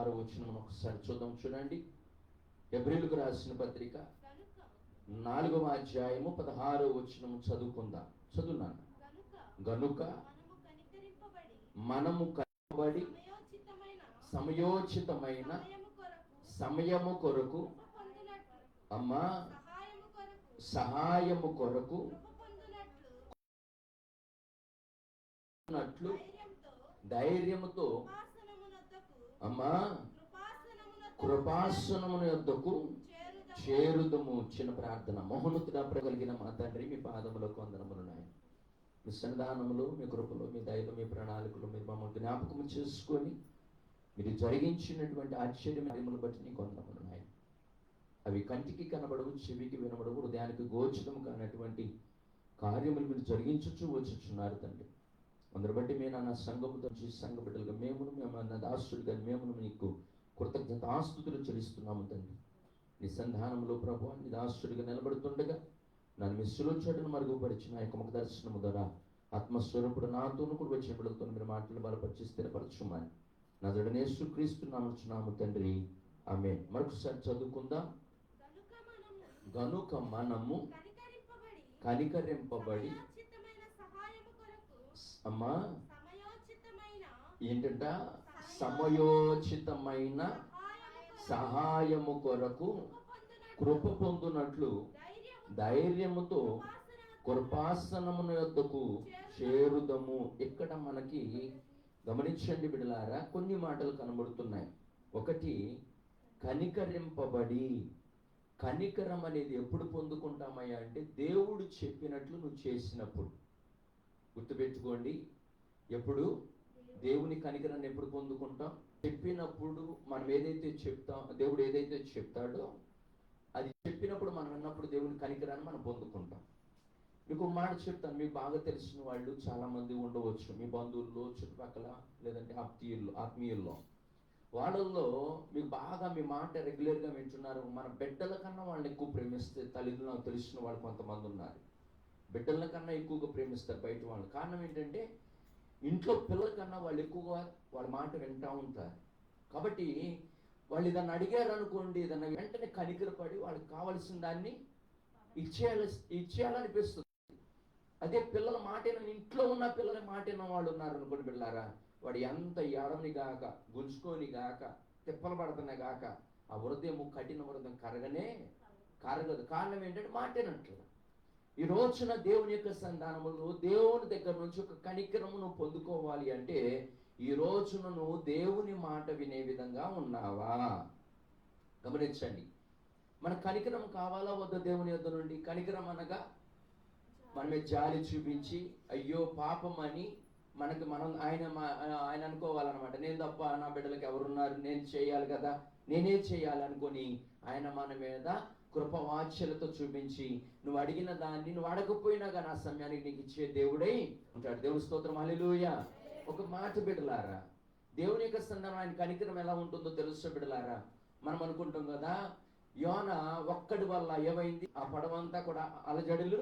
6వ వచనం ఒకసారి చూద్దాం. చూడండి, హెబ్రీయులకు రాసిన పత్రిక 4వ అధ్యాయము 16వ వచనం చదువుకుందాం. చదువున్నాను. గనుక మనము కనికరింపబడి సమయోచితమైన సమయము కొరకు అమ్మా సహాయము కొరకు ధైర్యముతో అమ్మా కృపాసనమున యొద్దకు చేరుదము. చిన్న ప్రార్థన. మహోన్నతుడా కలిగిన మా తండ్రి, మీ పాదములకు వందనములున్నాయి. మీ సన్నిధానములు, మీ కృపలు, మీ దయలు, మీ ప్రణాళికలు మీరు మమ్మల్ని జ్ఞాపకము చేసుకొని మీరు జరిగించినటువంటి ఆశ్చర్యములను బట్టి నీకు వందనములున్నాయి. అవి కంటికి కనబడవు, చెవికి వినబడవు, హృదయానికి గోచరము కానటువంటి కార్యములు మీరు జరిగించుచు వచ్చుచున్నారు తండ్రి. అందరి బట్టి మేము నా సంఘముతో సంఘ బిడ్డలుగా మేము నా దాసుడిగా మేము మీకు కృతజ్ఞతాస్తుతులు చెల్లిస్తున్నాము తండ్రి. నీ సంధానంలో ప్రభు నీ దాసుడిగా నిలబడుతుండగా నన్ను మీ సులోచనను మరుగుపరిచిన ఆ యొక్క ముఖ దర్శనము ద్వారా ఆత్మస్వరూపుడు నాతోను కూడా వచ్చిన బిడ్డలతో మీరు మాటలు బలపరిచి స్థిరపరచుమని నజరుడైన యేసుక్రీస్తు నామమున తండ్రి, ఆమేన్. మరొకసారి చదువుకుందాం. గనుక మనము కనికరింపబడి అమ్మా ఏంటంట సమయోచితమైన సహాయము కొరకు కృప పొందునట్లు ధైర్యముతో కృపాసనమున యొద్దకు చేరుదము. ఇక్కడ మనకి గమనించండి బిడ్డలారా, కొన్ని మాటలు కనబడుతున్నాయి. ఒకటి, కనికరింపబడి. కనికరం అనేది ఎప్పుడు పొందుకుంటామయ్యా అంటే దేవుడు చెప్పినట్లు నువ్వు చేసినప్పుడు. గుర్తుపెట్టుకోండి, ఎప్పుడు దేవుని కనికరాన్ని ఎప్పుడు పొందుకుంటాం? చెప్పినప్పుడు. మనం ఏదైతే చెప్తాం, దేవుడు ఏదైతే చెప్తాడో అది చెప్పినప్పుడు మనం విన్నప్పుడు దేవుని కనికరాన్ని మనం పొందుకుంటాం. మీకు మాట చెప్తాను. మీకు బాగా తెలిసిన వాళ్ళు చాలా మంది ఉండవచ్చు, మీ బంధువుల్లో, చుట్టుపక్కల, లేదంటే ఆత్మీయుల్లో. వాళ్ళల్లో మీకు బాగా మీ మాట రెగ్యులర్గా వింటున్నారు. మన బిడ్డల కన్నా వాళ్ళని ఎక్కువ ప్రేమిస్తే తల్లిదండ్రులు నాకు తెలిసిన వాళ్ళు కొంతమంది ఉన్నారు. బిడ్డల కన్నా ఎక్కువగా ప్రేమిస్తారు బయట వాళ్ళు. కారణం ఏంటంటే ఇంట్లో పిల్లల కన్నా వాళ్ళు ఎక్కువగా వాళ్ళ మాట వింటూ ఉంటారు. కాబట్టి వాళ్ళు ఏదన్నా అడిగారు అనుకోండి, ఏదన్నా వెంటనే కనికరపడి వాళ్ళకి కావాల్సిన దాన్ని ఇచ్చేయాలనిపిస్తుంది. అదే పిల్లల మాటైన, ఇంట్లో ఉన్న పిల్లల మాటైన వాళ్ళు ఉన్నారు అనుకోండి బిడ్డలారా, వాడు ఎంత ఎడని గాక, గుంజుకొని గాక, తిప్పలు పడుతున్నా గాక ఆ హృదయం, కఠిన హృదయం కరగదు. కారణం ఏంటంటే మాటేనట్లు. ఈ రోజున దేవుని యొక్క సంధానములు, దేవుని దగ్గర నుంచి ఒక కనికరమును పొందుకోవాలి అంటే ఈ రోజున నువ్వు దేవుని మాట వినే విధంగా ఉన్నావా? గమనించండి. మన కనికరం కావాలా వద్ద దేవుని యొద్ద నుండి? కనికరం అనగా మనమే జాలి చూపించి అయ్యో పాపం అని మనం ఆయన అనుకోవాలన్నమాట. నేను తప్ప నా బిడ్డలకు ఎవరున్నారు, నేను చేయాలి కదా, నేనే చేయాలనుకొని ఆయన మన మీద కృపవాచ్యలతో చూపించి నువ్వు అడిగిన దాన్ని నువ్వు అడగపోయినా కానీ ఆ సమయానికి నీకు ఇచ్చే దేవుడై ఉంటాడు. దేవుని స్తోత్రం, హల్లెలూయా. ఒక మాట బిడ్డలారా, దేవుని యొక్క సంధానం, ఆయన కనికరం ఎలా ఉంటుందో తెలుసు బిడ్డలారా. మనం అనుకుంటాం కదా, యోన ఒక్కడి వల్ల ఏమైంది, ఆ పడవంతా కూడా అలజడులు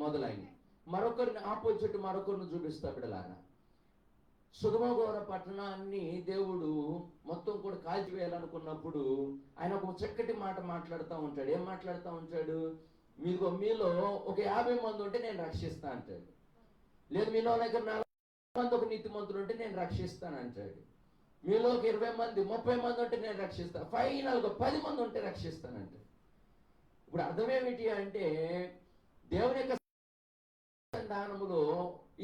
మొదలైంది. మరొకరిని ఆపోజిట్ మరొకరిని చూపిస్తా బిడ్డలారా. సుధమగోర పట్టణాన్ని దేవుడు మొత్తం కూడా కాల్చివేయాలనుకున్నప్పుడు ఆయన ఒక చక్కటి మాట మాట్లాడుతూ ఉంటాడు. ఏం మాట్లాడుతూ ఉంటాడు? మీలో ఒక 50 మంది ఉంటే నేను రక్షిస్తా అంటాడు. లేదు మీలో దగ్గర 40 మంది ఒక నీతిమంతులు ఉంటే నేను రక్షిస్తాను అంటాడు. మీలో ఒక 20 మంది 30 మంది ఉంటే నేను రక్షిస్తాను. ఫైనల్గా 10 మంది ఉంటే రక్షిస్తానంటాడు. ఇప్పుడు అర్థమేమిటి అంటే దేవుని యొక్క దానములో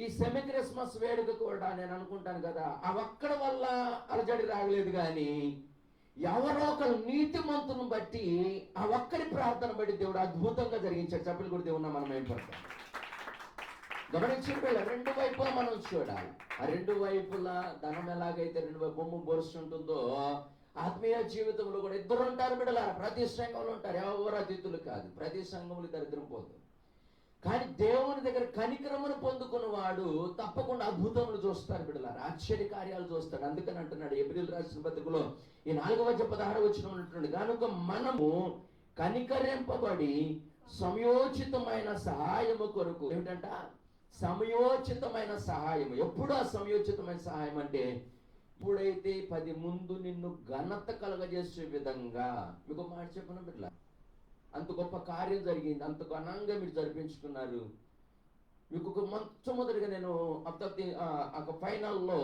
ఈ సెమీ క్రిస్మస్ వేడుక కూడా నేను అనుకుంటాను కదా, ఆ ఒక్కడి వల్ల అలజడి రాగలేదు. కానీ ఎవరో ఒకరు నీతిమంతులను బట్టి ఆ ఒక్కడి ప్రార్థన బట్టి దేవుడు అద్భుతంగా జరిగించాడు. చెప్పలు కూడా దేవున్నా మనం ఏం పడతాం. గమనించిన రెండు వైపులా మనం చూడాలి. ఆ రెండు వైపులా ధనం ఎలాగైతే రెండు వైపు బొమ్మ బొరుస్తుంటుందో ఆత్మీయ జీవితంలో కూడా ఇద్దరు ఉంటారు బిడ్డలారా. ప్రతి సంఘంలో ఉంటారు, ఎవరు అతిథులు కాదు. ప్రతి సంఘంలో దరిద్రం పోదు. కానీ దేవుని దగ్గర కనికరమును పొందుకున్న వాడు తప్పకుండా అద్భుతములు చూస్తారు బిడ్డలారా, ఆశ్చర్య కార్యాలు చూస్తాడు. అందుకని అంటున్నాడు హెబ్రీయులకు రాసిన పత్రికలో ఈ 4వ-16వ వచనం ఉంటున్నాడు, కనుక మనము కనికరింపబడి సమయోచితమైన సహాయము కొరకు. ఏమిటంట? సమయోచితమైన సహాయము. ఎప్పుడు ఆ సమయోచితమైన సహాయం అంటే ఎప్పుడైతే 10 ముందు నిన్ను ఘనత కలగజేసే విధంగా, మీకు మాట చెప్పను బిడ్డ, అంత గొప్ప కార్యం జరిగింది, అంత ఘనంగా మీరు జరిపించుకున్నారు. మీకు ఒక మొట్టమొదటిగా నేను ఒక ఫైనల్లో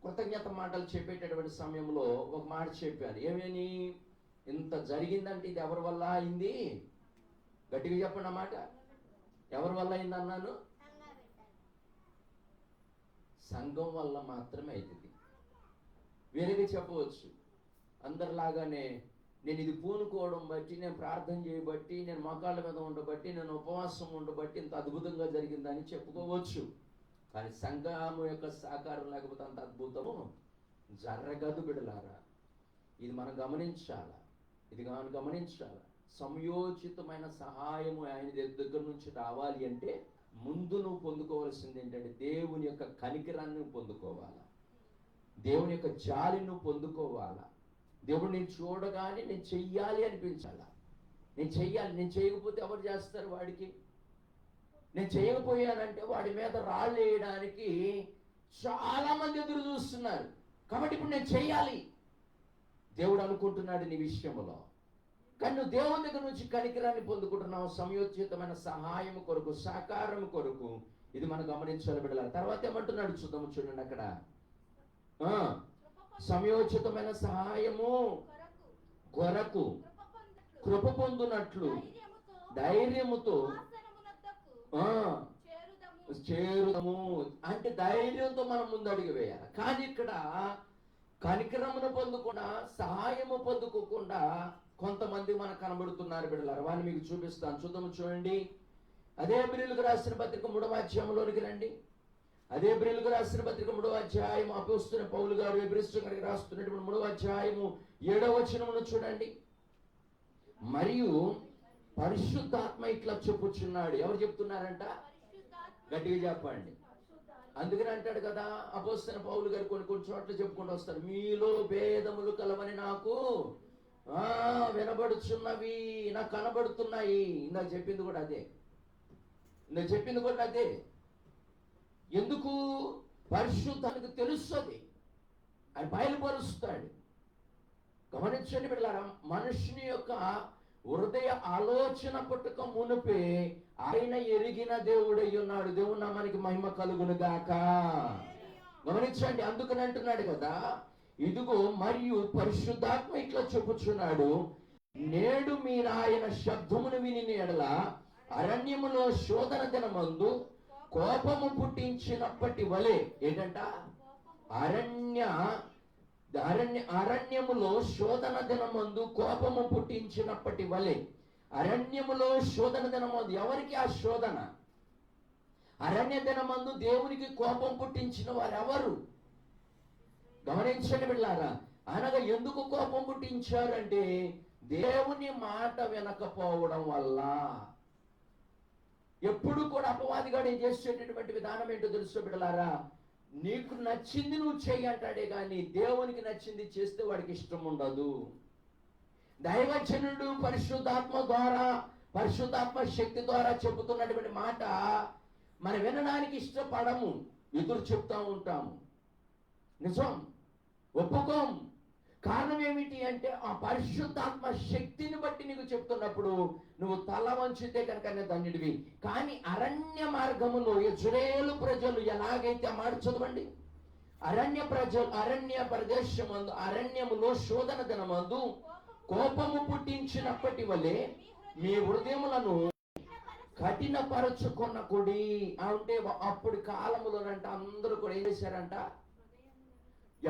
కృతజ్ఞత మాటలు చెప్పేటటువంటి సమయంలో ఒక మాట చెప్పాను. ఏమని? ఇంత జరిగిందంటే ఇది ఎవరి వల్ల అయింది? గట్టిగా చెప్పండి ఆ మాట. ఎవరి వల్ల అయింది అన్నాను? సంఘం వల్ల మాత్రమే అవుతుంది. వేరేగా చెప్పవచ్చు, అందరిలాగానే నేను ఇది పూనుకోవడం బట్టి, నేను ప్రార్థన చేయబట్టి, నేను మోకాళ్ళ మీద ఉండబట్టి, నేను ఉపవాసం ఉండబట్టి ఇంత అద్భుతంగా జరిగిందని చెప్పుకోవచ్చు. కానీ సంఘము యొక్క సహకారం లేకపోతే అంత అద్భుతము జరగదు బిడ్డలారా. ఇది మనం గమనించాలా, ఇది మనం గమనించాలా. సమయోచితమైన సహాయము ఆయన దగ్గర నుంచి రావాలి అంటే ముందు నువ్వు పొందుకోవాల్సింది ఏంటంటే దేవుని యొక్క కనికరాన్ని నువ్వు పొందుకోవాలా, దేవుని యొక్క జాలిని నువ్వు పొందుకోవాలా. దేవుడు నేను చూడగానే నేను చెయ్యాలి అనిపించాలా. నేను చెయ్యాలి, నేను చేయకపోతే ఎవరు చేస్తారు వాడికి? నేను చేయకపోయానంటే వాడి మీద రాళ్ళు వేయడానికి చాలా మంది ఎదురు చూస్తున్నారు. కాబట్టి ఇప్పుడు నేను చెయ్యాలి దేవుడు అనుకుంటున్నాడు నీ విషయంలో. కానీ నువ్వు దేవుని దగ్గర నుంచి కనికరాన్ని పొందుకుంటున్నావు, సమయోచితమైన సహాయం కొరకు, సహకారం కొరకు. ఇది మనం గమనించాలి బిడ్డల. తర్వాత ఏమంటున్నాడు చూద్దాము, చూడండి అక్కడ. సమయోచితమైన సహాయము కొరకు కృప పొందునట్లు ధైర్యముతో చేరుదము. అంటే ధైర్యంతో మనం ముందు అడుగు వేయాలి. కానీ ఇక్కడ కనికరమును పొందకుండా, సహాయము పొందుకోకుండా కొంతమంది మనకు కనబడుతున్నారు బిడ్డలారా. వారిని మీకు చూపిస్తాను, చూద్దాము చూడండి. అదే హెబ్రీయులకు రాసిన పత్రిక 3వ అధ్యాయంలోనికి రండి. అదే హెబ్రీయులకు రాసిన పత్రిక 3వ అధ్యాయం అపోస్తలుడైన పౌలు గారు హెబ్రీయులకు రాస్తున్నటువంటి 3వ అధ్యాయము 7వ వచనమును చూడండి. మరియు పరిశుద్ధాత్మ ఇట్లా చెప్పుచున్నాడు. ఎవరు చెప్తున్నారంట? గట్టిగా చెప్పండి. అందుకని అంటాడు కదా అపోస్తలుడైన పౌలు గారు కొన్ని చోట్ల చెప్పుకుంటూ వస్తారు, మీలో భేదములు కలవని నాకు వినబడుచున్నవి, నాకు కనబడుతున్నాయి. ఇందాక చెప్పింది కూడా అదే. ఎందుకు? పరిశుద్ధానికి తెలుస్తుంది, ఆయన బయలుపరుస్తాడు. గమనించండి బిడ్డలారా, మనుషుని యొక్క హృదయ ఆలోచన పుట్టుక మునిపే ఆయన ఎరిగిన దేవుడై ఉన్నాడు. దేవుడు నామానికి మహిమ కలుగును గాక. గమనించండి, అందుకని అంటున్నాడు కదా, ఇదిగో మరియు పరిశుద్ధాత్మ ఇట్లా చెప్పుచున్నాడు, నేడు మీరు ఆయన శబ్దమును విని ఎడల అరణ్యములో శోధన దినమందు కోపము పుట్టించినప్పటి వలె. ఏంటంట? అరణ్యములో శోధన దినమందు కోపము పుట్టించినప్పటి వలె. అరణ్యములో శోధన దినమందు ఎవరికి ఆ శోధన? అరణ్య దినమందు దేవునికి కోపం పుట్టించిన వారు ఎవరు? గమనించండి బిడ్డలారా. అనగా ఎందుకు కోపం పుట్టించారంటే దేవుని మాట వినకపోవడం వల్ల. ఎప్పుడు కూడా అపవాదిగాడు ఏం చేసేటటువంటి విధానం ఏంటో తెలుసు బిడ్డలారా, నీకు నచ్చింది నువ్వు చెయ్యి అంటాడే కానీ దేవునికి నచ్చింది చేస్తే వాడికి ఇష్టం ఉండదు. దైవజనుడు పరిశుద్ధాత్మ శక్తి ద్వారా చెబుతున్నటువంటి మాట మనం వినడానికి ఇష్టపడము, ఎదురు చెప్తా ఉంటాము. నిజం, ఒప్పుకోం. కారణం ఏమిటి అంటే ఆ పరిశుద్ధాత్మ శక్తిని బట్టి నీకు చెప్తున్నప్పుడు నువ్వు తల వంచితే కనుక ధన్యుడివి. కానీ అరణ్య మార్గములో ఇశ్రాయేలు ప్రజలు ఎలాగైతే మాట చదవండి, అరణ్య ప్రదేశమందు అరణ్యములో శోధన దినమందు కోపము పుట్టించినప్పటి వలె మీ హృదయములను కఠినపరచుకొనకుడి. అంటే అప్పుడు కాలములోనంట అందరూ కూడా ఏం చేశారంట?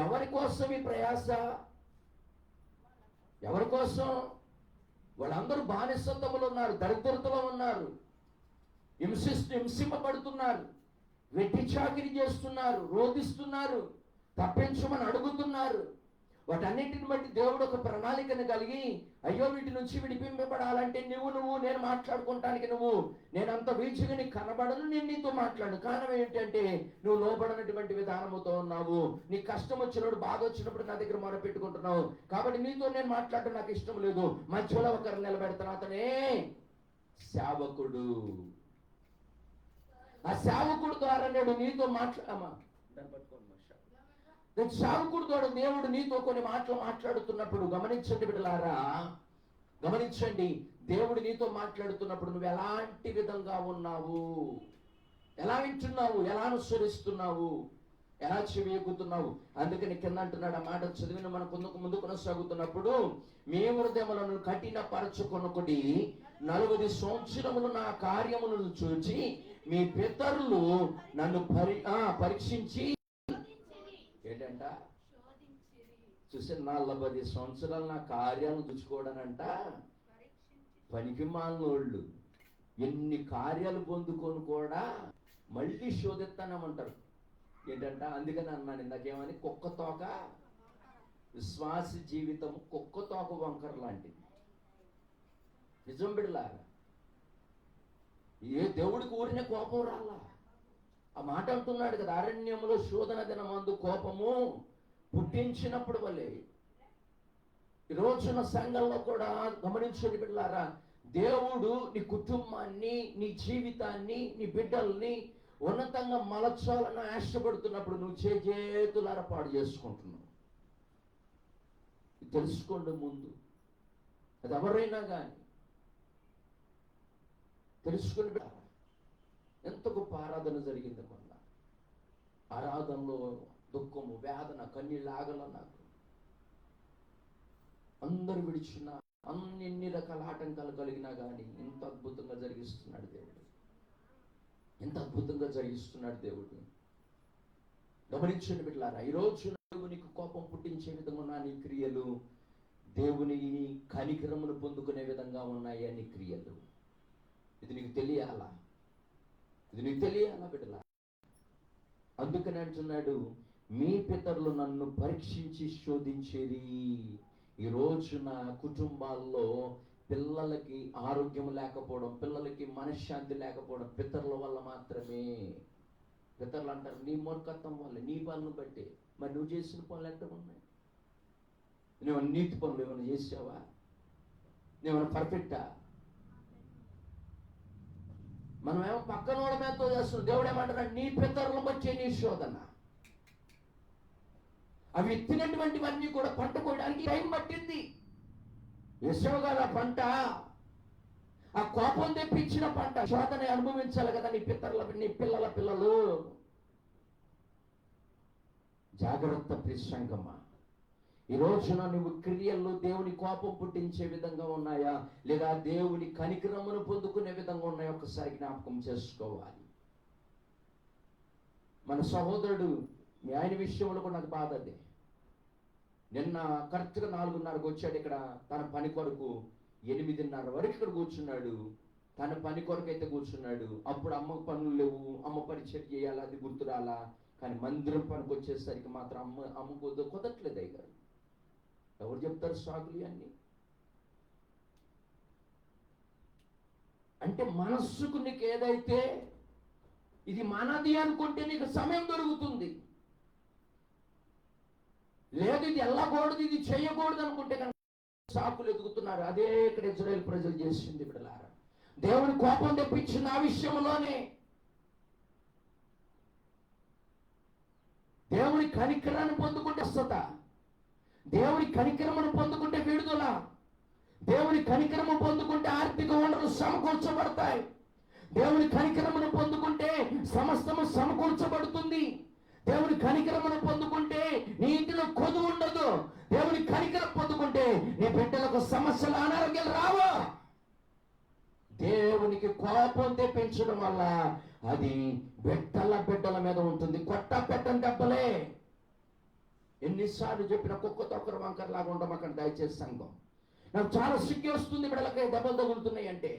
ఎవరి కోసం ఈ ప్రయాస? ఎవరి కోసం? వాళ్ళందరూ బానిసత్వములు ఉన్నారు, దరిద్రతలో ఉన్నారు, హింసింపబడుతున్నారు, వెట్టి చాకిరీ చేస్తున్నారు, రోధిస్తున్నారు, తప్పించమని అడుగుతున్నారు. వాటన్నిటిని బట్టి దేవుడు ఒక ప్రణాళికను కలిగి, అయ్యో వీటి నుంచి విడిపింపబడాలంటే నువ్వు నేను మాట్లాడుకుంటానికి నేనంత వీచిగా నీకు కనబడను, నేను నీతో మాట్లాడు. కారణం ఏంటంటే నువ్వు లోబడినటువంటి విధానముతో ఉన్నావు. నీ కష్టం వచ్చినప్పుడు, బాధ వచ్చినప్పుడు నా దగ్గర మొర పెట్టుకుంటున్నావు. కాబట్టి నీతో నేను మాట్లాడటం నాకు ఇష్టం లేదు. మధ్యలో ఒకరిని నిలబెడతాను, అతనే సేవకుడు. ఆ సేవకుడు ద్వారా నేను నీతో సాగుకూడదు. దేవుడు నీతో కొన్ని మాటలు మాట్లాడుతున్నప్పుడు గమనించండి బిడ్డలారా, గమనించండి. దేవుడు నీతో మాట్లాడుతున్నప్పుడు నువ్వు ఎలాంటి విధంగా ఉన్నావు, ఎలా వింటున్నావు, ఎలా అనుసరిస్తున్నావు, ఎలా చెవి ఎక్కుతున్నావు. అందుకని కింద అంటున్నాడు, ఆ మాట చదివిన మన ముందు కొనసాగుతున్నప్పుడు, మీ హృదయములను కఠినపరచుకొనుకుడి, 40 సంవత్సరములు నా కార్యములను చూచి మీ పితరులు నన్ను పరీక్షించి ఏంటంట చూసి 40 సంవత్సరాలు నా కార్యాలను చూసుకోవడానంట పనికి మాలినోళ్ళు ఎన్ని కార్యాలు పొందుకొని కూడా మళ్ళీ శోధిస్తానమంటారు. ఏంటంట, అందుకని అన్నాను ఇందాకేమని, కుక్క తోక విశ్వాస జీవితం కుక్క తోక వంకర లాంటిది. నిజం బిడ్డలారా, ఏ దేవుడికి ఊరిన కోపం రాలా. ఆ మాట అంటున్నాడు కదా, అరణ్యంలో శోధన దినమందు కోపము పుట్టించినప్పుడు వల్లే. ఈ రోజున సంఘంలో కూడా గమనించండి బిడ్డలారా, దేవుడు నీ కుటుంబాన్ని, నీ జీవితాన్ని, నీ బిడ్డల్ని ఉన్నతంగా మలచాలని ఆశపడుతున్నప్పుడు నువ్వు చేతులారా పాడు చేసుకుంటున్నావు. తెలుసుకోండి ముందు, అది ఎవరైనా కానీ తెలుసుకుని. ఎంత గొప్ప ఆరాధన జరిగింది మొన్న. ఆరాధనలో దుఃఖము, వేదన, కన్నీళ్ళు ఆగల. నాకు అందరు విడిచిన ఎన్ని రకాల ఆటంకాలు కలిగినా కానీ ఎంత అద్భుతంగా జరిగిస్తున్నాడు దేవుడు, ఎంత అద్భుతంగా జరిగిస్తున్నాడు దేవుడు. గమనించండి బిడ్డలారా, ఈరోజు దేవునికి కోపం పుట్టించే విధంగా ఉన్న నీ క్రియలు, దేవుని కనికరమును పొందుకునే విధంగా ఉన్నాయి నీ క్రియలు. ఇది నీకు తెలియాలా, ఇది నీకు తెలియాలా బిడ్డలా. అందుకని అంటున్నాడు, మీ పితరులు నన్ను పరీక్షించి శోధించేది. ఈ రోజున కుటుంబాల్లో పిల్లలకి ఆరోగ్యం లేకపోవడం, పిల్లలకి మనశ్శాంతి లేకపోవడం పితరుల వల్ల మాత్రమే. పితరులు అంటారు, నీ మూర్ఖత్వం వల్ల, నీ పనులు బట్టి. మరి నువ్వు చేసిన పనులు ఎంత ఉన్నాయి? నువ్వు నీతి పనులు ఏమైనా చేసావా? నువ్వేమైనా పర్ఫెక్టా? మనమేమో పక్కన వాళ్ళ మీదతో చేస్తున్నాం. దేవుడు ఏమంటున్నాడు, నీ పితరులను బట్టి నీ శోధన. అవి ఎత్తినటువంటివన్నీ కూడా పంట కోయడానికి టైం పట్టింది. యెషోవా గారు పంట, ఆ కోపం తెప్పించిన పంట శోధన అనుభవించాలి కదా నీ పిల్లల పిల్లలు. జాగ్రత్త ప్రిసంగమ్మ. ఈ రోజున నువ్వు క్రియల్లో దేవుని కోపం పుట్టించే విధంగా ఉన్నాయా, లేదా దేవుని కనికరమును పొందుకునే విధంగా ఉన్నాయా, ఒకసారి జ్ఞాపకం చేసుకోవాలి. మన సహోదరుడు మీ ఆయన విషయంలో కూడా నాకు బాధ. అదే నిన్న కరెక్ట్గా 4:30కు వచ్చాడు ఇక్కడ తన పని కొరకు. 8:30 వరకు ఇక్కడ కూర్చున్నాడు. తన పని కొరకు అయితే కూర్చున్నాడు. అప్పుడు అమ్మకు పనులు లేవు, అమ్మ పరిచయం చేయాలి, అది గుర్తురాలా. కానీ మందిరం పనికి వచ్చేసరికి మాత్రం అమ్మకు కుదరట్లేదు. అయ్యారు ఎవరు చెప్తారు సాకులు అన్నీ? అంటే మనస్సుకు నీకు ఏదైతే ఇది మనది అనుకుంటే నీకు సమయం దొరుకుతుంది. లేదు ఇది వెళ్ళకూడదు, ఇది చేయకూడదు అనుకుంటే కనుక సాకులు ఎదుగుతున్నారు. అదే ఇక్కడ ఇజ్రాయేల్ ప్రజలు చేసింది బిడ్డలారా. దేవుని కోపం తెప్పించిన ఆ విషయంలోనే. దేవుని కనికరాన్ని పొందుకుంటే స్వత, దేవుని కనికరమును పొందుకుంటే విడుదల, దేవుని కనికరము పొందుకుంటే ఆర్థిక వనరులు సమకూర్చబడతాయి, దేవుని కనికరమును పొందుకుంటే సమస్తము సమకూర్చబడుతుంది, దేవుని కనికరమును పొందుకుంటే నీ ఇంటిలో కొదువు ఉండదు, దేవుని కనికరం పొందుకుంటే నీ బిడ్డలకు సమస్యలు, అనారోగ్యాలు రావు. దేవునికి కోపం తెప్పించడం వల్ల అది బిడ్డల మీద ఉంటుంది. కొట్ట పెట్టని దెబ్బలే. ఎన్నిసార్లు చెప్పిన కుక్క తొక్కర వంకర లాగా ఉండడం అక్కడ దయచేసి సంఘం. నాకు చాలా సిగ్గు వస్తుంది బిడ్డలకి దెబ్బలు తగులుతున్నాయి అంటే.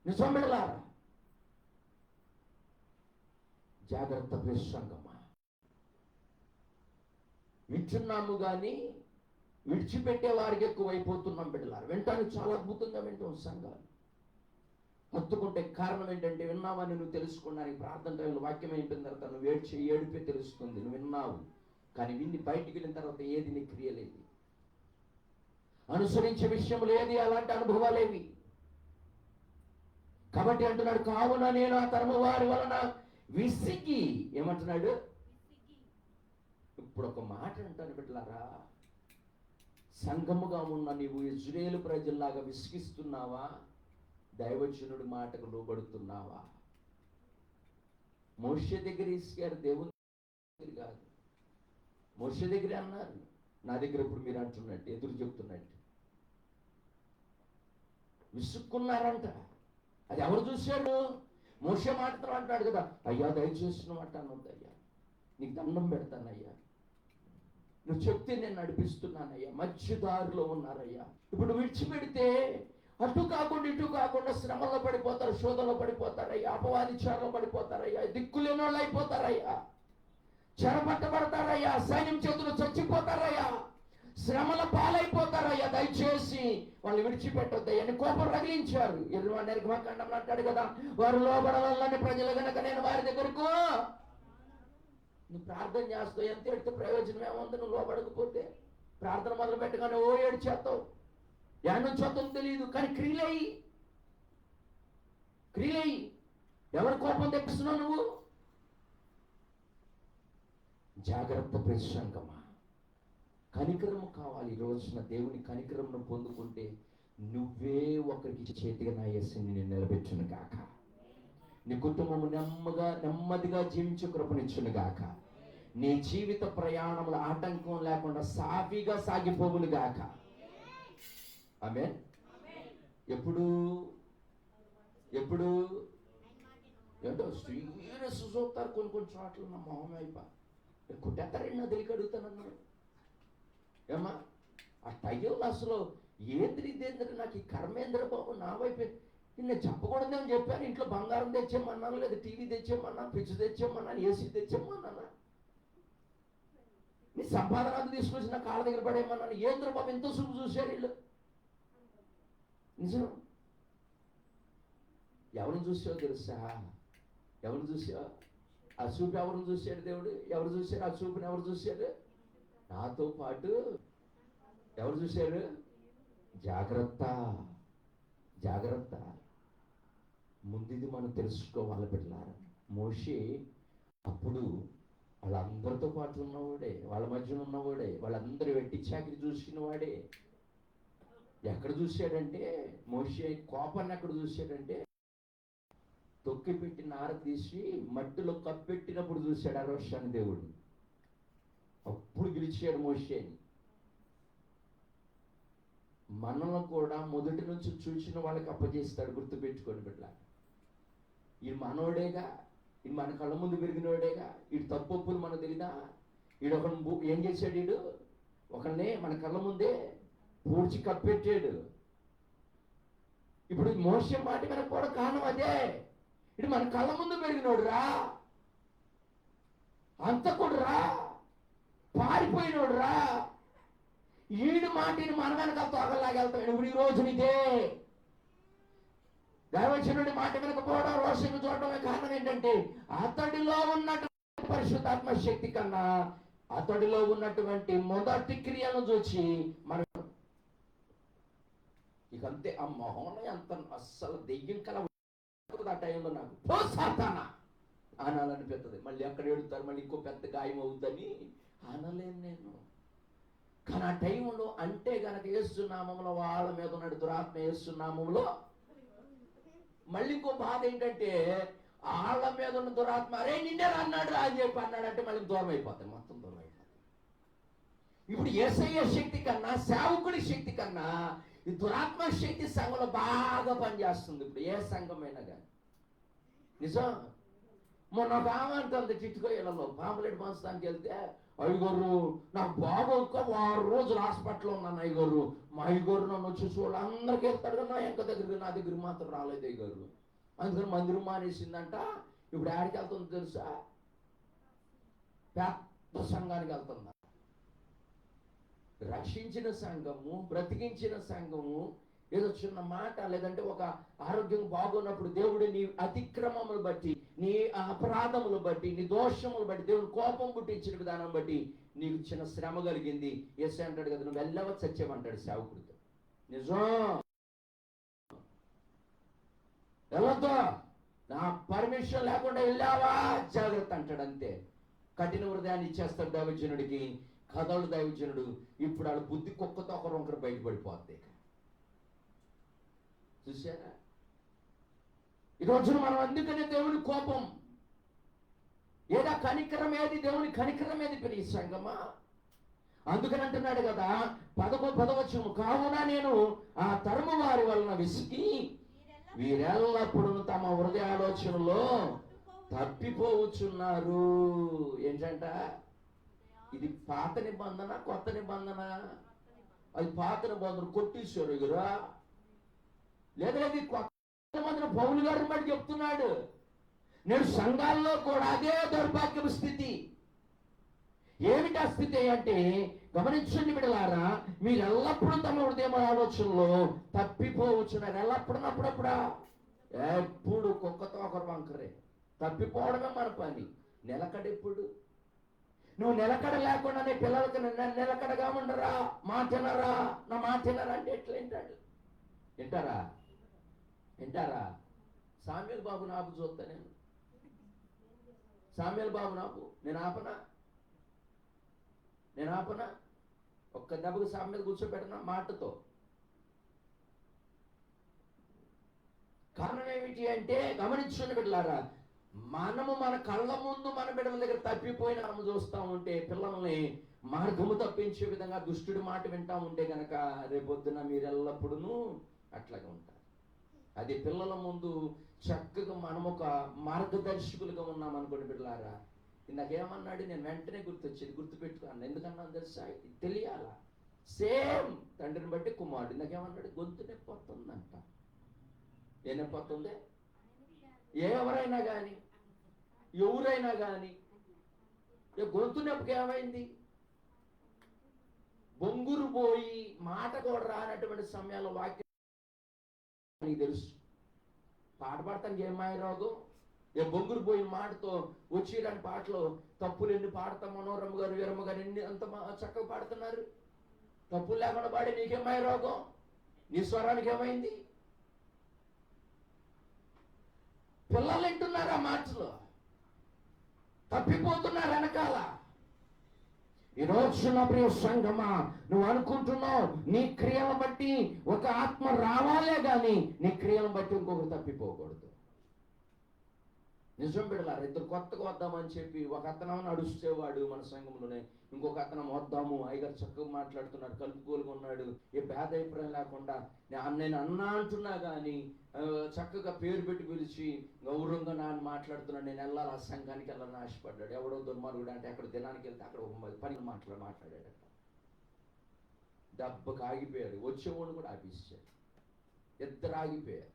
నిజం బిడ్డలారా, జాగ్రత్త సంఘమా. వింటున్నాము కానీ విడిచిపెట్టే వారికి ఎక్కువైపోతున్నాం బిడ్డలారా. వింటానికి చాలా అద్భుతంగా వింటాం సంఘాలు. హత్తుకుంటే కారణం ఏంటంటే విన్నావని నువ్వు తెలుసుకోవడానికి ప్రార్థన టైంలో వాక్యం అయిపోయిన తర్వాత నువ్వు ఏడిపే తెలుస్తుంది. నువ్వు విన్నావు కానీ విన్ని బయటికి వెళ్ళిన తర్వాత ఏది నీ క్రియలేది, అనుసరించే విషయంలో ఏది అలాంటి అనుభవాలేవి. కాబట్టి అంటున్నాడు, కావున నేను ఆ తరము వారి వలన విసిగి, ఏమంటున్నాడు? ఇప్పుడు ఒక మాట అంటాను బిడ్డలారా, సంఘముగా ఉన్న నీవు ఇజ్రాయేలు ప్రజల్లాగా విసిగిస్తున్నావా? దైవజనుడి మాటకు లోబడుతున్నావా? మోషే దగ్గర ఇసుకారు, దేవుని దగ్గర కాదు. మోషే దగ్గరే అన్నారు, నా దగ్గర ఇప్పుడు మీరు అంటున్నట్టు ఎదురు చెప్తున్నట్టు విసుక్కున్నారంట. అది ఎవరు చూశాడు? మోషే మాటతో అంటాడు కదా, అయ్యా దయచేసి నువ్వు అంటాను, అయ్యా నీకు దండం పెడతానయ్యా, నువ్వు చెప్తే నేను నడిపిస్తున్నానయ్యా, మధ్య దారిలో ఉన్నారయ్యా, ఇప్పుడు విడిచిపెడితే అటు కాకుండా ఇటు కాకుండా శ్రమలో పడిపోతారు, శోధనలో పడిపోతారయ్యా, అపవాదిచారంలో పడిపోతారయ్యా, దిక్కులేని వాళ్ళు అయిపోతారయ్యా, చెరపట్టబడతారయ్యా, సైన్యం చేతులు చచ్చిపోతారయ్యా, శ్రమల పాలైపోతారయ్యా, దయచేసి వాళ్ళు విడిచిపెట్టొద్దయ్యా అని కోపం రగిలించారు. నిర్గమకాండం అంటాడు కదా, వారు లోబడాలని ప్రజలు కనుక నేను వారి దగ్గరకు. నువ్వు ప్రార్థన చేస్తావు, ఎంత ఎడితే ప్రయోజనం ఏముంది? నువ్వు లోబడకపోతే ప్రార్థన మొదలు పెట్టగానే ఓ ఏడ్చేస్తావు, నుంచి వద్దని తెలియదు, కానీ క్రియలయ్యి ఎవరి కోపం తెప్పిస్తున్నావు నువ్వు? జాగ్రత్త ప్రసంగమా, కనికరము కావాలి. ఈ రోజున దేవుని కనికరమును పొందుకుంటే నువ్వే ఒకరికి చేతిగా నా యేసుని నేను నిలబెట్టును గాక, నీ కుటుంబము నెమ్మదిగా జీవించే కృపనిచ్చును గాక, నీ జీవిత ప్రయాణంలో ఆటంకం లేకుండా సాఫీగా సాగిపోవును గాక. ఆమేన్. ఎప్పుడు ఏంటో సీరియస్ చూస్తారు కొన్ని చోట్ల. నా మొహం అయిపో కుట్టేస్తారండి, నా తెలియక అడుగుతానన్నాడు. ఏమ్మా ఆ టైంలో అసలు ఇదేంద్ర నాకు ఈ కర్మేంద్ర బాబు నా వైపు. నేను చెప్పకూడదని చెప్పాను, ఇంట్లో బంగారం తెచ్చేమన్నాను, లేదా టీవీ తెచ్చేమన్నాను, ఫ్రిడ్జ్ తెచ్చేమన్నాను, ఏసీ తెచ్చేమన్నాను, నీ సంపాదన తీసుకొచ్చి నా కాళ్ళ దగ్గర పడేయమన్నాను. ఏంద్ర బాబు ఎంతో చూపు చూశారు వీళ్ళు. నిజం. ఎవరిని చూసావో తెలుసా? ఎవరిని చూసావో? ఆ చూపు ఎవరిని చూశాడు దేవుడు? ఎవరు చూశారు ఆ చూపుని? ఎవరు చూశారు? నాతో పాటు ఎవరు చూశారు? జాగ్రత్త. ముందుది మనం తెలుసుకోవాలి బిడ్డలారా. మోషే అప్పుడు వాళ్ళందరితో పాటు ఉన్నవాడే, వాళ్ళ మధ్యన ఉన్నవాడే, వాళ్ళందరూ వెట్టి చాకిరి చూసిన వాడే. ఎక్కడ చూశాడంటే మోషే కోపాన్ని ఎక్కడ చూశాడంటే తొక్కి పెట్టి నార తీసి మట్టిలో కప్పెట్టినప్పుడు చూశాడు ఆ రోషాన్ని దేవుడు. అప్పుడు గెలిచాడు మోషేని. మనల్ని కూడా మొదటి నుంచి చూసిన వాళ్ళకి అప్పచేస్తాడు, గుర్తుపెట్టుకోండి బిడ్డ. ఈ మనోడేగా, ఈ మన కళ్ళ ముందు పెరిగినోడేగా, ఈ తప్పులు మనకు తెలీదా? ఈడొక ఏం చేశాడు? ఈడు ఒకరినే మన కళ్ళ ముందే పూడ్చి కప్పెట్టాడు. ఇప్పుడు మోషే మాట మనకు కూడా కారణం అదే. ఇటు మన కళ్ళ ముందు పెరిగినోడు రా, అంతకుడు రా, పారిపోయినోడు రా, ఈడు మాటిని మన వెనకాల తోగలాగెళ్తాడు. ఇప్పుడు ఈ రోజు ఇదే దైవజనుడి మాట వినకపోవడం, రోషంగా చూడటమే కారణం ఏంటంటే అతడిలో ఉన్నటువంటి పరిశుద్ధాత్మ శక్తి కన్నా అతడిలో ఉన్నటువంటి మొదటి క్రియలను చూసి మనం ఇక అంతే. ఆ మొహంలో అంత అస్సలు దెయ్యం కల ఆ టైంలో నాకు సాతానా అనాలనిపిస్తుంది. మళ్ళీ ఎక్కడ ఎడుతారు, మళ్ళీ ఇంకో పెద్ద గాయం అవుతుందని అనలేను నేను. కానీ ఆ టైంలో అంటే గనక యేసునామములో వాళ్ళ మీద ఉన్నాడు దురాత్మ, యేసునామములో. మళ్ళీ ఇంకో బాధ ఏంటంటే వాళ్ళ మీద ఉన్న దురాత్మ అరే నిండే అన్నాడు రా అని చెప్పి అన్నాడంటే మళ్ళీ దూరం అయిపోతాయి, మొత్తం దూరం అయిపోతాయి. ఇప్పుడు యేసయ్య శక్తి కన్నా, సేవకుడి శక్తి కన్నా ఈ దురాత్మ శక్తి సంఘంలో బాగా పనిచేస్తుంది. ఇప్పుడు ఏ సంఘమైనా కానీ నిజం. మొన్న ఒక ఆమె అంటుంది చిట్టుకోయలలో పాంపులెట్ పంచడానికి వెళ్తే, అయ్యగారు నాకు బాగోక 6 రోజులు హాస్పిటల్లో ఉన్నాను అయ్యగారు, మా అయ్యగారు నన్ను వచ్చి చూడాలి అందరికి వెళ్తాడు కదా, నా వెంక దగ్గరికి నా దగ్గర మాత్రం రాలేదు అయ్యగారు. అందుకని మందిరం మానేసిందంట. ఇప్పుడు ఆడికి వెళ్తుంది తెలుసా? పెద్ద సంఘానికి వెళ్తుందా. రక్షించిన సంఘము, బ్రతికించిన సంఘము ఏదో చిన్న మాట లేదంటే ఒక ఆరోగ్యం బాగున్నప్పుడు దేవుడు నీ అతిక్రమములు బట్టి, నీ అపరాధములు బట్టి, నీ దోషములు బట్టి, దేవుడు కోపం పుట్టించిన విధానం బట్టి నీకు చిన్న శ్రమ కలిగింది. ఎస్ అంటాడు కదా, నువ్వు వెళ్ళవ సత్యమంటాడు సేవకుడితో. నిజం. వెళ్ళొద్దు, నా పర్మిషన్ లేకుండా వెళ్ళావా జాగ్రత్త అంటాడు. అంతే. కఠిన హృదయాన్ని ఇచ్చేస్తాడు దైవజనుడికి. కథలు దైవజనుడు ఇప్పుడు వాళ్ళ బుద్ధి కుక్కతో ఒకరు బయటపడిపోద్ది. చూసారా? ఈ రోజున మనం అందుకనే దేవుని కోపం ఏదా కనికరం ఏది, దేవుని కనికరం ఏది ప్రియ సంగమా? అందుకని అంటున్నాడు కదా 11వ కావున నేను ఆ తరము వారి వలన విసిగి వీరెల్లప్పుడు తమ హృదయాలోచనలో తప్పిపోవచ్చున్నారు. ఏంటంట? ఇది పాత నిబంధన, కొత్త నిబంధన? అది పాత నిబంధన కొట్టేశారు ఎగురా. లేదా కొత్త నిబంధన పౌలు గారిని బట్టి చెప్తున్నాడు. నేను సంఘాల్లో కూడా అదే దౌర్భాగ్యపు స్థితి. ఏమిటి ఆ స్థితి అంటే, గమనించండి బిడ్డలారా, మీరు ఎల్లప్పుడూ తమ హృదయ ఆలోచనలో తప్పిపోవచ్చున్నారు. ఎల్లప్పుడప్పుడప్పుడా? ఎప్పుడు కుక్కతో ఒకరు వంకరే. తప్పిపోవడమే మన పని. నిలకడెప్పుడు? నువ్వు నిలకడ లేకుండానే పిల్లలకి నిలకడగా ఉండరా, మాటినరా, నా మాటినరా అంటే ఎట్లా వింటాడు? వింటారా? సామ్యుల్ బాబు నాకు చూస్తా నేను. సామ్యుల్ బాబు నాకు నేను ఆపనా? ఒక్క దెబ్బకు సామ్యుల్ కూర్చోబెట్టనా మాటతో? కారణం ఏమిటి అంటే, గమనించండి బిడ్డలారా, మనము మన కళ్ళ ముందు మన బిడ్డల దగ్గర తప్పిపోయిన మనము చూస్తూ ఉంటే, పిల్లల్ని మార్గము తప్పించే విధంగా దుష్టుడి మాట వింటా ఉంటే గనక రేపొద్దున మీరు ఎల్లప్పుడూ అట్లాగే ఉంటారు. అది పిల్లల ముందు చక్కగా మనం ఒక మార్గదర్శకులుగా ఉన్నాం అనుకోండి బిడ్డలారా. ఇందాకేమన్నాడు? నేను వెంటనే గుర్తొచ్చేది, గుర్తుపెట్టుకున్నాను. ఎందుకన్నా తెలుసా? తెలియాలా? సేమ్ తండ్రిని బట్టి కుమారుడు. ఇందాకేమన్నాడు? గొంతు నొప్పి వస్తుందంట. ఏ నొప్పి వస్తుంది? ఎవరైనా కానీ గొంతు నొప్పికి ఏమైంది? బొంగురు పోయి మాట కూడా రానటువంటి సమయాల్లో వాక్యం నీకు తెలుసు. పాట పాడతానికి ఏం మాయ రోగం? బొంగురు పోయిన మాటతో వచ్చేయడానికి పాటలో తప్పులు ఎన్ని పాడతాం. మనోరమ్మ గారు, వీరమ్మ గారు ఎన్ని అంత చక్కగా పాడుతున్నారు. తప్పులు లేకుండా పాడి నీకేం మాయ రోగం? నీ స్వరానికి ఏమైంది? పిల్లలు వింటున్నారు ఆ మాటలు, తప్పిపోతున్నారు వెనకాల. ఈరోజు నా ప్రియ సంఘమా, నువ్వు అనుకుంటున్నావు నీ క్రియలను బట్టి ఒక ఆత్మ రావాలే గాని నీ క్రియలను బట్టి ఇంకొకరు తప్పిపోకూడదు. నిజం బిడ్డలారా, ఇద్దరు కొత్తగా వద్దామని చెప్పి ఒక అతను నడుస్తేవాడు మన సంఘంలోనే, ఇంకొక అతను వద్దాము అయ్యగారు చక్కగా మాట్లాడుతున్నాడు, కలుపుకోలుగా ఉన్నాడు, ఏ భేద అభిప్రాయం లేకుండా నేను అన్నా అంటున్నా కానీ చక్కగా పేరు పెట్టి పిలిచి గౌరవంగా నాన్న మాట్లాడుతున్నాడు. నేను వెళ్ళాలి, ఆ సంఘానికి వెళ్ళాలని ఆశపడ్డాడు. ఎవడో దుర్మార్గుడు అంటే అక్కడ దినానికి వెళ్తే అక్కడ ఒక పని మాట్లాడాడట. దెబ్బకు ఆగిపోయాడు. వచ్చేవాడు కూడా ఆపిస్తాడు. ఇద్దరు ఆగిపోయారు.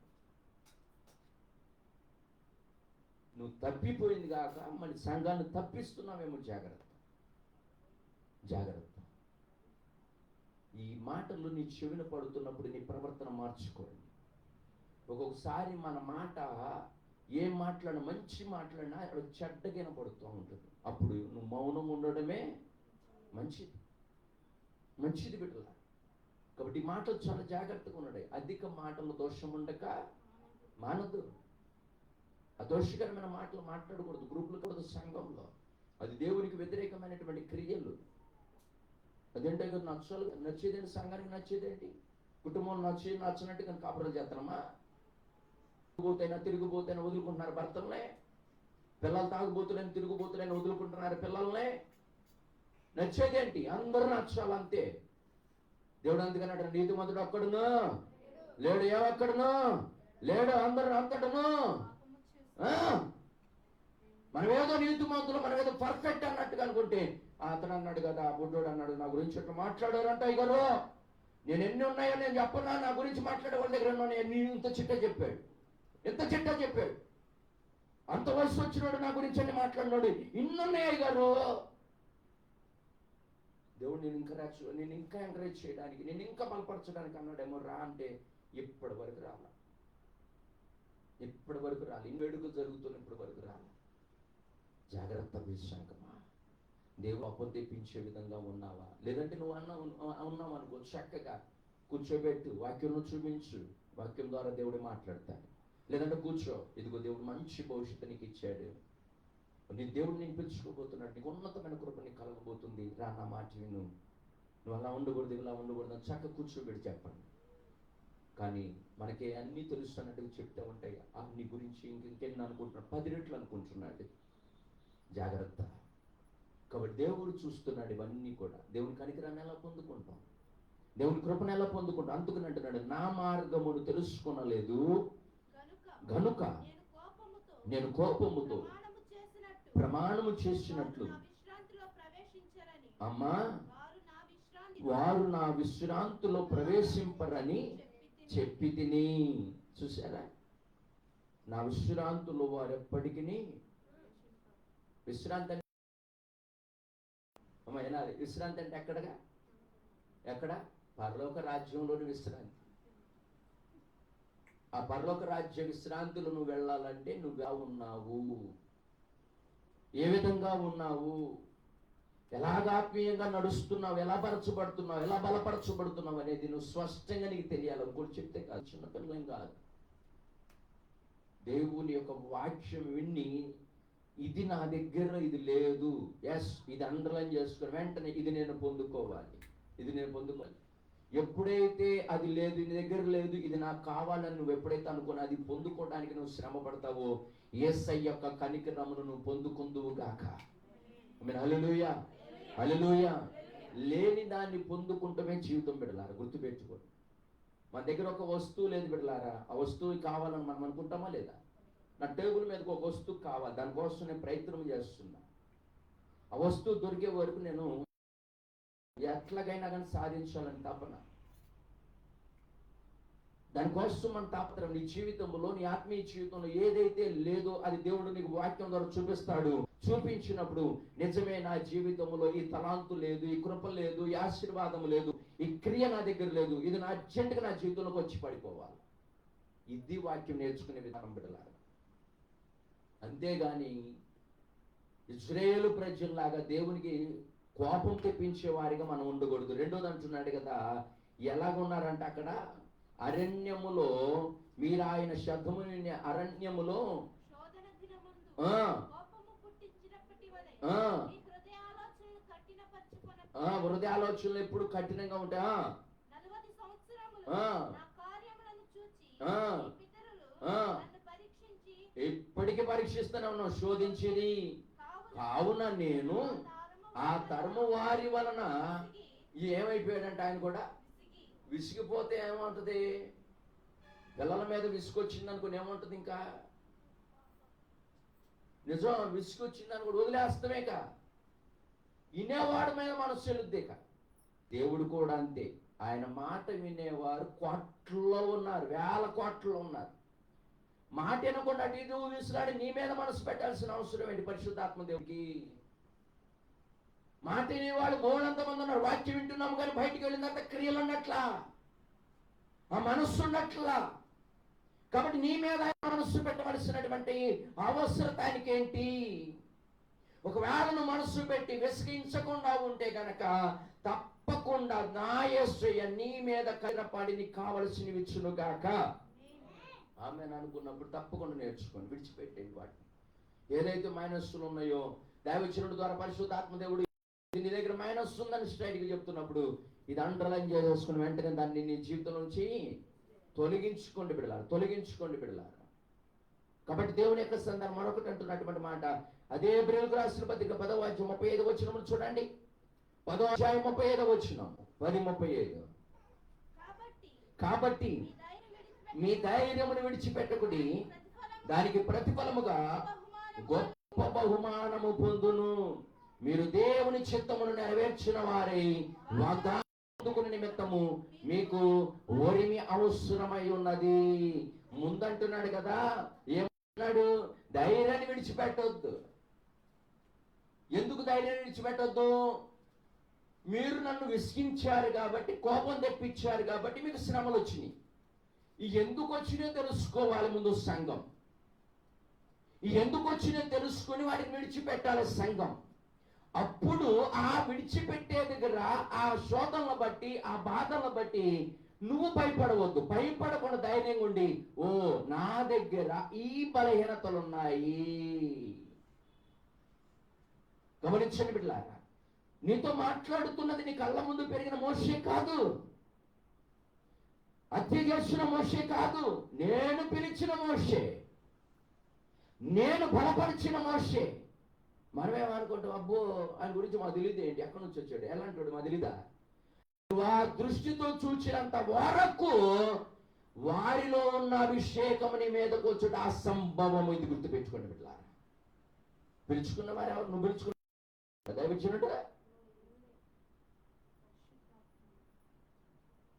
నువ్వు తప్పిపోయింది కాక మళ్ళీ సంఘాన్ని తప్పిస్తున్నావేమో. జాగ్రత్త. ఈ మాటలు నీ చెవిన పడుతున్నప్పుడు నీ ప్రవర్తన మార్చుకోండి. ఒక్కొక్కసారి మన మాట ఏం మాట్లాడినా, మంచి మాట్లాడినా అక్కడ చెడ్డగిన పడుతూ ఉంటుంది. అప్పుడు నువ్వు మౌనం ఉండడమే మంచిది బిడ్డలా. కాబట్టి ఈ మాటలు చాలా జాగ్రత్తగా ఉన్నాడు. అధిక మాటలు దోషం ఉండక మానదు. అదోషకరమైన మాటలు మాట్లాడకూడదు, గ్రూపులు కూడదు, సంఘంలో. అది దేవునికి వ్యతిరేకమైనటువంటి క్రియలు. అదేంటే నచ్చేదేంటి? సంఘానికి నచ్చేదేంటి? కుటుంబం నచ్చినట్టు కానీ కాపురాలు చేస్తున్నామా? తిరుగుబోతైనా వదులుకుంటున్నారు భర్తలనే. పిల్లలు తాగుబోతులైన తిరుగుబోతులైన వదులుకుంటున్నారు పిల్లల్నే. నచ్చేదేంటి? అందరూ నచ్చాలంతే. దేవుడు అందుకన్నాడు, నీతిమంతుడు ఒక్కడును లేడు, ఏమక్కడును లేడు, అందరూ అంతటను. మనమేదో నీతిమంతులు, మనమేదో పర్ఫెక్ట్ అన్నట్టుగా అనుకుంటే, అతను అన్నాడు కదా, ఆ బుడ్డోడు అన్నాడు నా గురించి ఎట్లా మాట్లాడారంట అయ్యగారు, నేను ఎన్ని ఉన్నాయో నేను చెప్పనా, నా గురించి మాట్లాడే వాళ్ళ దగ్గర నేను ఇంత చిట్టా చెప్పాడు. అంత వయసు వచ్చినాడు నా గురించి అని మాట్లాడినాడు. ఇన్నున్నాయి అయ్యగారు. దేవుడు నేను ఇంకా ఎంకరేజ్ చేయడానికి, నేను ఇంకా బలపరచడానికి అన్నాడేమో. రా అంటే ఇప్పటి వరకు రాలా. వేడుక జరుగుతున్న ఇప్పటి వరకు రాలా. జాగ్రత్త విషయంకమా. దేవుడు అప్పం తెప్పించే విధంగా ఉన్నావా? లేదంటే నువ్వు ఉన్నావు అనుకో, చక్కగా కూర్చోబెట్టు, వాక్యం చూపించు, వాక్యం ద్వారా దేవుడు మాట్లాడతాడు. లేదంటే కూర్చో, ఇదిగో దేవుడు మంచి భవిష్యత్తు నీకు ఇచ్చాడు, నీ దేవుడు నేను పిలుచుకోబోతున్నాడు, నీకు ఉన్నతమైన కృప నీకు కలగబోతుంది, రా నా మాట విను, నువ్వు అలా ఉండకూడదు ఇలా ఉండకూడదు అని చక్కగా కూర్చోబెట్టి చెప్పండి. కానీ మనకి అన్నీ తెలుస్తున్నట్టుగా చెప్తే ఉంటాయి, నీ గురించి ఇంకెన్ని అనుకుంటున్నాడు, 10 రెట్లు అనుకుంటున్నాడు. జాగ్రత్త. కాబట్టి దేవుడు చూస్తున్నాడు ఇవన్నీ కూడా. దేవుని కనికరాన్ని ఎలా పొందుకుంటాం, దేవుని కృపను ఎలా పొందుకుంటాం. అందుకని అంటున్నాడు, నా మార్గమును తెలుసుకొనలేదు గనుక నేను కోపముతో ప్రమాణము చేసినట్లు అమ్మా వారు నా విశ్రాంతిలో ప్రవేశింపరని చెప్పి తిని. చూసారా, నా విశ్రాంతిలో వారు ఎప్పటికీ విశ్రాంతి అంటే అమ్మా వినాలి. విశ్రాంతి అంటే ఎక్కడ పరలోక రాజ్యంలోని విశ్రాంతి. ఆ పరలోక రాజ్య విశ్రాంతిలో నువ్వు వెళ్ళాలంటే నువ్వు ఉన్నావు, ఏ విధంగా ఉన్నావు, ఎలాగాత్మీయంగా నడుస్తున్నావు, ఎలా పరచబడుతున్నావు, ఎలా బలపరచబడుతున్నావు అనేది నువ్వు స్పష్టంగా నీకు తెలియాలి. ఇంకోటి చెప్తే కాదు, చిన్నపిల్లలేం కాదు. దేవుని యొక్క వాక్యం విని ఇది నా దగ్గర ఇది లేదు, ఇది అండర్లైన్ చేసుకుని వెంటనే ఇది నేను పొందుకోవాలి, ఇది నేను పొందుకోవాలి. ఎప్పుడైతే అది లేదు, నీ దగ్గర లేదు, ఇది నాకు కావాలని నువ్వు ఎప్పుడైతే అనుకుని అది పొందుకోవడానికి నువ్వు శ్రమ పడతావో యేసయ్య యొక్క కనికరమును నువ్వు పొందుకుందువు గాక. హల్లెలూయా, హల్లెలూయా. లేని దాన్ని పొందుకుంటమే జీవితం బిడ్డలారా, గుర్తుపెట్టుకోండి. మన దగ్గర ఒక వస్తువు లేదు బిడ్డలారా, ఆ వస్తువు కావాలని మనం అనుకుంటామా లేదా? నా టేబుల్ మీదకి ఒక వస్తువు కావాలి, దానికోసం నేను ప్రయత్నం చేస్తున్నా. ఆ వస్తువు దొరికే వరకు నేను ఎట్లాగైనా కానీ సాధించాలని తపన, దానికోసం మన తాపత్రం. నీ జీవితంలో, నీ ఆత్మీయ జీవితంలో ఏదైతే లేదో అది దేవుడు నీకు వాక్యం ద్వారా చూపిస్తాడు. చూపించినప్పుడు నిజమే, నా జీవితంలో ఈ తలాంతు లేదు, ఈ కృప లేదు, ఈ ఆశీర్వాదం లేదు, ఈ క్రియ నా దగ్గర లేదు, ఇది నా అర్జెంటుగా నా జీవితంలోకి వచ్చి పడిపోవాలి. ఇది వాక్యం నేర్చుకునే విధానం బిడ్డలారా. అంతేగాని ఇశ్రాయేలు ప్రజల్లాగా దేవునికి కోపం తెప్పించే వారిగా మనం ఉండకూడదు. రెండోది అంటున్నాడు కదా, ఎలాగున్నారంటే అక్కడ అరణ్యములో మీరు ఆయన శబ్దముని అరణ్యములో హృదయ ఆలోచనలు ఎప్పుడు కఠినంగా ఉంటాయా? ఇప్పటికీ పరీక్షిస్తూనే ఉన్నాం, శోధించేది. కావున నేను ఆ తరము వారి వలన ఏమైపోయాడంటే ఆయన కూడా విసిగిపోతే ఏమంటది, పిల్లల మీద విసుకొచ్చింది అనుకుని ఏమంటది, ఇంకా నిజం విసుకొచ్చింది అనుకుని వదిలేస్తామేక, వినేవాడి మీద మనసు చెల్లుద్దేక. దేవుడు కూడా అంతే, ఆయన మాట వినేవారు కోట్లలో ఉన్నారు, వేల కోట్లలో ఉన్నారు. మాట వినకుండా అటు ఇటు విసిరాడి నీ మీద మనసు పెట్టాల్సిన అవసరం ఏంటి పరిశుద్ధాత్మ దేవుడికి? మాట వినేవాళ్ళు బోడంతమంది ఉన్నారు. వాక్యం వింటున్నాము కానీ బయటికి వెళ్ళిన తర్వాత క్రియలు ఉన్నట్లా, ఆ మనస్సు ఉన్నట్లా. కాబట్టి నీ మీద మనస్సు పెట్టవలసినటువంటి అవసరత ఆయనకేంటి? ఒకవేళ నువ్వు మనస్సు పెట్టి విసిగించకుండా ఉంటే గనక తప్పకుండా నా యేసయ్య నీ మీద కైరపాడి నీకు కావలసినవి ఇచ్చునుగాక. ఆమెను అనుకున్నప్పుడు తప్పకుండా నేర్చుకోండి, విడిచిపెట్టేది వాటిని. ఏదైతే మైనస్సులు ఉన్నాయో దైవచనుడి ద్వారా పరిశుద్ధాత్మ దేవుడు నీ దగ్గర మైనస్ ఉందని స్ట్రైట్గా చెప్తున్నప్పుడు ఇది అండర్లైన్ చేసుకుని వెంటనే దాన్ని నీ జీవితం నుంచి తొలగించుకోండి బిడ్డలారా, తొలగించుకోండి బిడ్డలారా. కాబట్టి దేవుని యొక్క సందర్భం మరొకటి అంటున్నటువంటి మాట, అదే హెబ్రీయులకు రాసిన పత్రిక 10వ అధ్యాయం 35వ వచనం చూడండి. 10వ అధ్యాయం 35వ వచనం 10:35. కాబట్టి మీ ధైర్యమును విడిచిపెట్టకుడి, దానికి ప్రతిఫలముగా గొప్ప బహుమానము పొందును. మీరు దేవుని చిత్తమును నెరవేర్చిన వారై వాగ్దానముకు నిమిత్తము మీకు ఓరిమి అవసరమై ఉన్నది. ముందంటున్నాడు కదా, ఏమన్నాడు? ధైర్యాన్ని విడిచిపెట్టొద్దు. ఎందుకు ధైర్యాన్ని విడిచిపెట్టొద్దు? మీరు నన్ను విసిగించారు కాబట్టి, కోపం తెప్పించారు కాబట్టి మీకు శ్రమలు వచ్చినాయి. ఈ ఎందుకు వచ్చినాయో తెలుసుకోవాలి ముందు సంఘం. ఈ ఎందుకు వచ్చినాయో తెలుసుకొని వాటిని విడిచిపెట్టాలి సంఘం. అప్పుడు ఆ విడిచిపెట్టే దగ్గర ఆ శోధనలు బట్టి, ఆ బాధలను బట్టి నువ్వు భయపడవద్దు. భయపడకుండా ధైర్యంగా ఉండి, ఓ నా దగ్గర ఈ బలహీనతలు ఉన్నాయి, గమనించండి బిడ్డలారా, నీతో మాట్లాడుతున్నది నీ కళ్ళ ముందు పెరిగిన మోషే కాదు, హత్య చేసిన మోషే కాదు, నేను పిలిచిన మోషే, నేను బలపరిచిన మోషే. మనమేమనుకుంటాం, అబ్బో ఆయన గురించి మాకు తెలియదు, ఏంటి ఎక్కడి నుంచి వచ్చాడు, ఎలాంటి వాడు మాకు తెలీదా? ఆ దృష్టితో చూచినంత వరకు వారిలో ఉన్న అభిషేకం నీ మీదకు వచ్చుట అసంభవం. ఇది గుర్తుపెట్టుకోండి బిడ్డలారా. పిలుచుకున్న వారు ఎవరు? నువ్వు పిలుచుకున్న దైవజనుడు.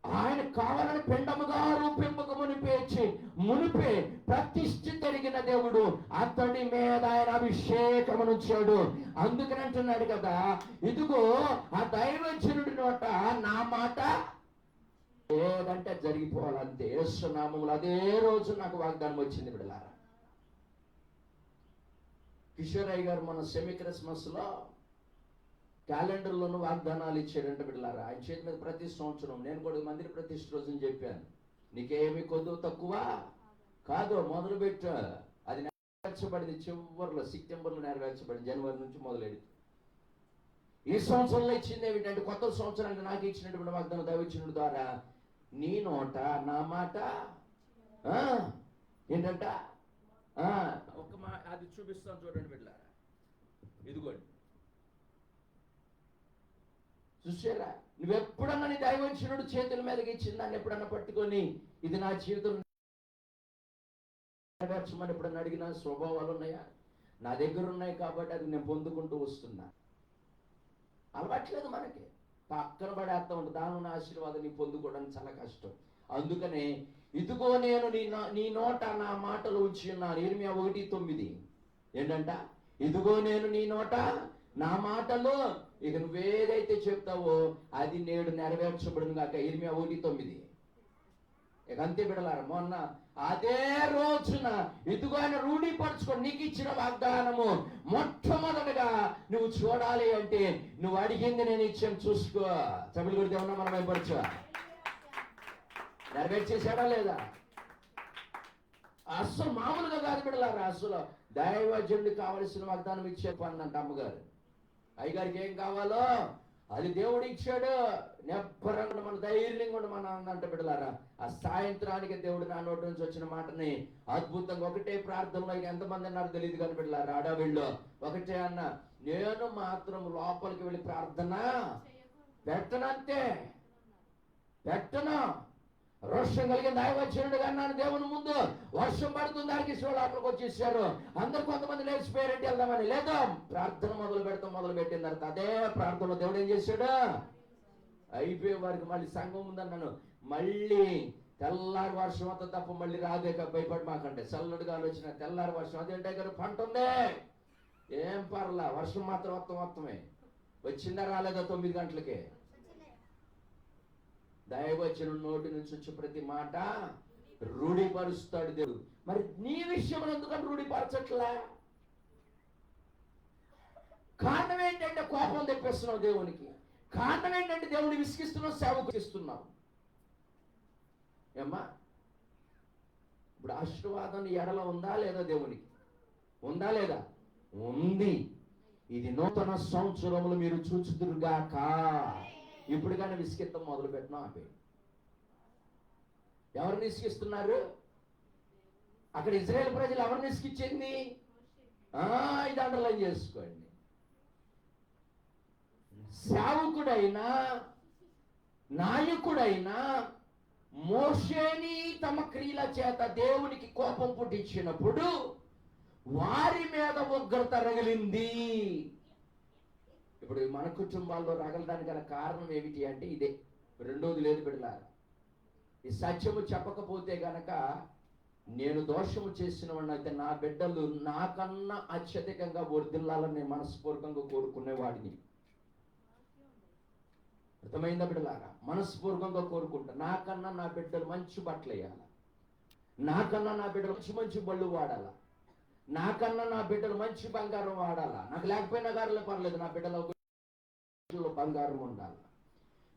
ఆయన కావాలని పెండముగా రూపింపక మునిపే ప్రతిష్ఠితరిగిన దేవుడు అతడి మీద ఆయన అభిషేకమునుంచాడు. అందుకని అంటున్నాడు కదా, ఇదిగో ఆ దైవజనుడి నోట నా మాట ఏదంటే జరిగిపోవాలంతే. యేసు నామములో అదే రోజు నాకు వాగ్దానం వచ్చింది బిడ్డలారా. కిషోరయ్య గారు మన సెమీ క్రిస్మస్ లో క్యాలెండర్లోనూ వాగ్దానాలు ఇచ్చాడంటే బిడ్డలారా. ఆయన చేతి మీద ప్రతి సంవత్సరం, నేను కూడా మందిర ప్రతిష్ఠ రోజుని చెప్పాను, నీకేమి కొద్దు తక్కువ కాదు, మొదలు పెట్టు. అది నెరవేర్చబడింది చివరిలో, సెప్టెంబర్లో నెరవేర్చబడింది, జనవరి నుంచి మొదలైంది. ఈ సంవత్సరంలో ఇచ్చింది ఏమిటంటే, కొత్త సంవత్సరానికి నాకు ఇచ్చినటువంటి వాగ్దానం దైవజనుడి ద్వారా, నీ నోట నా మాట ఏంటంట ఒక అది చూపిస్తాను చూడండి బిడ్డలారా. ఇదిగోండి, చూసారా? నువ్వెప్పుడన్నా నీ దైవజనుడు చేతుల మీదకి ఇచ్చిన దాన్ని ఎప్పుడన్నా పట్టుకొని ఇది నా జీవితం నెరవేర్చమని ఎప్పుడన్నా అడిగిన స్వభావాలు ఉన్నాయా? నా దగ్గర ఉన్నాయి కాబట్టి అది నేను పొందుకుంటూ వస్తున్నా. అలవాట్లేదు మనకి, పక్కన పడేస్తా ఉంటుంది. దాని ఆశీర్వాదం నీ పొందుకోవడానికి చాలా కష్టం. అందుకనే ఇదిగో నేను నీ నోట నా మాటలు ఉంచి ఉన్నాను. ఇర్మియా 1:9 ఏంటంట? ఇదిగో నేను నీ నోట నా మాటలు, ఇక నువ్వేదైతే చెప్తావో అది నేడు నెరవేర్చబడును గాక. ఇర్మియా 1:9. ఇక అంతే బిడ్డలారా. మొన్న అదే రోజున ఇదిగో ఆయన రూఢీపరచుకో, నీకు ఇచ్చిన వాగ్దానము మొట్టమొదటిగా నువ్వు చూడాలి అంటే నువ్వు అడిగింది నేను ఇచ్చాను, చూసుకో. చబులు కొడితే ఉన్నా మనం భయపరచు. నెరవేర్చేసాడా లేదా? అస్సలు మామూలుగా కాదు బిడ్డలారా. అసలు దైవజనుడికి కావలసిన వాగ్దానం ఇచ్చే పన్నంట అమ్మగారు. అయ్యగారికి ఏం కావాలో అది దేవుడు ఇచ్చాడు. నెబ్బరంగా మన ధైర్యంగా ఉండి మన అందంట బిడ్డలారా. ఆ సాయంత్రానికి దేవుడు నా నోటి నుంచి వచ్చిన మాటని అద్భుతంగా ఒకటే ప్రార్థనలో, ఎంతమంది అన్నారు తెలియదు కానీ బిడ్డలారా, అడవిలో ఒకటే అన్న, నేను మాత్రం లోపలికి వెళ్ళి ప్రార్థన పెట్టనంతే, పెట్టను. రోషం కలిగిన దైవజనుడుగా అన్నాను దేవుని ముందు. వర్షం పడుతుంది, దానికి లోపలికి వచ్చేసారు అందరు. కొంతమంది లేచిపోయారంటే వెళ్దామని, లేదా ప్రార్థన మొదలు పెట్టిన తర్వాత అదే ప్రార్థనలో దేవుడు ఏం చేశాడు? అయిపోయే వారికి మళ్ళీ సంఘం ఉందన్నాను, మళ్ళీ తెల్లారి వర్షం అంతా తప్ప మళ్ళీ రాదే, భయపడి మాకంటే చల్లడిగా వచ్చిన తెల్లారి వర్షం. అదేంటే గారు పంట ఉంది, ఏం పర్లా, వర్షం మాత్రం మొత్తమే వచ్చిందా రాలేదా? 9 గంటలకే. దైవజనుడి నోటి నుంచి వచ్చే ప్రతి మాట రూఢీపరుస్తాడు దేవుడు. మరి నీ విషయంలో ఎందుకని రూఢీపరచట్లా? కారణం ఏంటంటే కోపం తెప్పిస్తున్నావు దేవునికి. కారణం ఏంటంటే దేవుని విసిగిస్తున్నావు, సేవకు ఇస్తున్నావు. ఏమ్మా, ఇప్పుడు ఆశీర్వాదం ఎడల ఉందా లేదా? దేవునికి ఉందా లేదా? ఉంది. ఇది నూతన సంవత్సరములు మీరు చూచుదురుగాక. ఇప్పుడు కానీ విసిగిస్తాం మొదలు పెట్టినా ఆపే. ఎవరిని విసిగిస్తున్నారు? అక్కడ ఇజ్రాయేల్ ప్రజలు ఎవరిని విసిగిచ్చింది? ఇది అండర్లైన్ చేసుకోండి. సేవకుడైనా నాయకుడైనా మోషేని తమ క్రియల చేత దేవునికి కోపం పుట్టించినప్పుడు వారి మీద ఉగ్రత రగిలింది. ఇప్పుడు మన కుటుంబాల్లో రగలడానికి గల కారణం ఏమిటి అంటే ఇదే. రెండోది లేదు బిడ్డలారా. ఈ సత్యము చెప్పకపోతే గనక నేను దోషము చేసిన వాడిని అయితే నా బిడ్డలు నాకన్నా అత్యధికంగా వర్ధిల్లాలని నేను మనస్ఫూర్తిగా కోరుకునేవాడిని. అర్థమైందా బిడ్డలారా? మనస్ఫూర్తిగా కోరుకుంటా, నాకన్నా నా బిడ్డలు మంచి బట్టలు వేయాలి, నాకన్నా నా బిడ్డలు మంచి బళ్ళు వాడాలా, నాకన్నా నా బిడ్డలు మంచి బంగారం వాడాలా. నాకు లేకపోయినా గారులే పర్లేదు, నా బిడ్డల బంగారం ఉండాలి.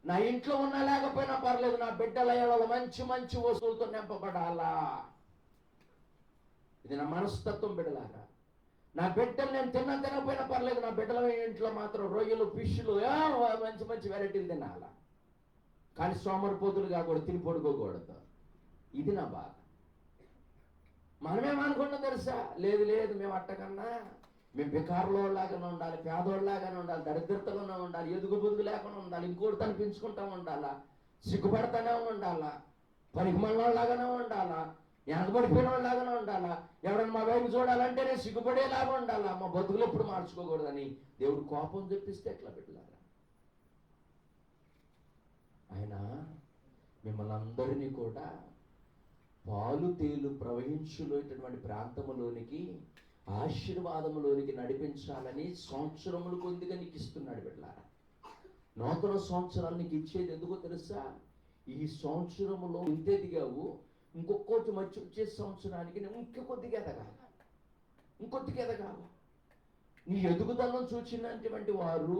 నా ఇంట్లో ఉన్నా లేకపోయినా పర్లేదు, నా బిడ్డల మంచి మంచి వస్తువులతో నింపబడాలా. ఇది నా మనస్తత్వం బిడ్డలారా. నా బిడ్డలు నేను తినకపోయినా పర్లేదు, నా బిడ్డల ఇంట్లో మాత్రం రొయ్యలు ఫిష్లు మంచి మంచి వెరైటీలు తినాలా, కానీ సోమరిపోతులు కాకూడదు, తిని పడుకోకూడదు. ఇది నా బాధ. మనమేమనుకుంటాం తెలుసా? లేదు లేదు, మేము అట్టకన్నా మేము బికారులోలాగానే ఉండాలి, పేదోళ్ళలాగానే ఉండాలి, దరిద్రతలోనే ఉండాలి, ఎదుగు బుదుగు లేకుండా ఉండాలి, ఇంకోటి తనిపించుకుంటా ఉండాలా, సిగ్గుపడతానే ఉండాలా, పరిగమల్లాగానే ఉండాలా, వెనకబడిపోయిన వాళ్ళలాగానే ఉండాలా, ఎవరైనా మా వైపు చూడాలంటేనే సిగ్గుపడేలాగా ఉండాలా, మా బతుకులు ఎప్పుడు మార్చుకోకూడదని దేవుడు కోపం తెప్పిస్తే ఎట్లా పెట్టారా? ఆయన మిమ్మల్ని అందరినీ కూడా పాలు తేలు ప్రవహించులోటువంటి ప్రాంతములోనికి, ఆశీర్వాదములోనికి నడిపించాలని సంవత్సరములు కొద్దిగా నీకు ఇస్తున్నాడు బిడ్డలారా. నూతన సంవత్సరాలు నీకు ఇచ్చేది ఎందుకో తెలుసా? ఈ సంవత్సరములో ఇంత ఎదిగావు, ఇంకొకటి మంచి వచ్చే సంవత్సరానికి నువ్వు ఇంకొద్దిగా ఎదగాల. నీ ఎదుగుదలను చూచినటువంటి వారు,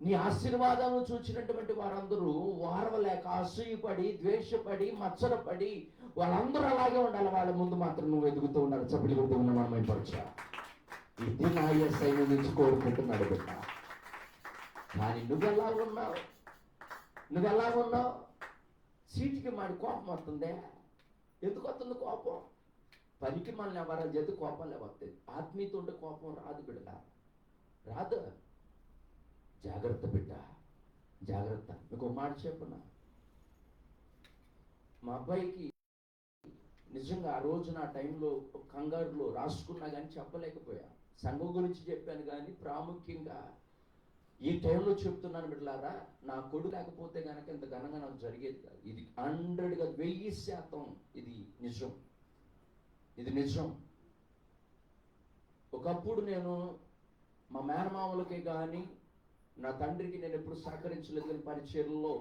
నీ ఆశీర్వాదాలను చూచినటువంటి వారందరూ వారవలేక అసూయపడి, ద్వేషపడి, మచ్చరపడి వాళ్ళందరూ అలాగే ఉండాలి. వాళ్ళ ముందు మాత్రం నువ్వు ఎదుగుతూ ఉండాలి. చప్పటి కొడుతూ ఉన్న మనం ఏర్పరచా. ఇది నా ఎస్ఐ నుంచి కోరుకుంటున్నాడు బిడ్డ. కానీ నువ్వెలా ఉన్నావు? సీటుకి మాడి కోపం వస్తుందే. ఎందుకు వస్తుంది కోపం? పనికి మనల్ని ఎవరైనా చేతి కోపాలే వస్తుంది. ఆత్మీయత ఉంటే కోపం రాదు బిడ్డ, రాదు. జాగ్రత్త బిడ్డ, జాగ్రత్త. మీకు ఒక మాట చెప్పున్నా, మా అబ్బాయికి నిజంగా ఆ రోజు నా టైంలో కంగారులో రాసుకున్నా కానీ చెప్పలేకపోయా. సంఘం గురించి చెప్పాను కానీ ప్రాముఖ్యంగా ఈ టైంలో చెప్తున్నాను బిడ్డలారా, నా కొడుకు లేకపోతే కనుక ఇంత ఘనంగా నాకు జరిగేది కాదు. ఇది 100గా 1000% ఇది నిజం. ఒకప్పుడు నేను మా మేనమామలకే కానీ నా తండ్రికి నేను ఎప్పుడు సహకరించలేదు, కానీ పరిచర్లో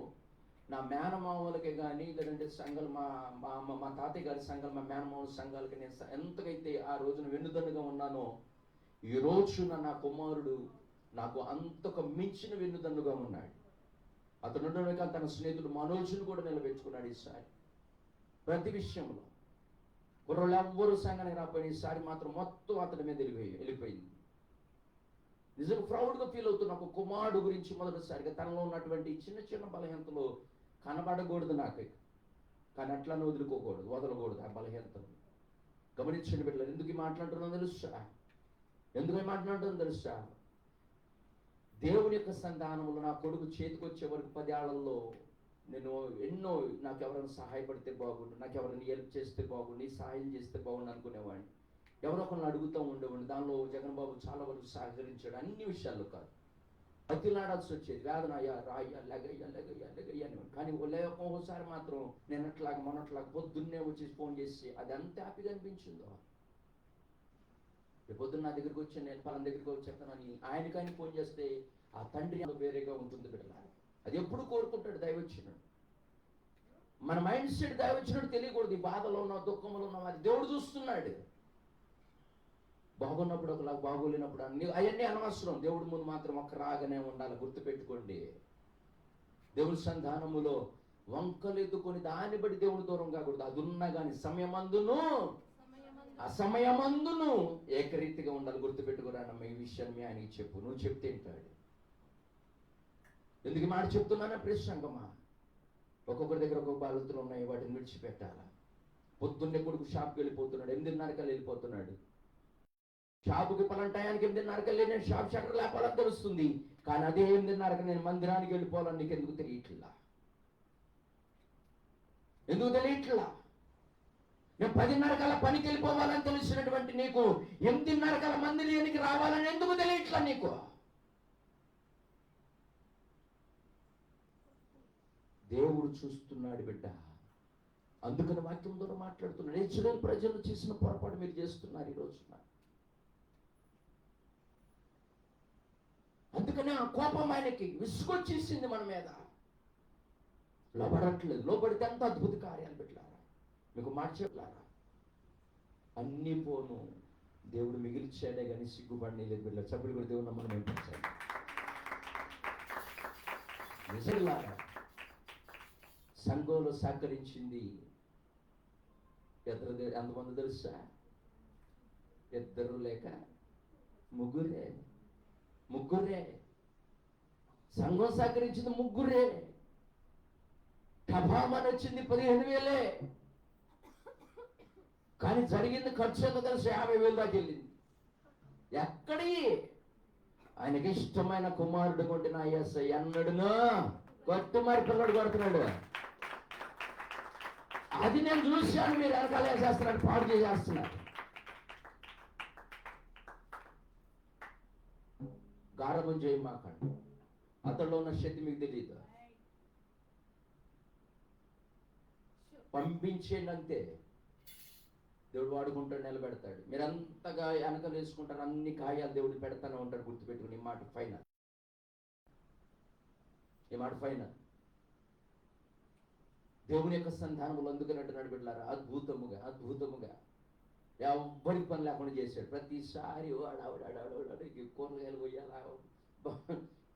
నా మేనమామలకే కానీ, లేదంటే సంఘాలు మా తాతయ్య గారి సంఘాలు, మా మేనమామల సంఘాలకి నేను ఎంతకైతే ఆ రోజున వెన్నుదన్నుగా ఉన్నానో, ఈ రోజున నా కుమారుడు నాకు అంతకు మించిన వెన్నుదన్నుగా ఉన్నాడు. అతను ఉండడమే కాదు, తన స్నేహితుడు మనోజును కూడా నిలబెట్టుకున్నాడు. ఈసారి ప్రతి విషయంలో కుర్రోళ్ళు ఎవ్వరూ సంఘానికి రాకపోయిన ఈసారి మాత్రం మొత్తం అతని మీద వెళ్ళిపోయింది. నిజంగా ప్రౌడ్గా ఫీల్ అవుతున్న ఒక కుమారుడు గురించి మొదటిసారిగా తనలో ఉన్నటువంటి చిన్న చిన్న బలహీనతలు కనబడకూడదు నాకు, కానీ అట్లా వదలకూడదు ఆ బలహీనతలు. గమనించండి బిడ్డలు, ఎందుకు మాట్లాడుతున్నాను తెలుసా? దేవుని యొక్క సంతానములు నా కొడుకు చేతికొచ్చే వరకు 10 ఏళ్లలో నేను ఎన్నో, నాకు ఎవరైనా సహాయపడితే బాగుండు, నాకు ఎవరైనా హెల్ప్ చేస్తే బాగుండు, సహాయం చేస్తే బాగుండు అనుకునేవాడిని. ఎవరో ఒకరిని అడుగుతూ ఉండేవాడిని. దానిలో జగన్ బాబు చాలా వరకు సహకరించాడు, అన్ని విషయాల్లో కాదు. బతిలాడాల్సి వచ్చేది, వేదన రాయ్యా లెగయ్యా అని. కానీ ఒక్కోసారి మాత్రం నేను అట్లాగా మొన్నట్లాగా పొద్దున్నే వచ్చి ఫోన్ చేసి అది ఎంత హ్యాపీగా అనిపించిందో. పొద్దున్న నా దగ్గరికి వచ్చి నేను పలానా దగ్గరికి వచ్చి చెప్తానని ఆయనకని ఫోన్ చేస్తే ఆ తండ్రి వేరేగా ఉంటుంది బిడ్డలారా. అది ఎప్పుడు కోరుకుంటాడు దైవచ్చినుడు. మన మైండ్ సెట్ దైవచ్చినుడు తెలియకూడదు. ఈ బాధలో ఉన్న, దుఃఖంలో ఉన్న అది దేవుడు చూస్తున్నాడు. బాగున్నప్పుడు ఒకలాగా, బాగోలేనప్పుడు అవన్నీ అనవసరం. దేవుడి ముందు మాత్రం ఒక్క రాగానే ఉండాలి. గుర్తుపెట్టుకోండి, దేవుడి సంధానములో వంకలెద్దుకొని దాన్ని బట్టి దేవుడి దూరం కాకూడదు. అది ఉన్నా కానీ సమయమందును అసమయమందును ఏకరీతిగా ఉండాలి. గుర్తుపెట్టుకురానమ్మ, ఈ విషయాన్ని ఆయనకి చెప్పు. నువ్వు చెప్తే ఏంటాడు? ఎందుకు మాట చెప్తున్నానా? ప్రశ్నంకమ్మా, ఒక్కొక్కరి దగ్గర ఒక్కొక్క బాధ్యతలు ఉన్నాయి, వాటిని విడిచిపెట్టాలా. పొద్దున్నే కొడుకు షాప్కి వెళ్ళిపోతున్నాడు, 8:30 వెళ్ళిపోతున్నాడు. షాపుకి పలానా టయానికి 8:30 నేను షాప్ షట్టర్ లేపాలని తెలుస్తుంది, కానీ అదే 8:30 నేను మందిరానికి వెళ్ళిపోవాలని నీకు ఎందుకు తెలియట్లా? నేను 10:30 పనికి వెళ్ళిపోవాలని తెలిసినటువంటి నీకు 8:30 మందిరానికి రావాలని ఎందుకు తెలియట్లా నీకు? దేవుడు చూస్తున్నాడు బిడ్డ. అందుకని వాక్యం ద్వారా మాట్లాడుతున్నాడు. ఇశ్రాయేలు ప్రజలు చేసిన పొరపాటు మీరు చేస్తున్నారు ఈ రోజున. అందుకనే ఆ కోపం ఆయనకి విసుగొచ్చేసింది మన మీద. లోబడట్లేదు. లోబడితే ఎంత అద్భుత కార్యాలు పెట్టారా. మీకు మాట చెప్పారా, అన్ని పోను దేవుడు మిగిల్చాడే కానీ సిగ్గుపడినే లేదు బిడ్డ. చప్పుడు కూడా దేవుడు నమ్మకం ఏర్పరచాలి. నిజంలారా సంఘంలో సహకరించింది ఎంతమంది తెలుసా? 2 లేక ముగ్గురే. ముగ్గురే. సంఘం సహకరించింది ముగ్గురే. టపామని వచ్చింది 15,000. కానీ జరిగింది ఖర్చు ఎంత కలిసి 50,000 దాకా వెళ్ళింది. ఎక్కడి ఆయనకి ఇష్టమైన కుమారుడు కొట్టిన ఎస్ఐ అన్నడును కొట్టు మరి పిల్లడు కొడుతున్నాడు. అది నేను చూశాను. మీరు వెనకాల వేసేస్తున్నాడు, పాడు చేసేస్తున్నారు. గారభం చేయమాకండి. అతడిలో ఉన్న శక్తి మీకు తెలియదు. పంపించేయండి అంతే. దేవుడు వాడుకుంటాడు, నిలబెడతాడు. మీరు అంతగా వెనకలు వేసుకుంటారు, అన్ని కాయాలు దేవుడు పెడతానే ఉంటాడు. గుర్తుపెట్టుకుని ఈ మాట ఫైనల్. ఈ మాట ఫైనల్. దేవుని యొక్క సంధానములు అందుకున్నట్టు నడిపెట్టారు. అద్భుతముగా అద్భుతముగా ఎవ్వరికి పని లేకుండా చేశాడు. ప్రతిసారి ఆడాడు కూరగాయలు కొయ్యాలా,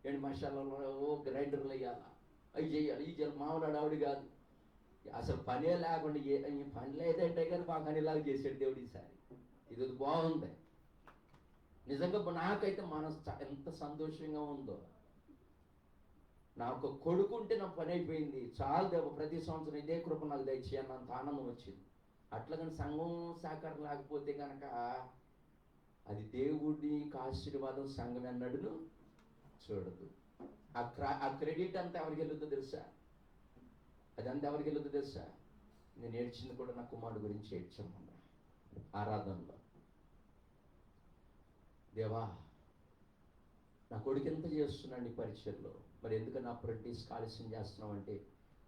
ఎండు మసాలాలు గ్రైండర్లు వేయాలా, అవి చేయాలి, ఈ చేయాలి. మామూలు ఆడావిడి కాదు. అసలు పనే లేకుండా పని లేదంటే కానీ మాకు అనేలాగా చేశాడు దేవుడు ఈసారి. ఇది బాగుంది నిజంగా. నాకైతే మనసు ఎంత సంతోషంగా ఉందో. నాకు కొడుకుంటే నా పని అయిపోయింది చాలు దేవ, ప్రతి సంవత్సరం ఇదే కృప నాకు దయచేయన్నంత ఆనందం వచ్చింది. అట్లాగని సంఘం సహకారం లేకపోతే కనుక అది దేవుడికి ఆశీర్వాదం సంఘం అన్నాడును చూడదు. ఆ క్రెడిట్ అంతా ఎవరికి వెళ్ళొద్దో తెలుసా? అదంతా ఎవరికి వెళ్ళొద్దో తెలుసా? నేను ఏడ్చింది కూడా నా కుమారుడు గురించి ఏడ్చామన్నా ఆరాధనలో. దేవా, నా కొడుకు ఎంత చేస్తున్నాడు నీ పరిచయలో, మరి ఎందుకని అప్రెంటిస్ ఆలస్యం చేస్తున్నావు అంటే,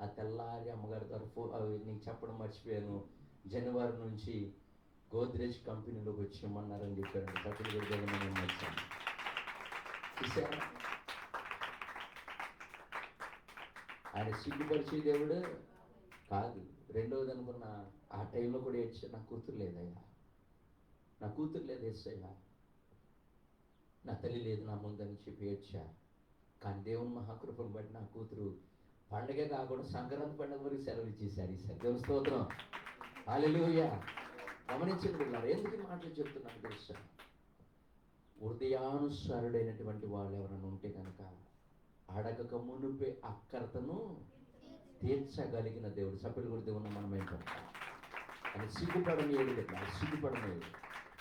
ఆ తెల్లారి అమ్మగారి తరఫు నీకు చెప్పడం మర్చిపోయాను, జనవరి నుంచి గోద్రేజ్ కంపెనీలోకి వచ్చేయమన్నారని చెప్పారండి. సభ్యులు నేను వచ్చాను. చూసారా, ఆయన సిగ్గుపరిచే దేవుడు కాదు. రెండవది అనుకున్న ఆ టైంలో కూడా ఏడ్చా, నా కూతురు లేదయ్యా, నా కూతురు లేదు ఏసయ్యా, నా తల్లి లేదు నా ముందని చెప్పి ఏడ్చా. కానీ దేవుని మహాకృపను బట్టి నా కూతురు పండగే కాకుండా సంక్రాంతి పండుగ వరకు సెలవు ఇచ్చేసారు ఈసారి. దేవుని స్తోత్రం, హల్లెలూయా. గమనించండి పిల్లలు, ఎందుకు మాటలు చెప్తున్నాను తెలుసా? హృదయానుసారుడైనటువంటి వాళ్ళు ఎవరైనా ఉంటే కనుక అడగక మునుపే అక్కరతను తీర్చగలిగిన దేవుడు. సభ్యులు కూడా దేవుని మనం ఏంటంటే అని సిగ్గుపడనేది కదా, సిగ్గుపడనేది.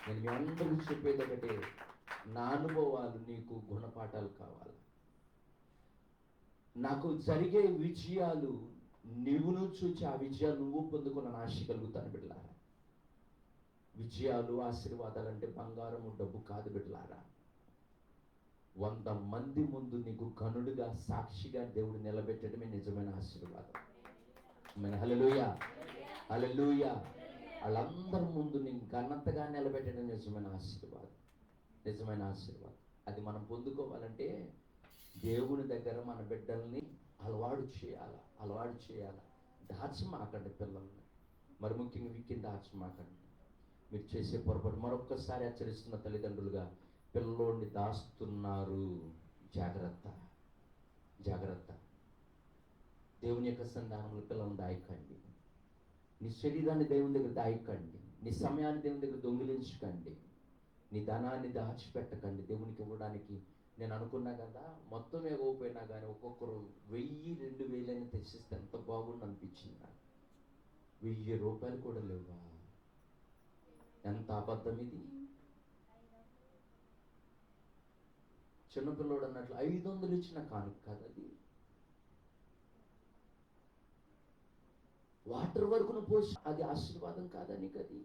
నేను మీ అందరూ చెప్పేది ఒకటే, నా అనుభవాలు నీకు గుణపాఠాలు కావాలి. నాకు జరిగే విజయాలు నువ్వును చూచి ఆ విజయాలు నువ్వు పొందుకున్న ఆశ కలుగుతాను బిడ్డలారా. విజయాలు ఆశీర్వాదాలు అంటే బంగారము డబ్బు కాదు బిడ్డలారా. 100 మంది ముందు నీకు కనుడుగా సాక్షిగా దేవుడు నిలబెట్టడమే నిజమైన ఆశీర్వాదం. హల్లెలూయా, హల్లెలూయా. వాళ్ళందరి ముందు నేను ఘనతగా నిలబెట్టడం నిజమైన ఆశీర్వాదం, నిజమైన ఆశీర్వాదం. అది మనం పొందుకోవాలంటే దేవుని దగ్గర మన బిడ్డల్ని అలవాటు చేయాలి. దాచమాకండి పిల్లల్ని, మరి ముఖ్యంగా వీక్కి దాచమాకండి. మీరు చేసే పొరపాటు మరొక్కసారి హెచ్చరిస్తున్న తల్లిదండ్రులుగా, పిల్లోడిని దాస్తున్నారు, జాగ్రత్త జాగ్రత్త. దేవుని యొక్క సంధానంలో పిల్లల్ని దాయకండి. నీ శరీరాన్ని దేవుని దగ్గర దాయకండి. నీ సమయాన్ని దేవుని దగ్గర దొంగిలించకండి. నీ ధనాన్ని దాచిపెట్టకండి. దేవునికి ఇవ్వడానికి నేను అనుకున్నా కదా, మొత్తం ఇవ్వకపోయినా కానీ ఒక్కొక్కరు 1000-2000 తెచ్చిస్తే ఎంత బాగుండు అనిపించింది నాకు. 1000 రూపాయలు కూడా లేవా? ఎంత అబద్ధం ఇది. చిన్నపిల్లోడు అన్నట్లు 500 ఇచ్చిన కానుక కాదు అది. వాటర్ వరకును పోసి అది ఆశీర్వాదం కాదా నీకు? అది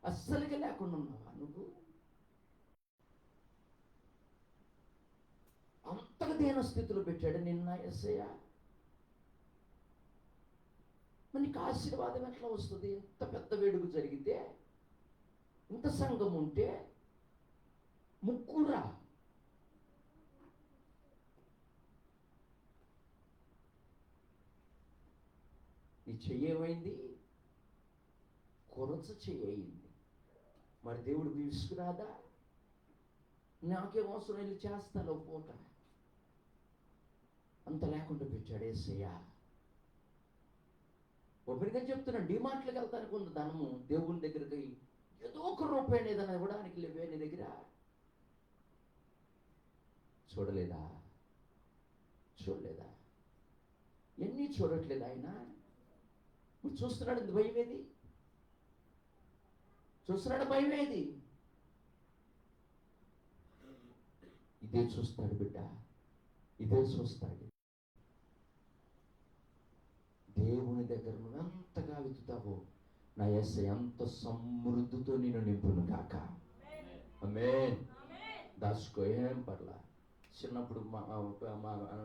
అస్సలుగా లేకుండా ఉన్నావా నువ్వు? అంతగా దేన స్థితిలో పెట్టాడు నిన్న యేసయ్య. మరి నీకు ఆశీర్వాదం ఎట్లా వస్తుంది? ఇంత పెద్ద వేడుక జరిగితే, ఇంత సంఘం ఉంటే, ముగ్గురా నీ చెయ్యేమైంది? కొరచ చెయ్యింది. మరి దేవుడు విసుకురాదా? నాకేం అవసరం, వెళ్ళి చేస్తాను పూట. అంత లేకుండా పెట్టాడు యేసయ్య. ఒకరిగా చెప్తున్నాను, డిమార్ట్లకు వెళ్తానికి ఉంది ధనము, దేవుని దగ్గరికి ఏదో ఒక రూపాయి ఏదైనా ఇవ్వడానికి లేవే నీ దగ్గర? చూడలేదా? ఎన్ని చూడట్లేదు ఆయన? ఇప్పుడు చూస్తున్నాడు, ఇంత భయం ఏది? చూస్తున్నాడు, భయం ఏది? ఇదే చూస్తాడు బిడ్డ, ఇదే చూస్తాడు. దేవుని దగ్గర నువ్వు ఎంతగా వెతుకుతావో నా యేసయ్య ఎంత సమృద్ధితో నేను నింపును కాక. ఆమేన్. దాచుకో, ఏం పర్లా. చిన్నప్పుడు మా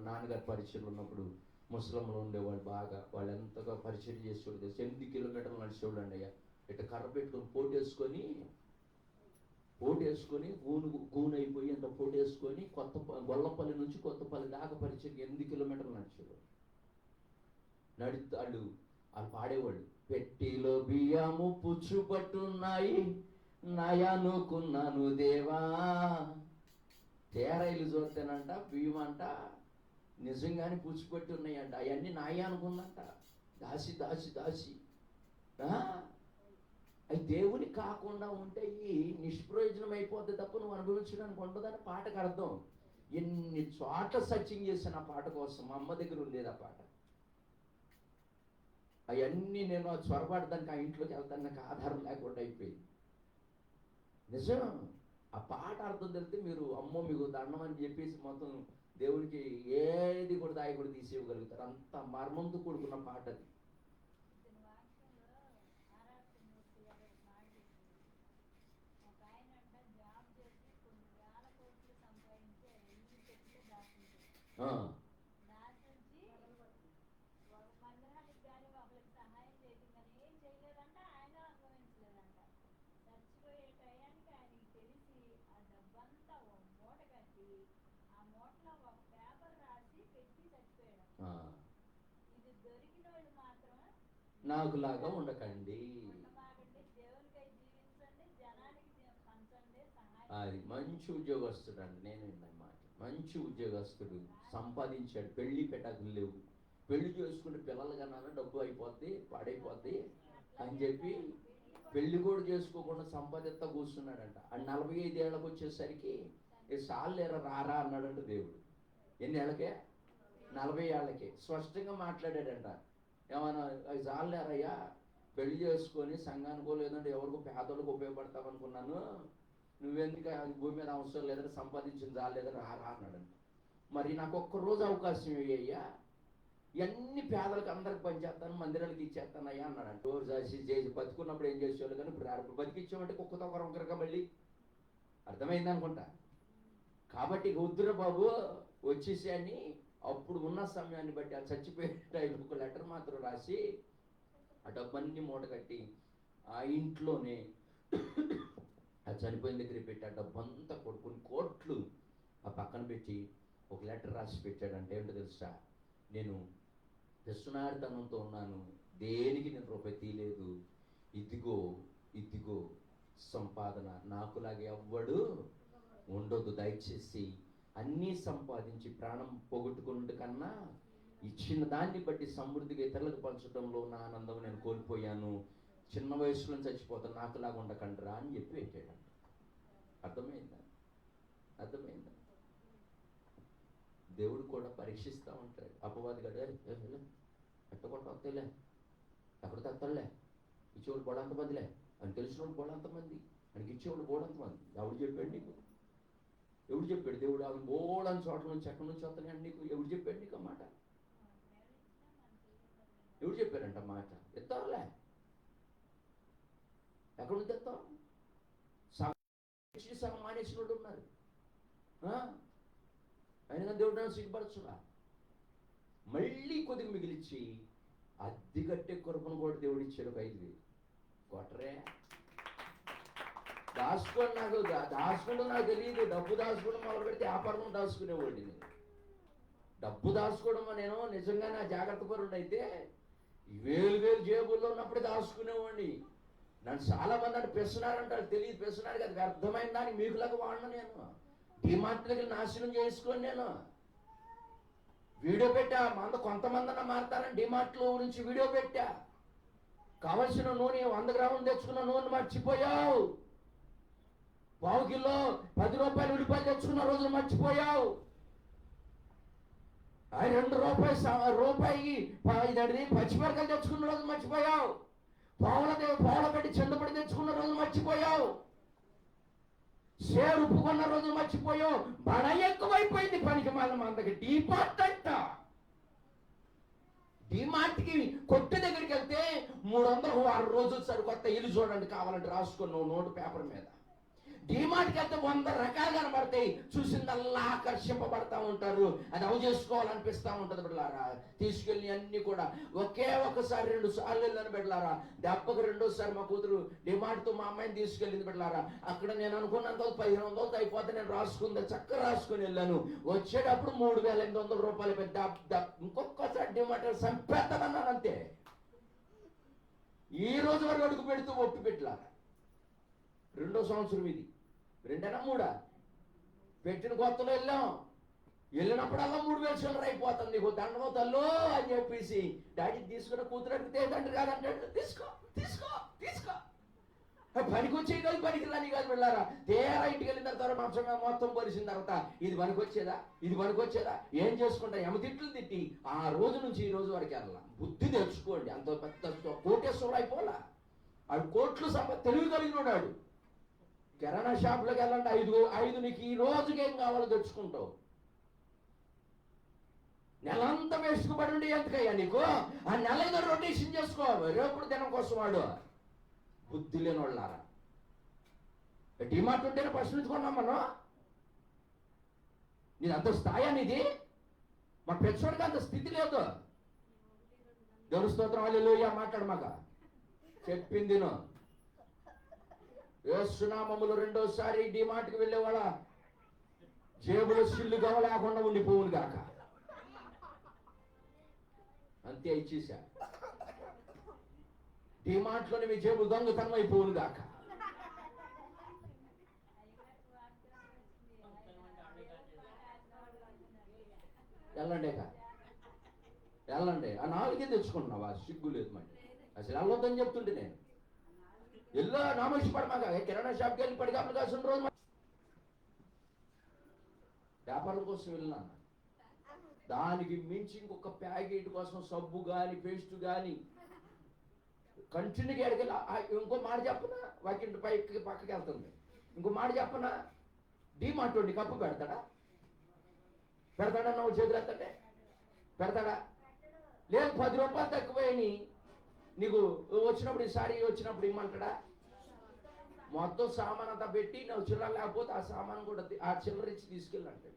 నాన్నగారి పరిచయం ఉన్నప్పుడు ముస్లింలు ఉండేవాళ్ళు బాగా, వాళ్ళు ఎంతగా పరిచయం చేసేవాడు తెలుసు. 8 కిలోమీటర్లు నడిచేవాడు అండి. అయ్యా ఇట్లా కర్ర పెట్టుకొని పోటేసుకొని గూను అయిపోయి అంత పోటేసుకొని గొల్లపల్లి నుంచి కొత్తపల్లి దాకా పరిచయం 8 కిలోమీటర్లు నడిచేవాడు. వాళ్ళు పాడేవాళ్ళు, పెట్టిలో బియ్యము పుచ్చుపట్టున్నాయి నయానుకున్నాను దేవా. తేరైలు చూస్తేనంట బియ్యం అంట నిజంగానే పుచ్చిపట్టి ఉన్నాయంట, అవన్నీ నాయ అనుకుందంట. దాసి అవి దేవుని కాకుండా ఉంటే ఈ నిష్ప్రయోజనం అయిపోద్ది తప్ప నువ్వు అనుభవించడానికి ఉండదని పాటకు అర్థం. ఎన్ని చోట్ల సర్చింగ్ చేసిన ఆ పాట కోసం. మా అమ్మ దగ్గర ఉండేది ఆ పాట. అవన్నీ నేను చొరబడడానికి ఆ ఇంట్లోకి వెళ్తాను, నాకు ఆధారం లేకుండా అయిపోయింది. నిజం, ఆ పాట అర్థం తెలిస్తే మీరు అమ్మో మీకు దండం అని చెప్పేసి మొత్తం దేవునికి ఏది కూడా దాయి కూడా తీసేయగలుగుతారు. అంత మర్మంతో కూడుకున్న పాట అది. నాకులాగా ఉండకండి. అది మంచి ఉద్యోగస్తుడు అండి. నేను మాట, మంచి ఉద్యోగస్తుడు, సంపాదించాడు, పెళ్లి పెట్టకులు లేవు, పెళ్లి చేసుకుంటే పిల్లలు కన్నా డబ్బు అయిపోద్ది, పాడైపోద్ది అని చెప్పి పెళ్లి కూడా చేసుకోకుండా సంపాదిస్తా కూర్చున్నాడంట. ఆ 45 ఏళ్ళకి వచ్చేసరికి సాలేరా రారా అన్నాడంట దేవుడు. ఎన్ని ఏళ్ళకే? 40 ఏళ్ళకి స్పష్టంగా మాట్లాడాడంట. ఏమన్నా అవి చాలేరయ్యా, పెళ్లి చేసుకొని సంఘానికో లేదంటే ఎవరికో పేదోళ్ళకి ఉపయోగపడతావు అనుకున్నాను, నువ్వెందుకు భూమి మీద అవసరం లేదంటే సంపాదించింది చాలేదని రారా అన్నాడంట. మరి నాకు ఒక్కరోజు అవకాశం అయ్యా, ఇవన్నీ పేదలకు అందరికి పనిచేస్తాను, మందిరాలకు ఇచ్చేస్తానయ్యా అన్నాడంట. రోజు చేసి బతుకున్నప్పుడు ఏం చేసేవాళ్ళు, కానీ ఇప్పుడు బతికిచ్చామంటే కుక్కతో ఒకరొకరుగా మళ్ళీ అర్థమైంది అనుకుంటా. కాబట్టి వద్దురా బాబు వచ్చేసి అని అప్పుడు ఉన్న సమయాన్ని బట్టి ఆ చచ్చిపోయే టైంలో ఒక లెటర్ మాత్రం రాసి ఆ డబ్బన్నీ మూట కట్టి ఆ ఇంట్లోనే ఆ చనిపోయిన దగ్గర పెట్టి ఆ డబ్బంతా కొన్ని కోట్లు ఆ పక్కన పెట్టి ఒక లెటర్ రాసి పెట్టాడంటే ఏంటో తెలుసా, నేను పిసునారితనంతో ఉన్నాను, దేనికి నేను రూపాయి తీయలేదు, ఇదిగో సంపాదన, నాకులాగే ఎవ్వడు ఉండొద్దు, దయచేసి అన్నీ సంపాదించి ప్రాణం పోగొట్టుకున్నట్టు కన్నా ఇచ్చిన దాన్ని బట్టి సమృద్ధిగా ఇతరులకు పంచడంలో నా ఆనందం నేను కోల్పోయాను, చిన్న వయసులో చచ్చిపోతాను, నాకులాగా ఉండకండిరా అని చెప్పి పెట్టాడంట. అర్థమైందా? దేవుడు కూడా పరీక్షిస్తూ ఉంటాడు. అపవాది గడే ఎట్టకొట్ట వస్తేలే, ఎక్కడ తెస్తాడులే, ఇచ్చేవాళ్ళు బోడంతమందిలే అని తెలిసిన వాళ్ళు బోడంతమంది, ఆయనకి ఇచ్చేవాళ్ళు బోడంతమంది. ఎవడు చెప్పాడు నీకు? ఎవడు చెప్పాడు? దేవుడు అవి బోడని చోట్ల నుంచి ఎక్కడి నుంచి వస్తాయని నీకు ఎవడు చెప్పాడు నీకు ఆ మాట? ఎవడు చెప్పారంట మాట? ఎత్తారులే, ఎక్కడ నుంచి ఎత్తారు? సగం మానేసిన వాళ్ళు ఉన్నారు. అయినా దేవుడు సిగ్గుపరచురా, మళ్ళీ కొద్దిగా మిగిలిచ్చి అద్దె కట్టే కొరకును కూడా దేవుడు ఇచ్చాడు 5,000. కొట్టరే దాచుకుంటూ నాకు తెలియదు. డబ్బు దాచుకోవడం మొదలు పెడితే వ్యాపారం దాచుకునేవాడిని నేను. డబ్బు దాచుకోవడం నేను నిజంగా నా జాగ్రత్త పరుడు అయితే వేలు జేబుల్లో ఉన్నప్పుడే దాచుకునేవాడిని. నన్ను చాలా మంది అంటే పెస్తున్నారంటారు, తెలియదు పెస్తున్నారు కదా, వ్యర్థమైన దానికి మీకులాగా వాడిన నేను. డిమార్ట్లకి నాశనం చేసుకొని నేను వీడియో పెట్టా. కొంతమంది అన్న మారుతారని డిమార్ట్లో గురించి వీడియో పెట్టా. కావలసిన నూనె 100 గ్రాములు తెచ్చుకున్న నూనె మర్చిపోయావు. 1/4 కిలో 10 రూపాయలు ఉల్లిపాయలు తెచ్చుకున్న రోజులు మర్చిపోయావు. రూపాయి ఇదండి పచ్చిమిరకాయలు తెచ్చుకున్న రోజు మర్చిపోయావు. పావుల పెట్టి చెండుపడి తెచ్చుకున్న రోజు మర్చిపోయావు. షేర్ ఉప్పుకున్న రోజు మర్చిపోయావు. బడ ఎక్కువైపోయింది పనికి మళ్ళీ మందకి. డిమార్ట్కి కొట్టు దగ్గరికి వెళ్తే 300 6 రోజులు సరికొత్త ఇల్లు చూడండి కావాలంటే రాసుకుని నువ్వు నోటు పేపర్ మీద. డిమార్ట్కి వెళ్తే 100 రకాలు కనబడతాయి. చూసిందల్లా ఆకర్షింపబడతా ఉంటారు. అది అవి చేసుకోవాలనిపిస్తూ ఉంటుంది బిడ్డలారా. తీసుకెళ్ళి అన్ని కూడా ఒకే ఒకసారి 2 సార్లు వెళ్ళని బిడ్డలారా. దెబ్బకు 2వ మా కూతురు డిమార్ట్తో మా అమ్మాయిని తీసుకెళ్ళింది బిడ్డలారా. అక్కడ నేను అనుకున్నంత 1500 అయిపోతే నేను రాసుకుందా చక్కగా రాసుకుని వెళ్ళాను. వచ్చేటప్పుడు 3800 రూపాయలు పెద్ద. ఇంకొకసారి డిమార్ట్ సంపేస్తానన్నాను అంతే. ఈ రోజు వరకు అడుగు పెడుతూ ఒప్పు పెట్టలారా. 2వ సంవత్సరం ఇది. 2 3 పెట్టిన కొత్తలో వెళ్ళినప్పుడల్లా 3000 చిల్లర అయిపోతుంది. నీకు దండమో తల్లో అని చెప్పేసి డాడీ తీసుకున్న కూతురు అడిగితే తండ్రి కాదంటాడు. తీసుకో తీసుకో తీసుకో. పనికి వచ్చేది కాదు, పనికి రాని కాదు వెళ్ళారా. తేరా ఇంటికి వెళ్ళిన తర్వాత మంచంగా మొత్తం పరిచిన తర్వాత ఇది పనికొచ్చేదా ఏం చేసుకుంటా ఎమతిట్లు తిట్టి ఆ రోజు నుంచి ఈ రోజు వరకు వెళ్ళాల. బుద్ధి తెచ్చుకోండి. అంత పెద్ద కోటేశ్వరుడు అయిపోలా. ఆడు కోట్లు తెలివి కలిగినాడు. కిరాణా షాప్లోకి వెళ్ళండి. 5 నీకు ఈ రోజుకి ఏం కావాలో తెచ్చుకుంటావు. నెలంతా వేసుకుపడి ఉండి ఎందుకయ్యా నీకు? ఆ నెల ఏదో రొటేషన్ చేసుకోవాలి. రేపు దినం కోసం వాడు బుద్ధి లేని వాళ్ళారా. డిమార్ట్ ఉంటేనే ఫస్ట్ నుంచి కొన్నాం మనం. నీది అంత స్థాయి నీది. మా పెచ్చోడికి అంత స్థితి లేదు. దేవుని స్తోత్రం హల్లెలూయా. మాట్లాడమాక చెప్పింది యేసునామములో 2వసారి డిమార్ట్కి వెళ్ళేవాళ్ళ జేబులో సిల్లు లేకుండా ఉండిపోవును గాక. అంతే ఇచ్చేసా. డిమార్ట్లోని మీ జేబులు దొంగతనం అయిపోవును గాక. వెళ్ళండి. ఆ 4 తెచ్చుకుంటున్నావా? సిగ్గు లేదు మరి. అసలు వెళ్ళొద్దని చెప్తుంటే నేను ఎల్లో నామోషి పడమాక. కిరాణా షాప్కి వెళ్ళి పడిగాపులు కాసిన రోజు వ్యాపారం కోసం వెళ్ళినా దానికి మించి ఇంకొక ప్యాకెట్ కోసం సబ్బు కానీ పేస్ట్ కానీ కంటిన్యూగా ఎడకెళ్ళి. ఇంకో మాట చెప్పనా? వాకింటి పక్కకి వెళ్తుంది. ఇంకో మాట చెప్పనా? డిమార్ట్ ఉండి కప్పు పెడతాడా నువ్వు చేతులు ఎత్తంటే పెడతాడా? లేదు 10 రూపాయలు తక్కువని నీకు వచ్చినప్పుడు ఈసారి వచ్చినప్పుడు ఇమ్మంటాడా? మొత్తం సామాన్ అంతా పెట్టి నువ్వు చిల్లర లేకపోతే ఆ సామాన్ కూడా ఆ చిల్లర ఇచ్చి తీసుకెళ్ళంటే.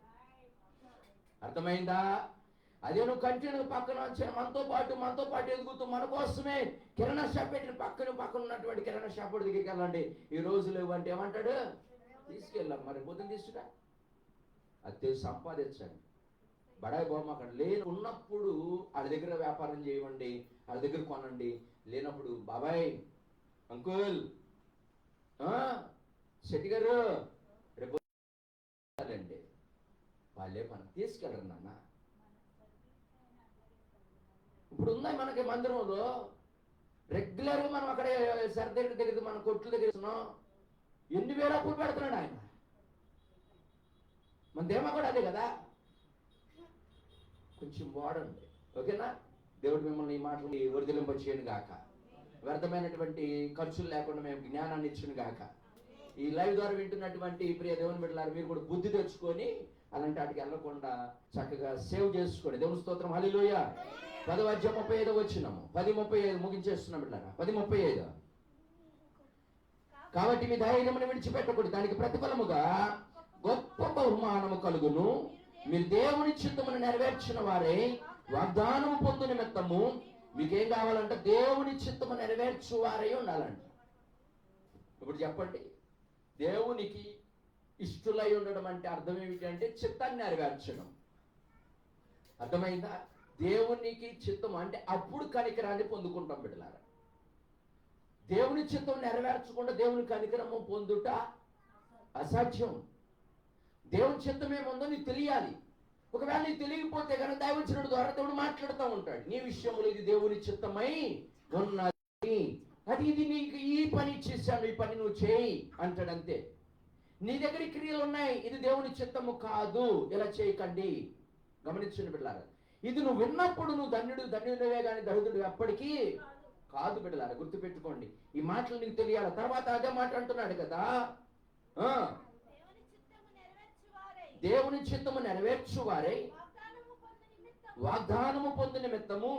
అర్థమైందా? అదే నువ్వు కంటిన్యూ పక్కన మనతో పాటు ఎదుగుతూ మన కోసమే కిరాణా షాప్ పెట్టిన పక్కన ఉన్నటువంటి కిరాణా షాప్ దగ్గరికి వెళ్ళండి. ఈ రోజులు ఇవ్వంటే ఏమంటాడు? తీసుకెళ్ళాం. మరి పొద్దున తీసుకురా. అది సంపాదించండి. బడాయి బొమ్మ అక్కడ ఉన్నప్పుడు వాళ్ళ దగ్గర వ్యాపారం చేయండి, వాళ్ళ దగ్గర కొనండి. లేనప్పుడు బాబాయ్, అంకుల్, శెట్టి గారు రేపు వాళ్ళే పని తీసుకెళ్ళరు నాన్న. ఇప్పుడు ఉన్నాయి మనకి మందిరంలో రెగ్యులర్గా మనం అక్కడే సర్ది దగ్గర మన కొట్ల దగ్గర ఎన్ని వేల అప్పులు పెడుతున్నాడు ఆయన. మన దేమ కూడా అదే కదా. కొంచెం వాడండి, ఓకేనా? దేవుడు మిమ్మల్ని ఈ మాటలు వర్ధిలింపచేయను గాక. వ్యర్థమైనటువంటి ఖర్చులు లేకుండా మేము జ్ఞానాన్ని ఇచ్చును గాక. ఈ లైవ్ ద్వారా వింటున్నటువంటి ప్రియ దేవుని బిడ్డలారా, మీరు కూడా బుద్ధి తెచ్చుకొని అలాంటి వాటికి వెళ్ళకుండా చక్కగా సేవ్ చేసుకోండి. దేవుని స్తోత్రం హల్లెలూయా. 10:35 వచ్చినాము. 10:35 ముగించేస్తున్నాం బిడ్డలారా. 10:35. కాబట్టి మీ ధైర్యమును విడిచిపెట్టకూడదు, దానికి ప్రతిఫలముగా గొప్ప బహుమానము కలుగును. మీరు దేవుని చిత్తమును నెరవేర్చిన వారే వాగ్దానము పొందు నిమిత్తము మీకేం కావాలంటే దేవుని చిత్తము నెరవేర్చు వారే ఉండాలంట. ఇప్పుడు చెప్పండి, దేవునికి ఇష్టలై ఉండడం అంటే అర్థం ఏమిటి అంటే చిత్తాన్ని నెరవేర్చడం. అర్థమైందా? దేవునికి చిత్తం అంటే అప్పుడు కనికరాన్ని పొందుకుంటాం బిడ్డలారా. దేవుని చిత్తం నెరవేర్చకుండా దేవుని కనికరము పొందుట అసాధ్యం. దేవుని చిత్తం ఏముందో నీకు తెలియాలి. ఒకవేళ నీకు తెలియకపోతే కనుక దైవజనుడి ద్వారా దేవుడు మాట్లాడుతూ ఉంటాడు. నీ విషయంలో ఇది దేవుని చిత్తమై ఉన్నది, అది ఇది నీకు ఈ పని చేశాను, ఈ పని నువ్వు చేయి అంటాడు అంతే. నీ దగ్గర క్రియలు ఉన్నాయి, ఇది దేవుని చిత్తము కాదు, ఇలా చేయకండి. గమనించండి బిడ్డలారా. ఇది నువ్వు విన్నప్పుడు నువ్వు ధన్యుడివే కానీ దరిద్రుడు ఎప్పటికీ కాదు బిడ్డలారా, గుర్తుపెట్టుకోండి. ఈ మాటలు నీకు తెలియాలి. తర్వాత అదే మాట అంటున్నాడు కదా, దేవుని చిత్తము నెరవేర్చువారై వాగ్దానము పొందు నిమిత్తము.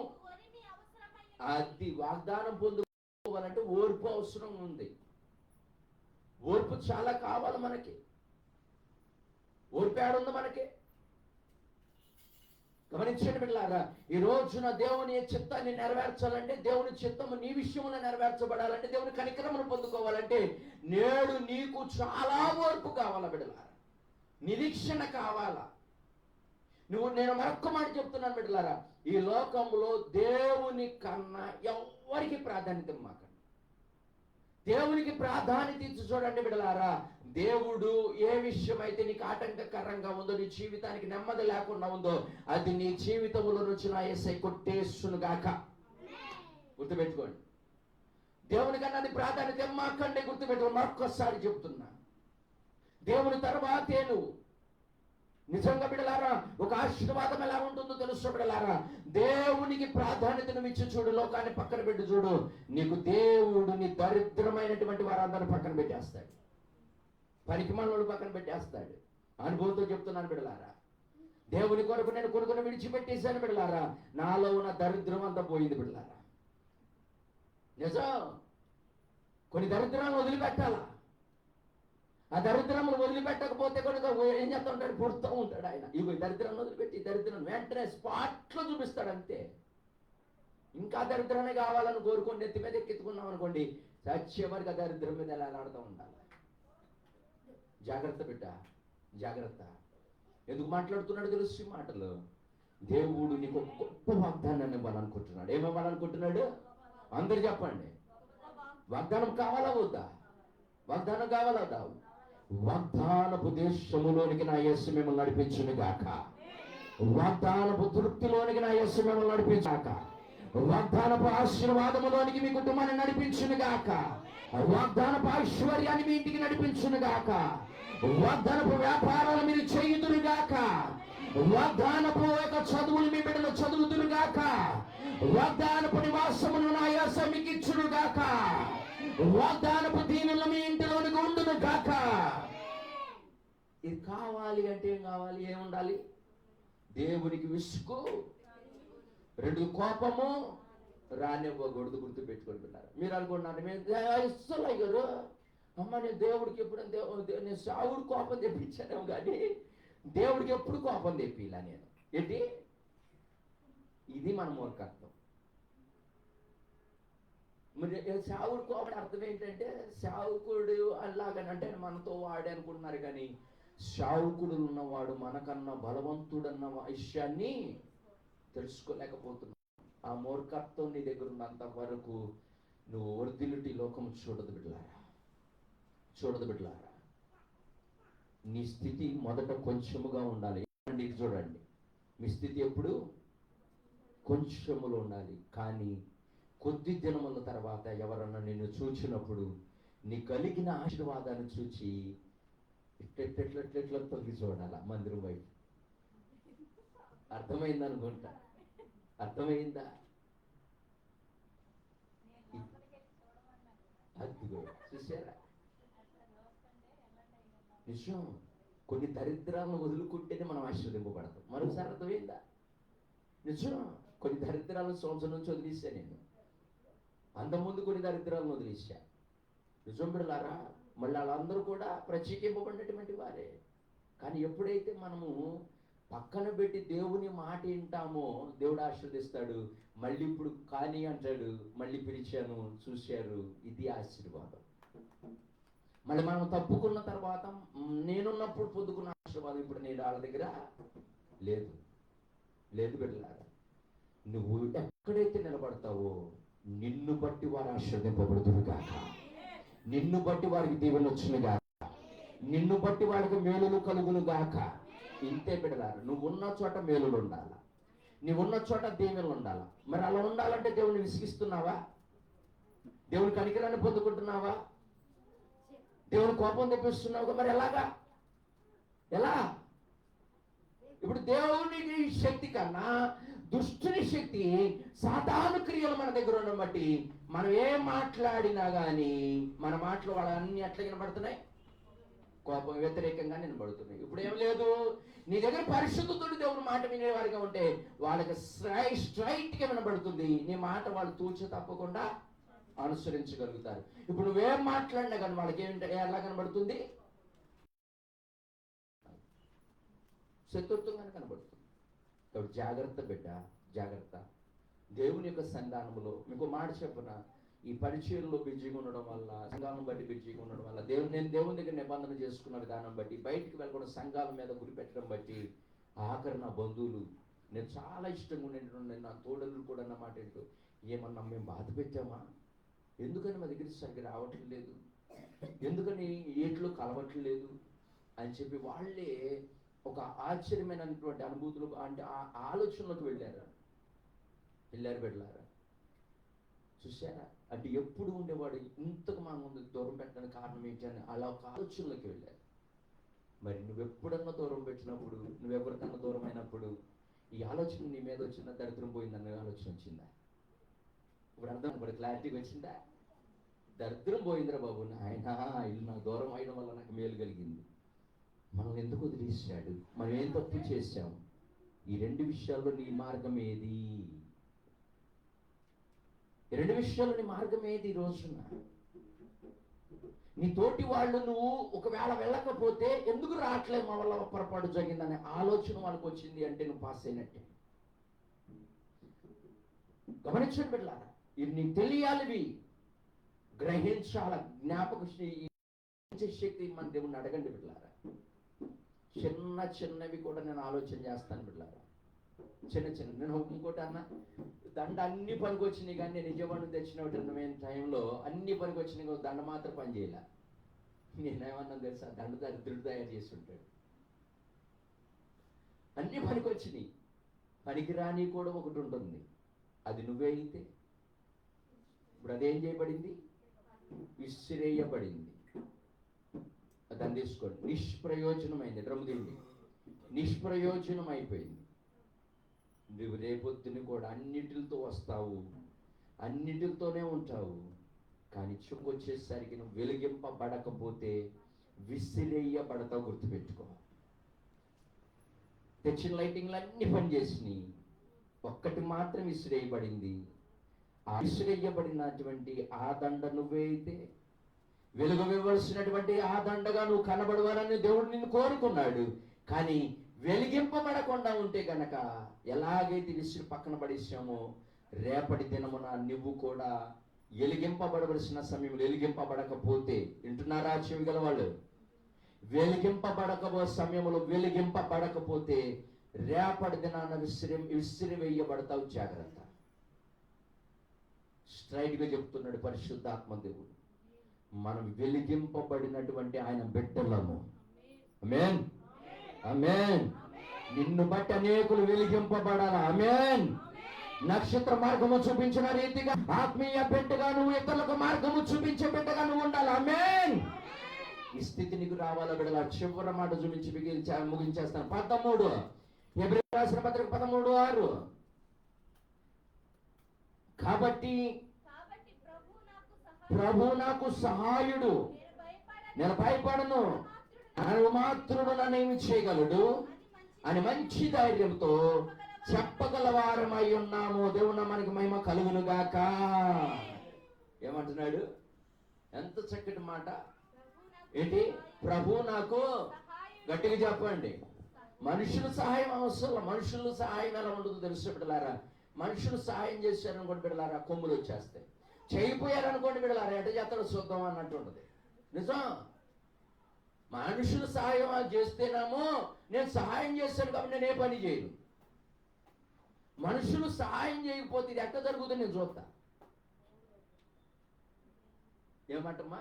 అది వాగ్దానం పొందుకోవాలంటే ఓర్పు అవసరం ఉంది. ఓర్పు చాలా కావాలి మనకి. ఓర్పు ఏడుంది మనకి? గమనించండి బిడ్డలారా, ఈ రోజున దేవుని చిత్తాన్ని నెరవేర్చాలంటే, దేవుని చిత్తము నీ విషయంలో నెరవేర్చబడాలంటే, దేవుని కనికరమును పొందుకోవాలంటే నేడు నీకు చాలా ఓర్పు కావాలా బిడ్డలారా, నిరీక్షణ కావాలా. నేను మరొక్క మాట చెప్తున్నాను బిడ్డలారా, ఈ లోకంలో దేవుని కన్నా ఎవరికి ప్రాధాన్యత మాకండి. దేవునికి ప్రాధాన్యత ఇచ్చి చూడండి బిడ్డలారా. దేవుడు ఏ విషయం అయితే నీకు ఆటంకకరంగా ఉందో, నీ జీవితానికి నెమ్మది లేకుండా ఉందో, అది నీ జీవితంలో నుంచి నా యేసయ్య కొట్టేసును గాక. గుర్తుపెట్టుకోండి, దేవుని కన్నా అది ప్రాధాన్యత ఇమ్మకండి. గుర్తుపెట్టుకోండి, మరొక్కసారి చెప్తున్నా, దేవుని తర్వాతే నువ్వు. నిజంగా బిడ్డలారా, ఒక ఆశీర్వాదం ఎలా ఉంటుందో తెలుసు బిడ్డలారా. దేవునికి ప్రాధాన్యతను ఇచ్చి చూడు, లోకాన్ని పక్కన పెట్టి చూడు, నీకు దేవుడు నీ దరిద్రమైనటువంటి వారందరూ పక్కన పెట్టేస్తాడు, పనికి మనోడు పక్కన పెట్టేస్తాడు. అనుభవంతో చెప్తున్నాను బిడ్డలారా. దేవుని కొరకు నేను కొనుక్కుని విడిచిపెట్టేశాను బిడ్డలారా, నాలో ఉన్న దరిద్రం అంతా పోయింది బిడ్డలారా. నిజం, కొన్ని దరిద్రాలను వదిలిపెట్టాలా. ఆ దరిద్రములు వదిలిపెట్టకపోతే కనుక ఏం చేస్తా ఉంటాడు, పుడుతూ ఉంటాడు ఆయన. ఇవి దరిద్రాన్ని వదిలిపెట్టి దరిద్రం వెంటనే స్పాట్లో చూపిస్తాడు అంతే. ఇంకా దరిద్రాన్ని కావాలని కోరుకోండి, ఎత్తి మీద ఎక్కించుకున్నాం అనుకోండి, సత్యవరకు ఆ దరిద్రం మీద ఎలా ఆడుతూ ఉండాలి. జాగ్రత్త బిడ్డ, జాగ్రత్త. ఎందుకు మాట్లాడుతున్నాడు తెలుసు ఈ మాటలు? దేవుడు నీకు గొప్ప వాగ్దానాన్ని ఇవ్వాలనుకుంటున్నాడు. ఏమివ్వాలనుకుంటున్నాడు? అందరు చెప్పండి. వాగ్దానం కావాలా వద్దా? వాగ్దానం కావాలా వద్దా? వాగ్దానపు దేశములోనికి నా యేసు మిమ్మల్ని నడిపించును గాక. వాగ్దానపు తృప్తిలోనికి నా యేసు మిమ్మల్ని నడిపించాక. వాగ్దానపు ఆశీర్వాదములోనికి మీ కుటుంబాన్ని నడిపించును గాక. వాగ్దానపు ఐశ్వర్యాన్ని మీ ఇంటికి నడిపించును గాక. వాగ్దానపు వ్యాపారాలు మీరు చేయుదురు గాక. వాగ్దానపు యొక్క చదువులు మీ బిడ్డలు చదువుదురు గాక. వాగ్దానపు నివాసమును నా యేసు మీకు ఇచ్చును గాక. వాగ్దానపు దీవెనలు మీ ఇంటిలోనికి ఉండును గాక. ఇది కావాలి అంటే ఏం కావాలి? ఏముండాలి? దేవునికి విసుగు, రెండు కోపము రానివ్వకూడదు. గుర్తు పెట్టుకుంటున్నారు. మీరు అనుకుంటున్నారు ఇస్తలు అయ్యారు, అమ్మ నేను దేవుడికి ఎప్పుడు నేను సావుడు కోపం తెప్పించాను కానీ దేవుడికి ఎప్పుడు కోపం తెప్పిలా నేను ఏంటి? ఇది మన మూర్ఖత్వం. మరి సావుడు కోపం అర్థం ఏంటంటే, సావుకుడు అలాగనంటే మనతో వాడే అనుకుంటున్నారు కానీ సావుకుడు ఉన్నవాడు మనకన్నా బలవంతుడన్న విషయాన్ని తెలుసుకోలేకపోతున్నావు. ఆ మూర్ఖత్వం నీ దగ్గర ఉన్నంత వరకు నువ్వు వర్ధిల్లుటి లోకం చూడదు బిడ్డలారా, చూడదు బిడ్డలారా. నీ స్థితి మొదట కొంచెముగా ఉండాలి. చూడండి, మీ స్థితి ఎప్పుడు కొంచెములో ఉండాలి. కానీ కొద్ది దినముల తర్వాత ఎవరన్నా నిన్ను చూచినప్పుడు నీ కలిగిన ఆశీర్వాదాన్ని చూచి ఇట్లెట్లెట్లెట్లెట్ల తొలగి చూడాల మందిరం వైపు. అర్థమైంది అనుకుంటా. అర్థమైందా? అదిగో చూసారా, నిజం. కొన్ని దరిద్రాలను వదులుకుంటేనే మనం ఆశీర్వదింపబడతాం. మరొకసారి అర్థమైందా? నిజం. కొన్ని దరిద్రాలను సంవత్సరం నుంచి వదిలేసా నేను. అంతకుముందు కొన్ని దరిద్రాలను వదిలేసా. నిజం బిడ్డలారా. మళ్ళీ వాళ్ళందరూ కూడా ప్రత్యేకింపబడినటువంటి వారే. కానీ ఎప్పుడైతే మనము పక్కన పెట్టి దేవుని మాట వింటామో దేవుడు ఆశీర్వదిస్తాడు. మళ్ళీ ఇప్పుడు కానీ అంటాడు, మళ్ళీ పిలిచాను చూశారు, ఇది ఆశీర్వాదం. మళ్ళీ మనం తప్పుకున్న తర్వాత నేనున్నప్పుడు పొందుకున్న ఆశీర్వాదం ఇప్పుడు నేను వాళ్ళ దగ్గర లేదు. లేదు బిడ్డలారా. నువ్వు ఎక్కడైతే నిలబడతావో నిన్ను బట్టి వారు ఆశీర్వదింపబడుతురు గాక. నిన్ను బట్టి వారికి దీవెనలు వచ్చును గాక. నిన్ను బట్టి వారికి మేలులు కలుగును గాక. ఇంతే బిడ్డలారా. నువ్వు ఉన్న చోట మేలులు ఉండాలా, నువ్వు ఉన్న చోట దీవెనలు ఉండాలా. మరి అలా ఉండాలంటే దేవుని విసిగిస్తున్నావా? దేవుని కనికరాన్ని పొందుకుంటున్నావా? దేవుని కోపం తెప్పిస్తున్నావు. మరి ఎలాగా? ఎలా? ఇప్పుడు దేవునికి శక్తి కన్నా దుష్టుని శక్తి సాతాను క్రియలు మన దగ్గర ఉండడం బట్టి మనం ఏం మాట్లాడినా కానీ మన మాటలు వాళ్ళన్నీ ఎట్లా వినబడుతున్నాయి, కోపం వ్యతిరేకంగా నిలబడుతున్నాయి. ఇప్పుడు ఏం లేదు, నీ దగ్గర పరిశుద్ధుడు దేవుని మాట వినేవారిగా ఉంటే వాళ్ళకి స్ట్రైట్ గా వినబడుతుంది. నీ మాట వాళ్ళు తూచి తప్పకుండా అనుసరించగలుగుతారు. ఇప్పుడు నువ్వేం మాట్లాడినా కానీ వాళ్ళకి ఎలా కనబడుతుంది, శత్రుత్వంగానే కనబడుతుంది. కాబట్టి జాగ్రత్త బిడ్డ, జాగ్రత్త. దేవుని యొక్క సంధానంలో మీకు మాట చెప్పన, ఈ పరిచయంలో బిజీగా ఉండడం వల్ల, సంఘాలను బట్టి బిజీగా ఉండడం వల్ల, నేను దేవుని దగ్గర నిబంధన చేసుకున్న విధానం బట్టి, బయటికి వెళ్ళకుండా సంఘాల మీద గురి పెట్టడం బట్టి, ఆఖరి నా బంధువులు, నేను చాలా ఇష్టంగా ఉండేటువంటి నా తోడలు కూడా అన్నమాట, ఏమన్నా మేము బాధ పెట్టామా, ఎందుకని మా దగ్గరికి సరిగ్గా రావట్లేదు, ఎందుకని ఏట్లో కలవట్లేదు అని చెప్పి వాళ్ళే ఒక ఆశ్చర్యమైనటువంటి అనుభూతులు, అంటే ఆ ఆలోచనలోకి వెళ్ళారు బిడ్డలారా. చూసారా, అంటే ఎప్పుడు ఉండేవాడు ఇంతకు మా ముందు దూరం పెట్టడానికి కారణం ఏంటి అని అలా ఒక ఆలోచనలోకి వెళ్ళారు. మరి నువ్వెప్పుడన్నా దూరం పెట్టినప్పుడు, నువ్వెవరికన్నా దూరం అయినప్పుడు ఈ ఆలోచన నీ మీద వచ్చిందా, దరిద్రం పోయిందన్న ఆలోచన వచ్చిందా? ఇప్పుడు అర్థం, ఇప్పుడు క్లారిటీగా వచ్చిందా? దరిద్రం పోయిందిరా బాబు, ఆయన ఇల్లు నాకు దూరం అయ్యడం వల్ల నాకు మేలు కలిగింది, మనం ఎందుకు వదిలేశాడు, మనం ఏం తప్పు చేశాం, ఈ రెండు విషయాల్లో నీ మార్గం ఏది, ఈ రెండు విషయాల్లో నీ మార్గం ఏది? ఈ రోజున నీ తోటి వాళ్ళు నువ్వు ఒకవేళ వెళ్ళకపోతే ఎందుకు రావట్లేదు, మా వల్ల పొరపాటు జరిగిందనే ఆలోచన వాళ్ళకి వచ్చింది అంటే నువ్వు పాస్ అయినట్టే. గమనించండి బిడ్డలారా, ఇది నీకు తెలియాలివి, గ్రహించాల, జ్ఞాపక శక్తి మన దేవుణ్ణి అడగండి బిడ్డలారా. చిన్న చిన్నవి కూడా నేను ఆలోచన చేస్తాను బిడ్డలారా, చిన్న చిన్న. నేను ఇంకోటి అన్న, దండ అన్ని పనికి వచ్చినాయి, కానీ నేను నిజవాడిని తెచ్చిన టైంలో అన్ని పనికి వచ్చినాయి, దండ మాత్రం పని చేయాల. నేనేమన్నా తెలుసా, దండ దరిద్రుడు తయారు చేసి ఉంటాడు. అన్ని పనికి వచ్చినాయి, పనికిరాని కూడా ఒకటి ఉంటుంది, అది నువ్వే అయితే. ఇప్పుడు అదేం చేయబడింది, విసిరేయబడింది. దాన్ని తీసుకోండి, నిష్ప్రయోజనమైంది, డ్రమ్ముదిండి నిష్ప్రయోజనం అయిపోయింది. నువ్వు రేపొద్దుని కూడా అన్నిటితో వస్తావు, అన్నిటితోనే ఉంటావు, కానీ చుక్కొచ్చేసరికి నువ్వు వెలిగింపబడకపోతే విసిరేయబడతావు. గుర్తుపెట్టుకో, తెచ్చిన లైటింగ్లు అన్ని పనిచేసినాయి, ఒక్కటి మాత్రం విసిరేయబడింది. ఆ విసిరేయబడినటువంటి ఆ దండ నువ్వే అయితే, వెలుగువ్వవలసినటువంటి ఆ దండగా నువ్వు కనబడవాలని దేవుడు నిన్ను కోరుకున్నాడు. కానీ వెలిగింపబడకుండా ఉంటే గనక, ఎలాగైతే విసిరి పక్కన పడేసామో, రేపటి దినమున నువ్వు కూడా వెలిగింపబడవలసిన సమయంలో వెలిగింపబడకపోతే, వింటున్నారా చెవి గల వాళ్ళు, వెలిగింపబడక సమయంలో వెలిగింపబడకపోతే రేపటి దినాన విసిరి వేయబడతావు. జాగ్రత్త. స్ట్రైట్ గా చెప్తున్నాడు పరిశుద్ధాత్మ దేవుడు, మనం వెలిగింపబడినటువంటి ఆయన బిడ్డలము. ఆమేన్, ఆమేన్. నిన్ను బట్టి అనేకులు వెలిగింపబడాలి. ఆమేన్. నక్షత్ర మార్గము చూపించిన రీతిగా ఆత్మీయ బిడ్డగా నువ్వు ఇతరులకు మార్గము చూపించే బిడ్డగా నువ్వు ఉండాలి. ఆమేన్. ఈ స్థితి నీకు రావాలా బిడ్డలా? చివరి మాట చూపించి ముగించేస్తాను. 13 హెబ్రీయులకు రాసిన పత్రిక 13:6. కాబట్టి ప్రభు నాకు సహాయుడు, నేను భయపడను, మాత్రుడు నన్నేమి చేయగలడు అని మంచి ధైర్యంతో చెప్పగలవారమై ఉన్నాము. దేవుని మనకి మహిమ కలుగును గాక. ఏమంటున్నాడు? ఎంత చక్కటి మాట ఏంటి? ప్రభు నాకు, గట్టిగా చెప్పండి, మనుషుల సహాయం అవసరం. మనుషుల సహాయం ఎలా ఉండదు తెలుసు బిడ్డలారా? మనుషులు సహాయం చేశారనుకోండి బిడ్డలారా, కొమ్ములు వచ్చేస్తాయి. చేయిపోయారనుకోండి బిడ్డలారా, ఎట చేస్తాడో చూద్దాం అన్నట్టు ఉండదు. నిజం. మనుషులు సహాయం చేస్తేనేమో నేను సహాయం చేస్తాను కాబట్టి నేను ఏ పని చేయను. మనుషులు సహాయం చేయకపోతే ఇది ఎట్ట జరుగుతుంది నేను చూస్తా. ఏమంటమ్మా?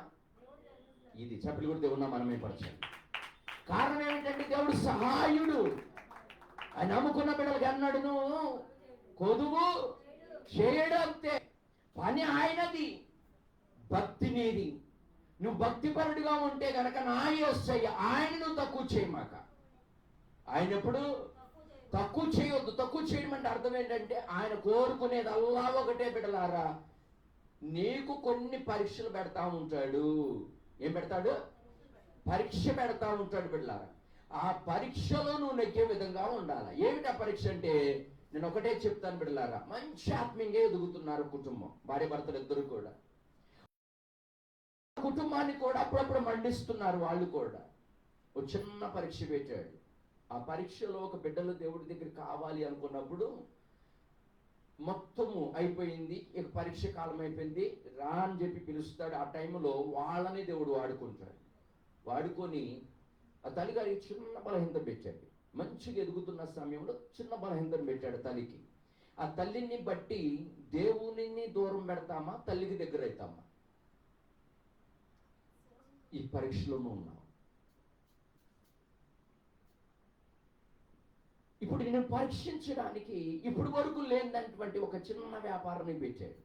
ఇది చెప్పలు కూడా దేవుడు మనమే పరిచయం. కారణం ఏమిటంటే దేవుడు సహాయుడు. ఆయన నమ్ముకున్న బిడ్డలకి అన్నాడు, నువ్వు కొదువు చేయడం అంతే, పని ఆయనది, భక్తి నీది. నువ్వు భక్తిపరుడిగా ఉంటే కనుక నా యేసయ్య ఆయన నువ్వు తక్కువ చేయమాక. ఆయన ఎప్పుడు తక్కువ చేయొద్దు. తక్కువ చేయడం అంటే అర్థం ఏంటంటే ఆయన కోరుకునేది అల్లా ఒకటే బిడ్డలారా, నీకు కొన్ని పరీక్షలు పెడతా ఉంటాడు. ఏం పెడతాడు? పరీక్ష పెడతా ఉంటాడు బిడ్డలారా. ఆ పరీక్షలో నువ్వు నెగ్గే విధంగా ఉండాలి. ఏమిటి ఆ పరీక్ష అంటే, నేను ఒకటే చెప్తాను బిడ్డలారా, మంచి ఆత్మీయంగా ఎదుగుతున్నారు కుటుంబం, భార్య భర్తలు ఇద్దరు కూడా. కుటుంబాన్ని కూడా అప్పుడప్పుడు మండిస్తున్నారు వాళ్ళు కూడా. ఒక చిన్న పరీక్ష పెట్టాడు. ఆ పరీక్షలో ఒక బిడ్డలు దేవుడి దగ్గర కావాలి అనుకున్నప్పుడు మొత్తము అయిపోయింది, ఇక పరీక్ష కాలం అయిపోయింది, రా అని చెప్పి పిలుస్తాడు. ఆ టైంలో వాళ్ళని దేవుడు వాడుకుంటాడు. వాడుకొని ఆ తల్లిగారికి చిన్న బలహీనత పెట్టాడు. మంచిగా ఎదుగుతున్న సమయంలో చిన్న బలహీనతను పెట్టాడు తల్లికి. ఆ తల్లిని బట్టి దేవునిని దూరం పెడతామా, తల్లికి దగ్గర అవుతామా? ఈ పరీక్షలోనూ ఉన్నాం. ఇప్పుడు నేను పరీక్షించడానికి ఇప్పుడు వరకు లేనటువంటి ఒక చిన్న వ్యాపారాన్ని పెట్టాడు.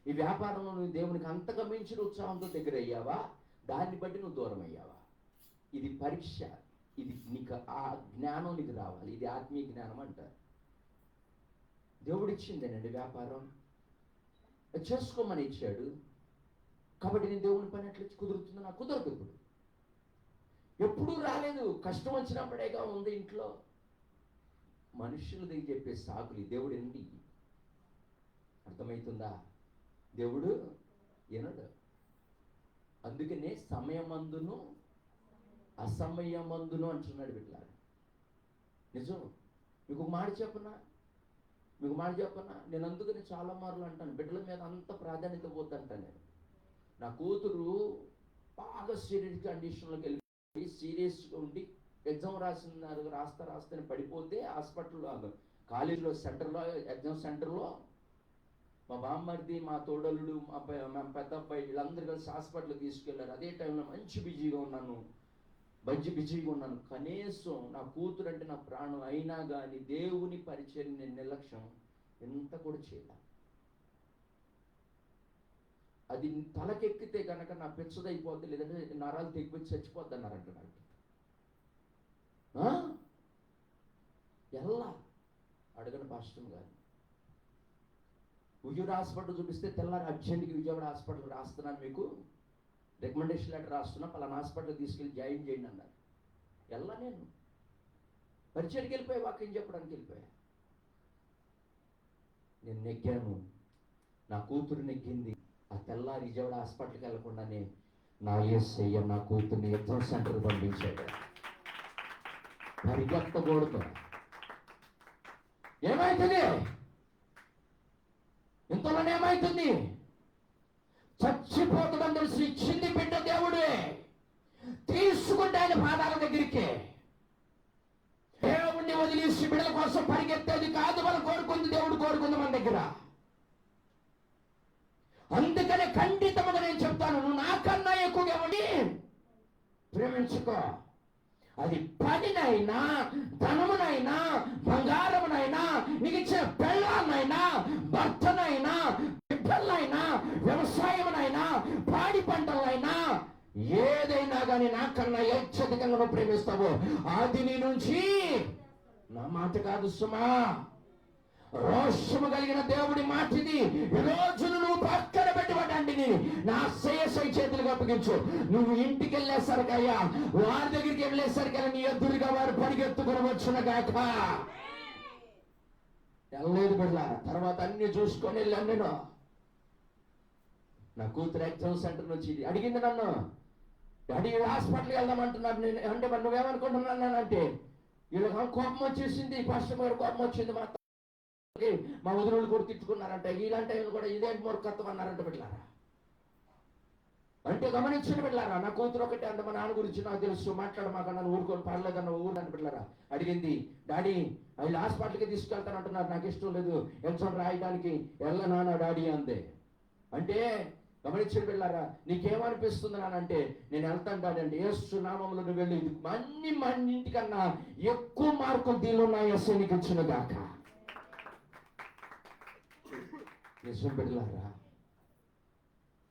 ఈ వ్యాపారంలో నువ్వు దేవునికి అంతగా మించిన ఉత్సాహంతో దగ్గర అయ్యావా, దాన్ని బట్టి నువ్వు దూరం అయ్యావా? ఇది పరీక్ష. ఇది నీకు ఆ జ్ఞానం నీకు రావాలి. ఇది ఆత్మీయ జ్ఞానం అంటారు. దేవుడిచ్చిందేనండి వ్యాపారం, చేసుకోమని ఇచ్చాడు. కాబట్టి నేను దేవుని పని ఎట్లా కుదురుతుందో నాకు కుదరదు. ఇప్పుడు ఎప్పుడూ రాలేదు, కష్టం వచ్చినప్పుడేగా ఉంది ఇంట్లో. మనుషుల దగ్గర చెప్పే సాకులు దేవుడు ఎండి. అర్థమవుతుందా? దేవుడు వినడు. అందుకనే సమయమందును అసమయమందును అంటున్నాడు బిడ్డలారా. నిజం. మీకు ఒక మాట చెప్పనా, నేను అందుకని చాలా మార్లు అంటాను, బిడ్డల మీద అంత ప్రాధాన్యత పోద్దంటాను నేను. నా కూతురు బాగా సీరియస్ కండిషన్లోకి వెళ్ళి సీరియస్గా ఉండి ఎగ్జామ్ రాస్తే పడిపోతే హాస్పిటల్లో, కాలేజీలో సెంటర్లో, ఎగ్జామ్ సెంటర్లో మా బామ్మర్ది, మా తోడలుడు, మా పెద్ద అబ్బాయి వీళ్ళందరూ కలిసి హాస్పిటల్కి తీసుకెళ్లారు. అదే టైంలో మంచి బిజీగా ఉన్నాను. కనీసం నా కూతురు అంటే నా ప్రాణం అయినా కానీ దేవుని పరిచయం నేను నిర్లక్ష్యం ఎంత కూడా చేయాలి. అది తలకెక్కితే కనుక నా పెంచదైపోద్ది, లేదంటే నరాలు తెగిపోయి చచ్చిపోద్ది అన్నారంట. నాకు ఎలా అడగను పాస్టర్ గారు. ఉయ్యూరు హాస్పిటల్ చూపిస్తే తెల్లారి అర్జెంట్కి విజయవాడ హాస్పిటల్ రాస్తున్నాను, మీకు రికమెండేషన్ లెటర్ రాస్తున్నా, పలానా హాస్పిటల్ తీసుకెళ్ళి జాయిన్ చేయండి అన్నారు. ఎలా నేను పరిచయకి వెళ్ళిపోయా, వాక్యం చెప్పడానికి వెళ్ళిపోయా. నేను నెగ్గాను, నా కూతురు నెగ్గింది. ఆ తెల్లారి విజయవాడ హాస్పిటల్కి వెళ్ళకుండానే నా యేసయ్య నా కూతుర్ని ఎగ్జామ్ సెంటర్కి పంపించాడు. పరిగెత్తకూడదు. ఏమైతుంది ఇంతలోనే? ఏమైతుంది? చచ్చిపోతుందని తెలిసి ఇచ్చింది బిడ్డ దేవుడే. తీసుకుంటే ఆయన పాదాల దగ్గరికి. దేవుడిని వదిలేసి బిడ్డల కోసం పరిగెత్తేది కాదు మనం కోరుకుంది, దేవుడు కోరుకుంది మన దగ్గర. అందుకనే ఖండితంగా నేను చెప్తాను, నువ్వు నాకన్నా ఎక్కువగా ఉండి ప్రేమించుకో. అది పనినైనా, ధనమునైనా, బంగారమునైనా, నీకు ఇచ్చిన పెళ్ళాన్నైనా, భర్తనైనా, బిడ్డలైనా, వ్యవసాయమునైనా, పాడి పంటలైనా, ఏదైనా కానీ నాకన్నా అత్యధికంగా నువ్వు ప్రేమిస్తావు. అది నీ నుంచి నా మాట కాదు సుమా, రోషము కలిగిన దేవుడి మాట ఇది. ఈ రోజు నువ్వు పక్కన పెట్టుబడండి, నా శ్రేయస్సు చేతులకు అప్పగించు. నువ్వు ఇంటికి వెళ్ళేసరికయ్యా, వారి దగ్గరికి వెళ్ళేసరికయ్యా, నీ ఎదురుగా వారు పరిగెత్తుకుని వచ్చిన గాక. వెళ్ళలేదు బిడ్డ. తర్వాత అన్ని చూసుకొని వెళ్ళాను నేను. నా కూతురు ఎగ్జామ్ సెంటర్ నుంచి అడిగింది నన్ను, డాడీ హాస్పిటల్కి వెళ్దామంటున్నారు. నేను అంటే మరి నువ్వేమనుకుంటున్నాను అంటే, వీళ్ళకి కోపం వచ్చేసింది, పాస్టర్ గారు కోపం వచ్చింది, మా వదినోళ్ళు కూడా తిట్టుకున్నారంట. ఇలాంటి కూడా ఇదేంటి మూర్ఖత్వం అన్నారంట బిడ్డలారా. అంటే గమనించిన బిడ్డలారా, నా కూతురు ఒకటే అంత, మా నాన్న గురించి నాకు తెలుసు, మాట్లాడమాకన్నా ఊరుకొని పర్లేదన్న ఊరంట బిడ్డలారా. అడిగింది, డాడీ వీళ్ళు హాస్పిటల్కి తీసుకెళ్తానంటున్నారు, నాకు ఇష్టం లేదు ఎగ్జామ్ రాయడానికి, వెళ్ళనా డాడీ అందే. అంటే గమనించిన బిడ్డలారా, నీకేమనిపిస్తుంది నానంటే, నేను వెళ్తాను డాడీ అంటే, యేసు నామములో నువ్వు వెళ్ళి మన ఇంటికన్నా ఎక్కువ మార్కులు దీనిలో నా యేసు నీకు ఇచ్చిన గాక. నిజం బిడ్డలారా,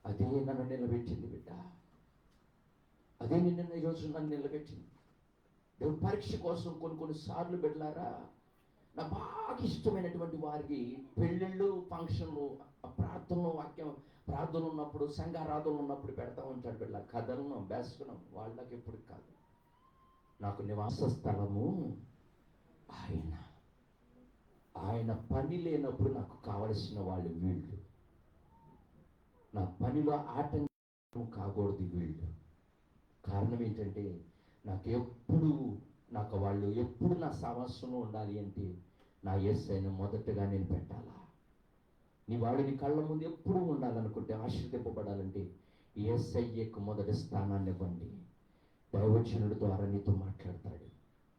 అదే నన్ను నిలబెట్టింది బిడ్డ. అదే ఈరోజు నన్ను నిలబెట్టింది. దేవుడు పరీక్ష కోసం కొన్ని సార్లు బిడ్డలారా నాకు బాగా ఇష్టమైనటువంటి వారికి పెళ్ళిళ్ళు, ఫంక్షన్లు, ప్రార్థనలు, వాక్యం ప్రార్థన ఉన్నప్పుడు, సంఘారాధనలు ఉన్నప్పుడు పెడతా ఉంటాడు వీళ్ళ కథలను, బెస్కనం. వాళ్ళకి ఎప్పుడు కాదు. నాకు నివాస స్థలము ఆయన. ఆయన పని లేనప్పుడు నాకు కావలసిన వాళ్ళు వీళ్ళు. నా పనిలో ఆటంకం కాకూడదు వీళ్ళు. కారణం ఏంటంటే నాకు వాళ్ళు ఎప్పుడు నా సమస్యలో ఉండాలి అంటే నా యేసయ్యను మొదటగా నేను పెట్టాలా. నీ వాడు నీ కళ్ళ ముందు ఎప్పుడు ఉండాలనుకుంటే, ఆశీర్వదింపబడాలంటే యేసయ్యకు మొదటి స్థానాన్ని ఇవ్వండి. దైవజనుడి ద్వారా నీతో మాట్లాడతాడు.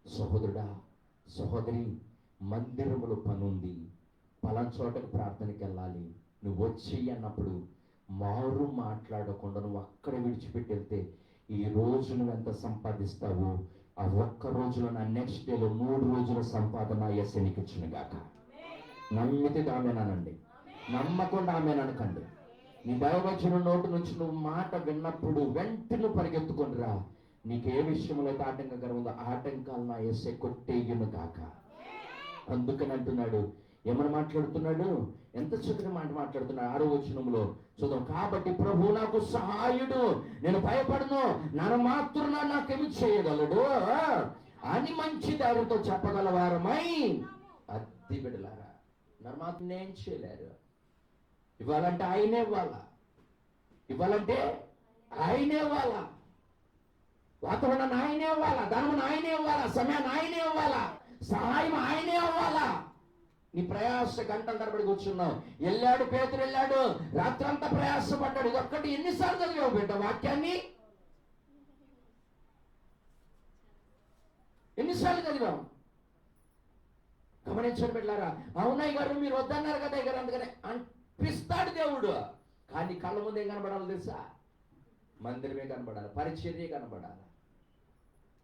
సహోదరుడా, సహోదరి, మందిరములో పని ఉంది, పలానా చోటకు ప్రార్థనకి వెళ్ళాలి, నువ్వు వచ్చి అన్నప్పుడు మారు మాట్లాడకుండా నువ్వు అక్కడ విడిచిపెట్టి వెళ్తే ఈ రోజు నువ్వు ఎంత సంపాదిస్తావో ఆ ఒక్క రోజులో నా నెక్స్ట్ డేలో 3 రోజుల సంపాదన యేసయ్యకి ఇచ్చిన గాక. నమ్మితే ఆమేనండి, నమ్మకుండా ఆమేననకండి. నీ దైవవచనం నోటి నుంచి నువ్వు మాట విన్నప్పుడు వెంటనే పరిగెత్తుకొని రా. నీకు ఏ విషయంలో అయితే ఆటంకకరం ఉందో ఆటంకాలు నా యేసయ్య కొట్టేయును గాక. అందుకని అంటున్నాడు. ఏమని మాట్లాడుతున్నాడు? ఎంత చక్కటి మాట మాట్లాడుతున్నాడు. 6వ వచనంలో చూద్దాం. కాబట్టి ప్రభు నాకు సహాయుడు, నేను భయపడను, నన్ను మాత్రం నాకేమి చేయగలడు అని మంచి ధైర్యంతో చెప్పగలవారమై. అద్దె బిడ్డలారా, నన్ను మాత్రం ఏం చేయలేరు. ఇవ్వాలంటే ఆయనే ఇవ్వాలా, ఇవ్వాలంటే ఆయనే ఇవ్వాలా, వాతావరణాన్ని ఆయనే ఇవ్వాలా, ధనమును ఆయనే ఇవ్వాలా, సమయాన్ని ఆయనే ఇవ్వాలా, సహాయం ఆయనే ఇవ్వాలా. నీ ప్రయాస గంటల తరబడి కూర్చున్నావు. పేతురు వెళ్ళాడు, రాత్రంతా ప్రయాసపడ్డాడు. ఇది ఒక్కటి ఎన్నిసార్లు చదివావు బిడ్డ వాక్యాన్ని? ఎన్నిసార్లు చదివావు? గమనించండి బిడ్డలారా. అవునాయి గారు, మీరు వద్దన్నారు కదా గారు, అందుకనే అనిపిస్తాడు దేవుడు. కానీ కళ్ళ ముందు ఏం కనబడాలి తెలుసా? మందిరమే కనబడాలి, పరిచర్య కనబడాలి.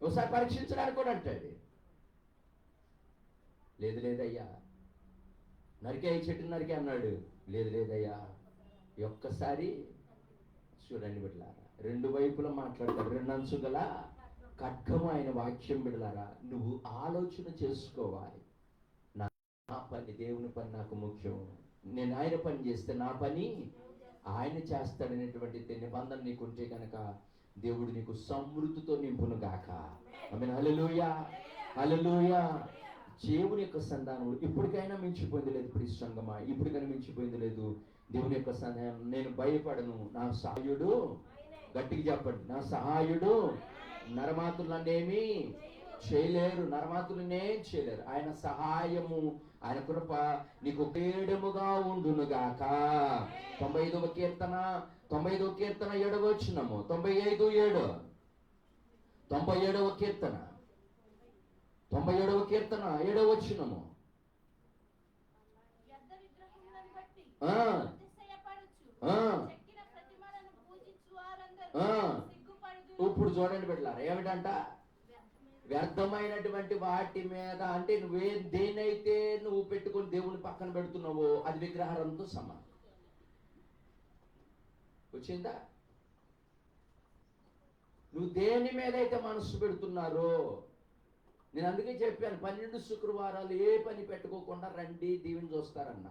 ఒకసారి పరీక్షించడానికి కూడా అంటాడు. లేదయ్యా, నరికే చెట్టు నరికే అన్నాడు. లేదయ్యా, ఒక్కసారి చూడండి బిడ్డలారా, 2 వైపులా మాట్లాడతాడు. 2 అంచు గల ఖడ్గము ఆయన వాక్యం. బిడ్డలారా, నువ్వు ఆలోచన చేసుకోవాలి. నా పని, దేవుని పని నాకు ముఖ్యం. నేను ఆయన పని చేస్తే నా పని ఆయన చేస్తాడనేటువంటి నిబంధన నీకుంటే కనుక దేవుడు నీకు సమృద్ధితో నింపును గాక. ఆమేన్. హల్లెలూయా, హల్లెలూయా. దేవుని యొక్క సంధానం ఇప్పటికైనా మించిపోయింది లేదు. ఇప్పుడు సంగమా, ఇప్పటికైనా మించిపోయింది లేదు. దేవుని యొక్క సంధానం. నేను భయపడను, నా సహాయుడు, గట్టిగా చెప్పండి, నా సహాయుడు, నరమాతులు నన్నేమి చేయలేరు, నరమాతులనే చేయలేరు. ఆయన సహాయము, ఆయన కృప నీకు కేడముగా ఉండునుగాక. 95వ కీర్తన 7వ వచనము, 95:7. 97వ కీర్తన 7వ వచనము. ఇప్పుడు చూడండి బిడ్డలారా, ఏమిటంట? వ్యర్థమైనటువంటి వాటి మీద, అంటే దేనైతే నువ్వు పెట్టుకొని దేవుని పక్కన పెడుతున్నావో అది విగ్రహారంతో సమానం. వచ్చిందా? నువ్వు దేని మీద అయితే మనసు పెడుతున్నారో, నేను అందుకే చెప్పాను 12 శుక్రవారాలు ఏ పని పెట్టుకోకుండా రండి, దీవెని చూస్తారన్న.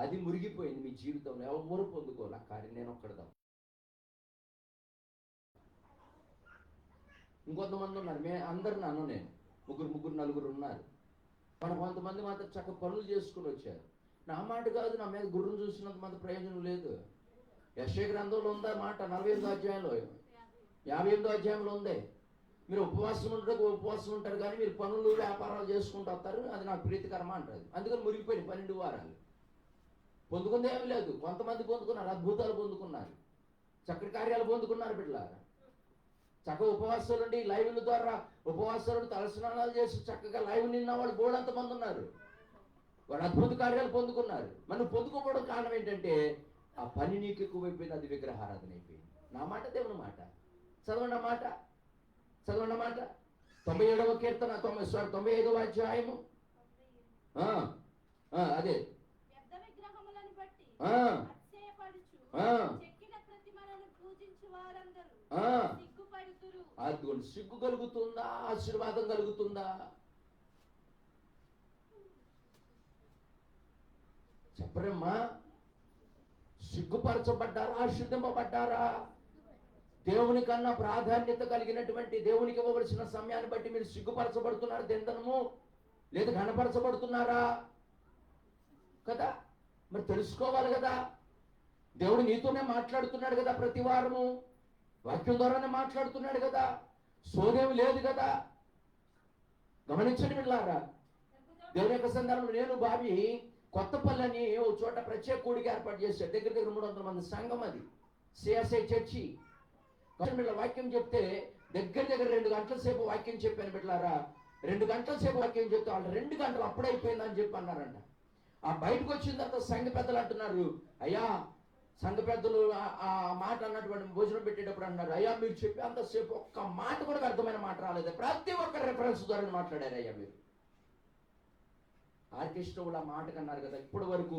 అది మురిగిపోయింది మీ జీవితంలో, ఎవరు పొందుకోలే. కానీ నేను ఒక్కడదాం. ఇంకొంతమంది ఉన్నారు, అందరు నన్ను, నేను ముగ్గురు నలుగురు ఉన్నారు. కొంతమంది మాత్రం చక్కగా పనులు చేసుకుని వచ్చారు. నా మాట కాదు, నా మీద గుర్రం చూసినంత మంది ప్రయోజనం లేదు. యెషయా గ్రంథంలో ఉందా మాట? 48వ అధ్యాయంలో, 58వ అధ్యాయంలో ఉంది. మీరు ఉపవాసం ఉంటారు కానీ మీరు పనులు వ్యాపారాలు చేసుకుంటూ వస్తారు, అది నాకు ప్రీతికరమా అంటారు. అందుకని మురిగిపోయింది 12 వారాలు. పొందుకుంది ఏమీ లేదు. కొంతమంది పొందుకున్నారు, అద్భుతాలు పొందుకున్నారు, చక్కటి కార్యాలు పొందుకున్నారు బిడ్డలారా. చక్కగా ఉపవాసాలు ఉండి లైవ్ల ద్వారా ఉపవాసాలు తలస్నానాలు చేసి చక్కగా లైవ్ నిన్న వాళ్ళు బోర్డు మంది ఉన్నారు. వాళ్ళు అద్భుత కార్యాలు పొందుకున్నారు. మనం పొందుకోవడం కారణం ఏంటంటే ఆ పని నీకు ఎక్కువైపోయింది, అది విగ్రహారాధన అయిపోయింది. నా మాట దేవుని మాట. చదవండి మాట. 97వ కీర్తన 95వ అధ్యాయము. అదే అదిగోండి, సిగ్గు కలుగుతుందా? ఆశీర్వాదం కలుగుతుందా? చెప్పరమ్మా. సిగ్గుపరచబడ్డారా, శుద్ధింపబడ్డారా? దేవుని కన్నా ప్రాధాన్యత కలిగినటువంటి, దేవునికి ఇవ్వవలసిన సమయాన్ని బట్టి మీరు సిగ్గుపరచబడుతున్నారు దిందనము, లేదా కనపరచబడుతున్నారా? కదా, మరి తెలుసుకోవాలి కదా. దేవుడు నీతోనే మాట్లాడుతున్నాడు కదా, ప్రతి వారము వాక్యం ద్వారానే మాట్లాడుతున్నాడు కదా, సోదేమి లేదు కదా. గమనించండి పిల్లారా. దేవుని యొక్క సందర్భంలో నేను బావి కొత్తపల్లి అని ఓ చోట ప్రత్యేక కూడికి ఏర్పాటు చేశాడు. దగ్గర 300 మంది సంఘం, అది సిఎస్ఐ చర్చి. వాక్యం చెప్తే దగ్గర 2 గంటల సేపు వాక్యం చెప్పాను బిడ్డలారా. 2 గంటల సేపు వాక్యం చెప్తే వాళ్ళు 2 గంటలు అప్పుడైపోయిందని చెప్పి అన్నారంట. ఆ బయటకు వచ్చిన తర్వాత సంఘ పెద్దలు అంటున్నారు, అయ్యా సంఘ పెద్దలు ఆ మాట అన్నటువంటి భోజనం పెట్టేటప్పుడు అన్నారు, అయ్యా మీరు చెప్పి అంతసేపు ఒక్క మాట కూడా అర్థమైన మాట రాలేదు, ప్రతి ఒక్క రెఫరెన్స్ ద్వారా మాట్లాడారు అయ్యా మీరు. ఆర్కెస్ట్రా ఆ మాటకు అన్నారు కదా. ఇప్పటి వరకు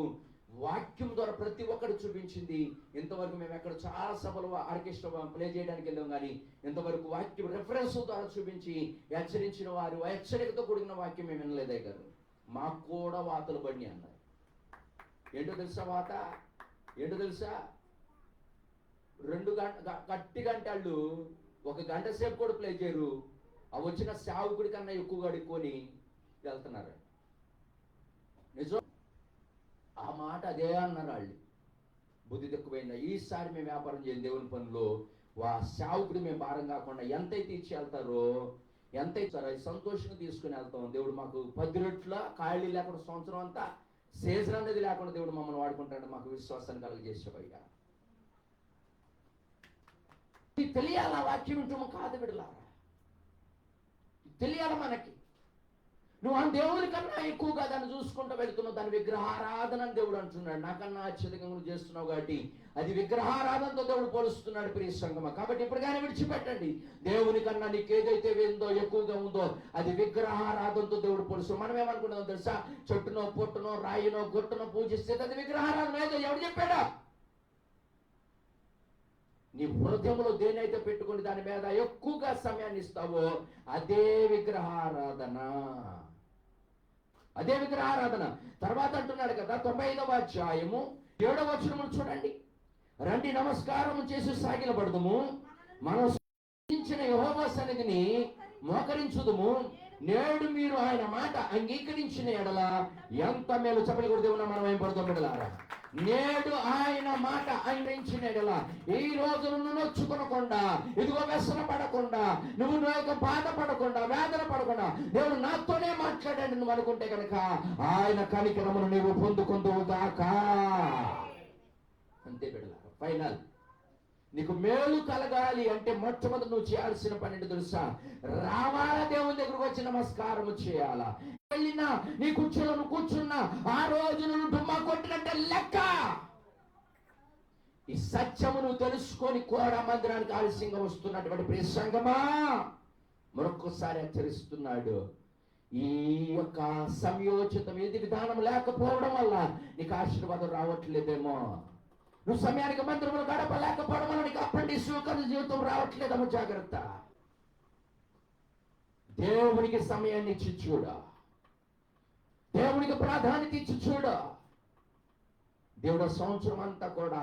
వాక్యం ద్వారా ప్రతి ఒక్కరు చూపించింది. ఇంతవరకు మేము ఎక్కడ చాలా సభలు ఆర్కెస్ట్రా ప్లే చేయడానికి వెళ్ళాం, కానీ ఇంతవరకు వాక్యం రెఫరెన్స్ ద్వారా చూపించి హెచ్చరించిన వారు హెచ్చరికతో కూడిన వాక్యం మేము వినలేదే గారు. మాకు కూడా వాతలు పడినాయి అన్నారు. ఏంటో తెలుసా వాత? ఏంటో తెలుసా? 2 గట్టి గంటలు 1 గంట సేపు కూడా ప్లే చేయరు. ఆ వచ్చిన సేవకుడి కన్నా ఎక్కువగా అడుక్కొని వెళ్తున్నారు. నిజం, ఆ మాట అదే అన్నారు వాళ్ళు. బుద్ధి తక్కువైందా? ఈసారి మేము వ్యాపారం చేయం దేవుని పనిలో, సేవకుడి మేము భారం కాకుండా ఎంతైతే ఇచ్చి వెళ్తారో, ఎంత ఇచ్చారో అది సంతోషంగా తీసుకుని వెళ్తాం. దేవుడు మాకు 10 రెట్ల ఖాళీ లేకుండా సంవత్సరం అంతా సీజన్ అనేది లేకుండా దేవుడు మమ్మల్ని వాడుకుంటాడు. మాకు విశ్వాసాన్ని కలుగజేసేవయ్యా. ఇది తెలియాలా? వాక్యం వింటాము కాదు బిడ్డలారా, తెలియాలి మనకి. నువ్వు ఆ దేవుని కన్నా ఎక్కువగా దాన్ని చూసుకుంటూ వెళ్తున్నావు. దాని విగ్రహారాధన అని దేవుడు అంటున్నాడు. నాకన్నా అత్యధికంగా నువ్వు చేస్తున్నావు కాబట్టి అది విగ్రహారాధనతో దేవుడు పోలుస్తున్నాడు ప్రియ సంగమా. కాబట్టి ఇప్పటికైనా విడిచిపెట్టండి. దేవుని కన్నా నీకు ఏదైతే ఏందో ఎక్కువగా ఉందో అది విగ్రహారాధనతో దేవుడు పోలుస్తున్నాడు. మనం ఏమనుకుంటాం తెలుసా? చెట్టునో పొట్టునో రాయినో గుట్టనో పూజిస్తే అది విగ్రహారాధన. ఏదో ఎవడు చెప్పాడా? నీ హృదయంలో దేనైతే పెట్టుకుని దాని మీద ఎక్కువగా సమయాన్ని ఇస్తావో అదే విగ్రహారాధన, అదే విగ్రహారాధన. తర్వాత అంటున్నాడు కదా 95వ అధ్యాయము 7వ వచనమును చూడండి. రండి నమస్కారం చేసి సాగిలపడదుము, మనం సృష్టించిన యెహోవా సన్నిధిని మోకరించుదుము. నేడు మీరు ఆయన మాట అంగీకరించిన ఎడల ఎంత మేలు. చెప్పలు కూడా దేవున్నా మనం ఏం పడుతాం బిడ్డలారా? నేడు ఆయన మాట అంగీకరించిన ఎడల, ఈ రోజు నువ్వు నొచ్చుకొనకుండా, ఇదిగో వ్యసన పడకుండా, నువ్వు బాధపడకుండా, వేదన పడకుండా, దేవుడు నాతోనే మాట్లాడాడు నువ్వు అనుకుంటే కనుక ఆయన కనికరమును నీవు పొందుకుందువు గాక. అంతే బిడ్డలారా. ఫైనల్ నీకు మేలు కలగాలి అంటే మొట్టమొదటి నువ్వు చేయాల్సిన పని ఏంటి తెలుసా? రావాలా దేవుని దగ్గరకు వచ్చి నమస్కారం చేయాలా. వెళ్ళినా నీ కుర్చీలో నువ్వు కూర్చున్నా ఆ రోజు నువ్వు డుమ్మా కొట్టినట్టే లెక్క. ఈ సత్యము నువ్వు తెలుసుకొని కోడా మందిరానికి ఆలస్యంగా వస్తున్నటువంటి ప్రియ సంగమా, మరొకసారి హెచ్చరిస్తున్నాడు. ఈ యొక్క సంయోచితం ఏది విధానం లేకపోవడం వల్ల నీకు ఆశీర్వాదం రావట్లేదేమో. నువ్వు సమయానికి మందిరంలో గడపలేకపోవడం వల్ల నీకు అప్రెంటిస్ జీవితం రావట్లేదమ్మా. జాగ్రత్త. దేవునికి సమయాన్ని ఇచ్చి చూడ, దేవునికి ప్రాధాన్యత ఇచ్చి చూడ. దేవుడు సంవత్సరం అంతా కూడా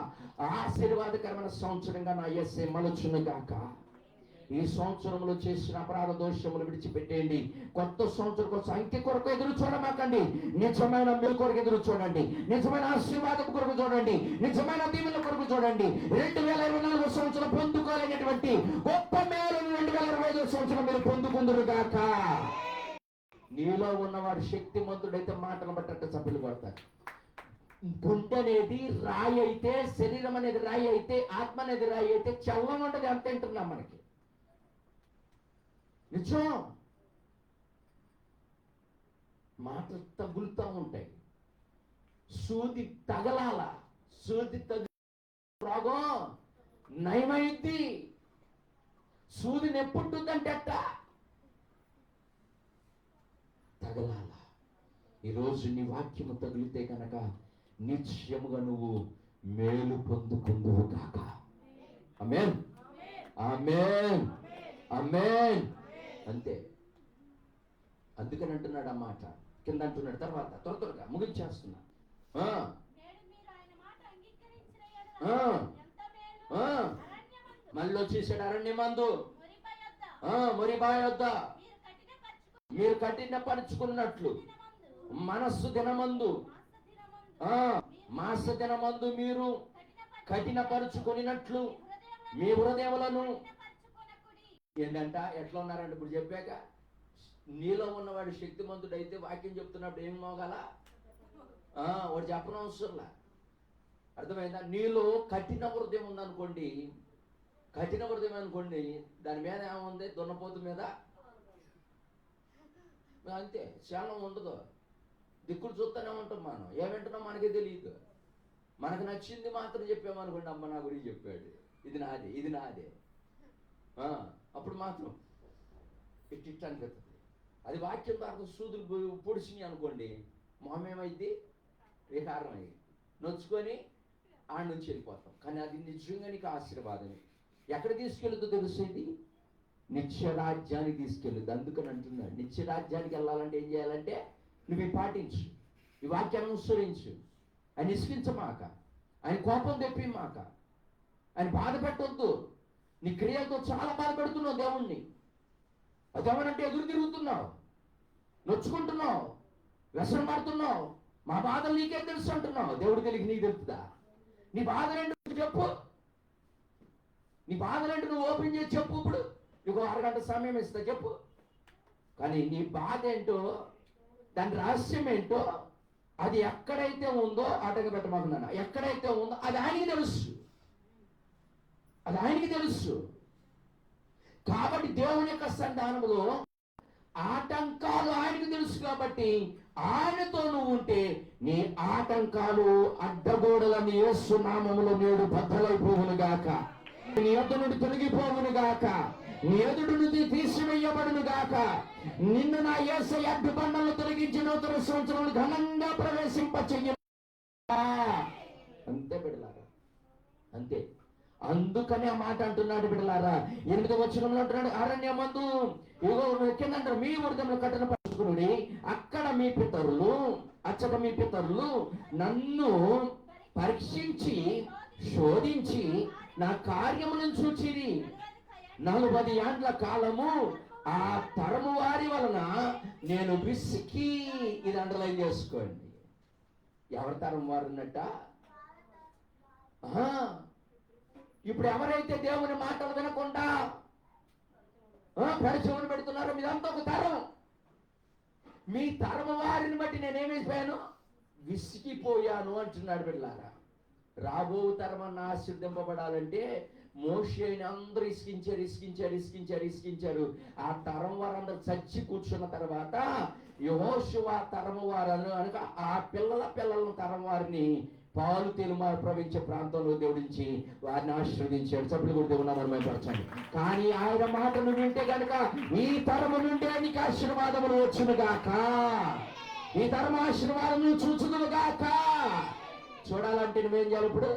ఆశీర్వాదకరమైన సంవత్సరంగా నా యేసే మలుచును గాక. ఈ సంవత్సరంలో చేసిన అపరాధ దోషములు విడిచిపెట్టేయండి. కొత్త సంవత్సరం కోసం అంకె కొరకు ఎదురు చూడమాకండి. నిజమైన మేలు కొరకు ఎదురు చూడండి. నిజమైన ఆశీర్వాదం కొరకు చూడండి. నిజమైన దీవెన కొరకు చూడండి. 2024 సంవత్సరం పొందుకోలేనటువంటి గొప్ప మేలు 2025 సంవత్సరం మీరు పొందుకుందురు గాక. నీలో ఉన్నవాడు శక్తిమంతుడైతే మాటలు బట్టట్టు సభ్యులు పడతారు. గుండె అనేది రాయి అయితే, శరీరం అనేది రాయి అయితే, ఆత్మ అనేది రాయి అయితే చల్లం ఉండదు. అంత వింటున్నాం మనకి. నిజం. మాటలు తగులుతూ ఉంటాయి. సూది తగలాల. సూది రోగం నయమైంది. సూదిని ఎప్పుడుందంటే అట్ట తగలాల. ఈరోజు నీ వాక్యము తగిలితే కనుక నిశ్చయముగా నువ్వు మేలు పొందుకుందువు కాక. ఆమేన్, ఆమేన్, ఆమేన్. అంతే. అందుకని అంటున్నాడు ఆ మాట. కింద అంటున్నాడు. తర్వాత త్వరగా ముగించేస్తున్నా. మళ్ళీ వచ్చేసాడు అరణ్యమందు మొరిబా యొద్ద మీరు కఠినపరుచుకున్నట్లు మనస్సు దినమందు మాస దినమందు మీరు కఠినపరుచుకున్నట్లు మీ హృదయములను ఏంటంట ఎట్లా ఉన్నారంటే ఇప్పుడు చెప్పాక నీలో ఉన్నవాడు శక్తిమంతుడు అయితే వాక్యం చెప్తున్నప్పుడు ఏం మోగాల వాడు చెప్పనవసరంలా. అర్థమైందా? నీలో కఠిన హృదయం ఉందనుకోండి, కఠిన హృదయం అనుకోండి, దాని మీద ఏముంది? దున్నపోతు మీద అంతే, శాలం ఉండదు. దిక్కులు చూస్తూనే ఉంటాం, మనం ఏమింటున్నాం మనకే తెలియదు. మనకు నచ్చింది మాత్రం చెప్పామనుకోండి, అమ్మ నా గురించి చెప్పాడు, ఇది నాదే, ఇది నాదే, అప్పుడు మాత్రం ఇట్లా అనిపిస్తుంది. అది వాక్యం ద్వారా సూదులు పొడిచినాయి అనుకోండి, మొహమేమైంది? వికారం అయ్యి నొచ్చుకొని ఆడ నుంచి వెళ్ళిపోతాం. కానీ అది నిజంగా నీకు ఆశీర్వాదమే. ఎక్కడ తీసుకెళ్ళుద్దో తెలుస్తుంది? నిత్యరాజ్యానికి తీసుకెళ్ళుద్ది. అందుకని అంటున్నాడు, నిత్యరాజ్యానికి వెళ్ళాలంటే ఏం చేయాలంటే నువ్వు పాటించు, ఈ వాక్యాన్ని అనుసరించు. ఆయన ఇసుకించమాక, ఆయన కోపం తెప్పిమాక, ఆయన బాధ పెట్టొద్దు. నీ క్రియలతో చాలా బాధ పెడుతున్నావు దేవుణ్ణి. అదేమనంటే ఎదురు తిరుగుతున్నావు, నొచ్చుకుంటున్నావు, వ్యసనం పడుతున్నావు. మా బాధలు నీకే తెలుసు అంటున్నావు. దేవుడు తెలియక నీకు తెలుస్తుందా? నీ బాధలేంటి చెప్పు, నీ బాధలేంటి నువ్వు ఓపెన్ చేసి చెప్పు. ఇప్పుడు నీకు 1 అరగంట సమయం ఇస్తా, చెప్పు. కానీ నీ బాధ ఏంటో, దాని రహస్యం ఏంటో, అది ఎక్కడైతే ఉందో ఆటగా పెట్టమన్నాను, ఎక్కడైతే ఉందో అది ఆయనకి తెలుసు, అది ఆయనకి తెలుసు. కాబట్టి దేవుని యొక్క సంధానములో ఆటంకాలు ఆయనకు తెలుసు. కాబట్టి ఆయనతో నువ్వు ఉంటే నీ ఆటంకాలు అడ్డగోడలని యేసు నామములో నేడు బద్దలైపోవును గాక, నీ ఎదురు నుండి తొలగిపోవును గాక, నీ ఎదురు నుండి తీసివేయబడును గాక. నిన్ను నా యేసయ్య అడ్డుబండలను తొలగించి నూతన సంవత్సరం ఘనంగా ప్రవేశింపచేయ. అంతే బిడ్డలారా, అంతే. అందుకని ఆ మాట అంటున్నాడు బిడ్డలారా. 8వ వచనంలో అంటున్నాడు, అరణ్యమందు ఇగో కిందంటారు మీ హృదయంలో కఠిన పరుచుకుని అక్కడ మీ పితరులు అచ్చట మీ పితరులు నన్ను పరీక్షించి శోధించి నా కార్యములను చూచిరి. 40 ఏండ్ల కాలము ఆ తరము వారి వలన నేను విసికి. ఇది అండర్లైన్ చేసుకోండి. ఎవరి తరం వారు ఉన్నట్ట? ఇప్పుడు ఎవరైతే దేవుని మాటలు వినకుండా పెడచెవులు పెడుతున్నారో మీదంతా ఒక తరం. మీ తరము వారిని బట్టి నేనేమైపోయాను? విసిగిపోయాను అంటున్నాడు బిడ్డలారా. రాబో తరమన్న ఆశీర్దింపబడాలంటే మోషేని అందరూ ఇసికించారు. ఆ తరం వారందరూ చచ్చి కూర్చున్న తర్వాత యెహోషువ తరము వారను అనగా ఆ పిల్లల తరం వారిని పాలు తెలుమ ప్రవహించే ప్రాంతంలో దేవుడించి వారిని ఆశీర్వదించాడు. సభ్యులు కూడా దేవుని మహిమపరచండి. కానీ ఆయన మాటను వింటే కనుక ఈ తరము నుండి నీకు ఆశీర్వాదములు వచ్చును గాక, ఈ తరము ఆశీర్వాదము చూచుదును గాక. చూడాలంటే నువ్వేం చేయాలి? ఇప్పుడు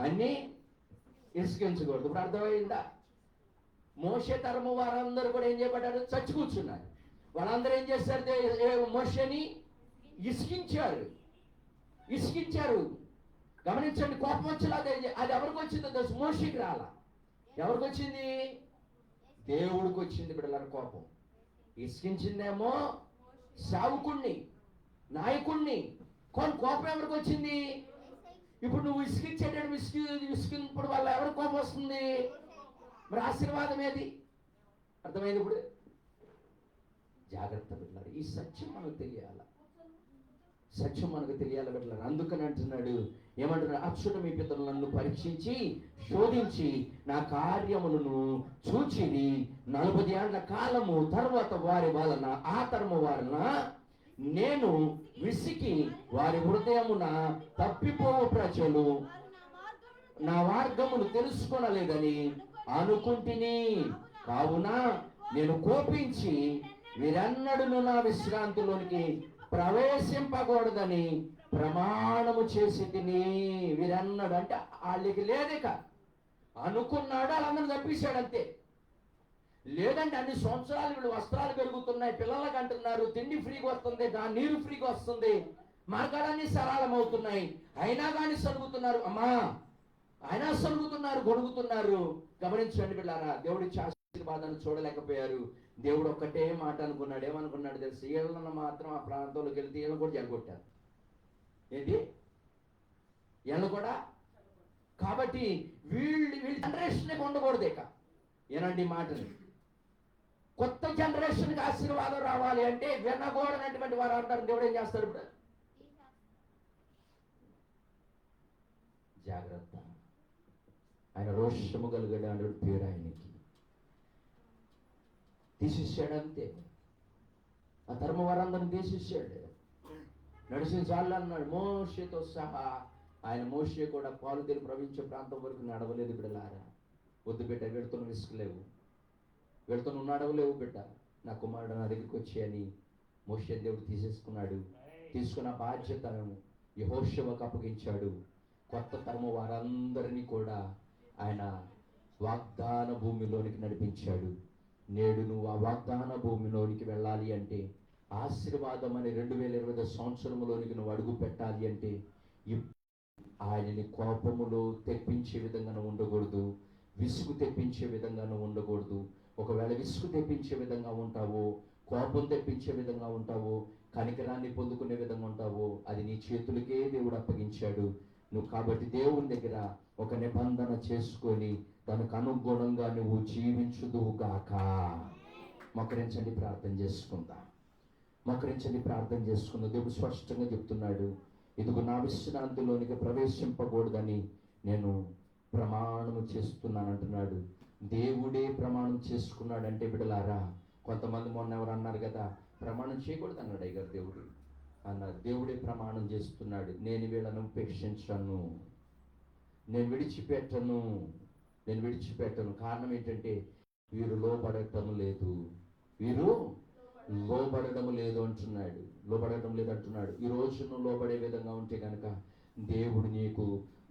అన్ని ఇసుకించకూడదు. ఇప్పుడు అర్థమైందా? మోషే తరము వారందరూ కూడా ఏం చేయబడ్డారు? చచ్చి కూర్చున్నారు. వాళ్ళందరూ ఏం చేస్తారు? మోషేని ఇసికించారు. గమనించండి, కోపం వచ్చేలా అది ఎవరికి వచ్చిందో తెలుసు? మోషేకి రాలా. ఎవరికి వచ్చింది? దేవుడికి వచ్చింది బిడ్డలారా కోపం. ఇసికించిందేమో సేవకుణ్ణి, నాయకుణ్ణి. కోపం ఎవరికి వచ్చింది? ఇప్పుడు నువ్వు ఇసికించేటప్పుడు ఇసికినప్పుడు వల్ల ఎవరికి కోపం వస్తుంది? మరి ఆశీర్వాదం ఏది? అర్థమైంది? ఇప్పుడు జాగ్రత్త బిడ్డలారా, ఈ సత్యం మనకు తెలియాల, సత్యం మనకు తెలియాలి బిడ్డలారా. అందుకని అంటున్నాడు, ఏమంటున్నాడు? అచ్చుట మీ పితరులు నన్ను పరీక్షించి శోధించి నా కార్యములను చూచిరి. 40 ఏండ్ల కాలము తర్వాత వారి వలన ఆ తరము వలన నేను విసికి వారి హృదయమున తప్పిపోవు ప్రజలు నా మార్గమును తెలుసుకొనలేదని అనుకుంటుని. కావున నేను కోపించి వీరెన్నడూ నా విశ్రాంతిలోనికి ప్రవేశింపకూడదని ప్రమాణము చేసి తిని. వీరన్నాడు అంటే వాళ్ళకి లేదిక. అనుకున్నాడు, వాళ్ళందరూ తప్పించాడు అంతే. లేదంటే అన్ని సంవత్సరాలు వీళ్ళు వస్త్రాలు పెరుగుతున్నాయి, పిల్లలకు అంటున్నారు, తిండి ఫ్రీగా వస్తుంది, నీరు ఫ్రీగా వస్తుంది, మార్గాలన్నీ సరళమవుతున్నాయి, అయినా కానీ సరుగుతున్నారు. అమ్మా, అయినా సరుగుతున్నారు, గొడుగుతున్నారు. గమనించండి బిడ్డారా, దేవుడి ఆశీర్వాదాన్ని చూడలేకపోయారు. దేవుడు ఒక్కటే మాట అనుకున్నాడు. ఏమనుకున్నాడు తెలుసు? వీళ్ళను మాత్రం ఆ ప్రాంతంలోకి వెళ్తే వీళ్ళని కూడా జరగొట్టారు. ఏంటి? వీళ్ళు కూడా. కాబట్టి వీళ్ళు జనరేషన్ ఉండకూడదు. ఇక ఏనండి మాటని, కొత్త జనరేషన్కి ఆశీర్వాదం రావాలి అంటే వినకూడనటువంటి వారు అంటారు. దేవుడు ఏం చేస్తాడు ఇప్పుడు? జాగ్రత్త. ఆయన రోషము కలిగాడు పేరు ఆయనకి. తీసేసాడు అంతే. ఆ తరమ వారందరిని తీసేసాడు. నడిచిన చాలు అన్నాడు మోషేతో సహా. ఆయన మోషే కూడా పాలుదేలు ప్రవహించే ప్రాంతం వరకు నడవలేదు బిడ్డలారా. వద్దు బిడ్డ, వెళుతున్న విసుకలేవు, వెళుతున్న నడవలేవు బిడ్డ, నా కుమారుడు నా దగ్గరికి వచ్చి మోషే దేవుడు తీసేసుకున్నాడు. తీసుకున్న బాధ్యతను యెహోషువకు అప్పగించాడు. కొత్త తరము వారందరినీ కూడా ఆయన వాగ్దాన భూమిలోనికి నడిపించాడు. నేడు నువ్వు ఆ వాగ్దాన భూమిలోనికి వెళ్ళాలి అంటే, ఆశీర్వాదం అనే 2020 సంవత్సరంలోనికి నువ్వు అడుగు పెట్టాలి అంటే ఆయనని కోపములో తెప్పించే విధంగా నువ్వు ఉండకూడదు, విసుగు తెప్పించే విధంగా నువ్వు ఉండకూడదు. ఒకవేళ విసుగు తెప్పించే విధంగా ఉంటావో, కోపం తెప్పించే విధంగా ఉంటావో, కనికరాన్ని పొందుకునే విధంగా ఉంటావో, అది నీ చేతులకే దేవుడు అప్పగించాడు. నువ్వు కాబట్టి దేవుని దగ్గర ఒక నిబంధన చేసుకొని దానికి అనుగుణంగా నువ్వు జీవించుదువుగాక. మోకరించండి, ప్రార్థన చేసుకుందా. మోకరించండి, ప్రార్థన చేసుకుందాం. దేవుడు స్పష్టంగా చెప్తున్నాడు, ఇదిగో నా విశ్రాంతిలోనికి ప్రవేశింపకూడదని నేను ప్రమాణము చేస్తున్నాను అంటున్నాడు. దేవుడే ప్రమాణం చేసుకున్నాడంటే బిడ్డలారా, కొంతమంది మొన్న ఎవరు అన్నారు కదా, ప్రమాణం చేయకూడదు అన్నాడు అయ్యగారు. దేవుడు అన్నారు. దేవుడే ప్రమాణం చేస్తున్నాడు, నేను వీళ్ళను ఉపేక్షించను, నేను విడిచిపెట్టను, నేను విడిచిపెట్టను. కారణం ఏంటంటే వీరు లోబడటం లేదు, వీరు లోబడడం లేదు అంటున్నాడు. లోబడటం లేదు అంటున్నాడు. ఈ రోజు నువ్వు లోబడే విధంగా ఉంటే కనుక దేవుడు నీకు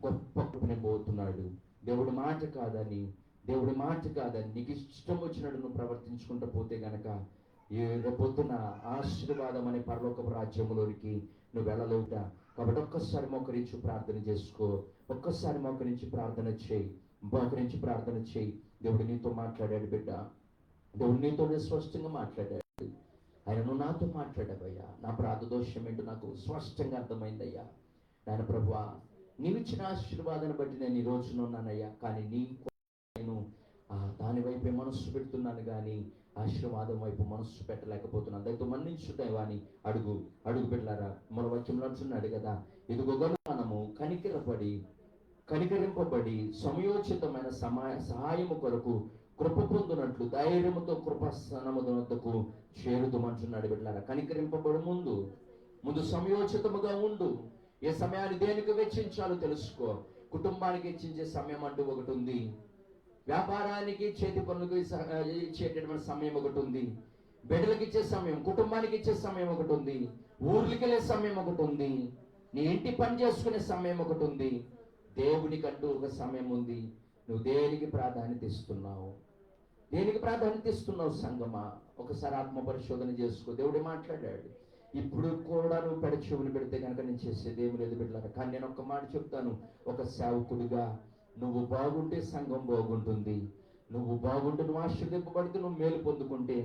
గొప్ప పోతున్నాడు. దేవుడి మాట కాదని నీకు ఇష్టం వచ్చినట్టు నువ్వు ప్రవర్తించుకుంటూ పోతే కనుక రేపొద్దున ఆశీర్వాదం అనే పరలోకపు రాజ్యంలోనికి నువ్వు వెళ్ళలేవుట. కాబట్టి ఒక్కసారి మోకరించి ప్రార్థన చేసుకో, ఒక్కసారి మోకరించి ప్రార్థన చేయి, మోకరించి ప్రార్థన చేయి. దేవుడు నీతో మాట్లాడాడు బిడ్డ, దేవుడు నీతోనే స్పష్టంగా మాట్లాడాడు. ఆయన నువ్వు నాతో మాట్లాడావయ్యా, నా ప్రార్థదోషం ఏంటో నాకు స్పష్టంగా అర్థమైందయ్యా. నాయన ప్రభువా, నీవిచ్చిన ఆశీర్వాదాన్ని బట్టి నేను ఈ రోజున ఉన్నానయ్యా. కానీ నేను దాని వైపే మనస్సు పెడుతున్నాను కానీ ఆశీర్వాదం వైపు మనస్సు పెట్టలేకపోతున్నాను. దయతో మన్నించుతాయి అని అడుగు పెట్టారా. మన వాక్యంలో అంటున్నాడు కదా, ఇదిగో మనము కనికరింపబడి సమయోచితమైన సహాయము కొరకు కృప పొందునట్లు ధైర్యముతో కృపస్థానముకు చేరుతామంటున్నాడు బిడ్డలారా. కనికరింపబడు ముందు సమయోచితముగా ఉండు. ఏ సమయాన్ని దేనికి వెచ్చించాలో తెలుసుకో. కుటుంబానికి వెచ్చించే సమయం అంటూ ఒకటి ఉంది, వ్యాపారానికి చేతి పనులకు ఇచ్చేటటువంటి సమయం ఒకటి ఉంది, బిడ్డలకు ఇచ్చే సమయం, కుటుంబానికి ఇచ్చే సమయం ఒకటి ఉంది, ఊర్లకి వెళ్ళే సమయం ఒకటి ఉంది, నీ ఇంటి పని చేసుకునే సమయం ఒకటి ఉంది. దేవునికంటూ ఒక సమయం ఉంది. నువ్వు దేనికి ప్రాధాన్యత ఇస్తున్నావు? సంగమా? ఒకసారి ఆత్మ పరిశోధన చేసుకో. దేవుడే మాట్లాడాడు. ఇప్పుడు కూడా నువ్వు చెవులు పెడితే కనుక నేను చేసేది ఏమి లేదు బిడ్డలారా. కానీ నేను ఒక మాట చెప్తాను, ఒక సేవకుడిగా నువ్వు బాగుంటే సంఘం బాగుంటుంది. నువ్వు బాగుంటే, నువ్వు ఆశీర్వదింపబడితే, నువ్వు మేలు పొందుకుంటే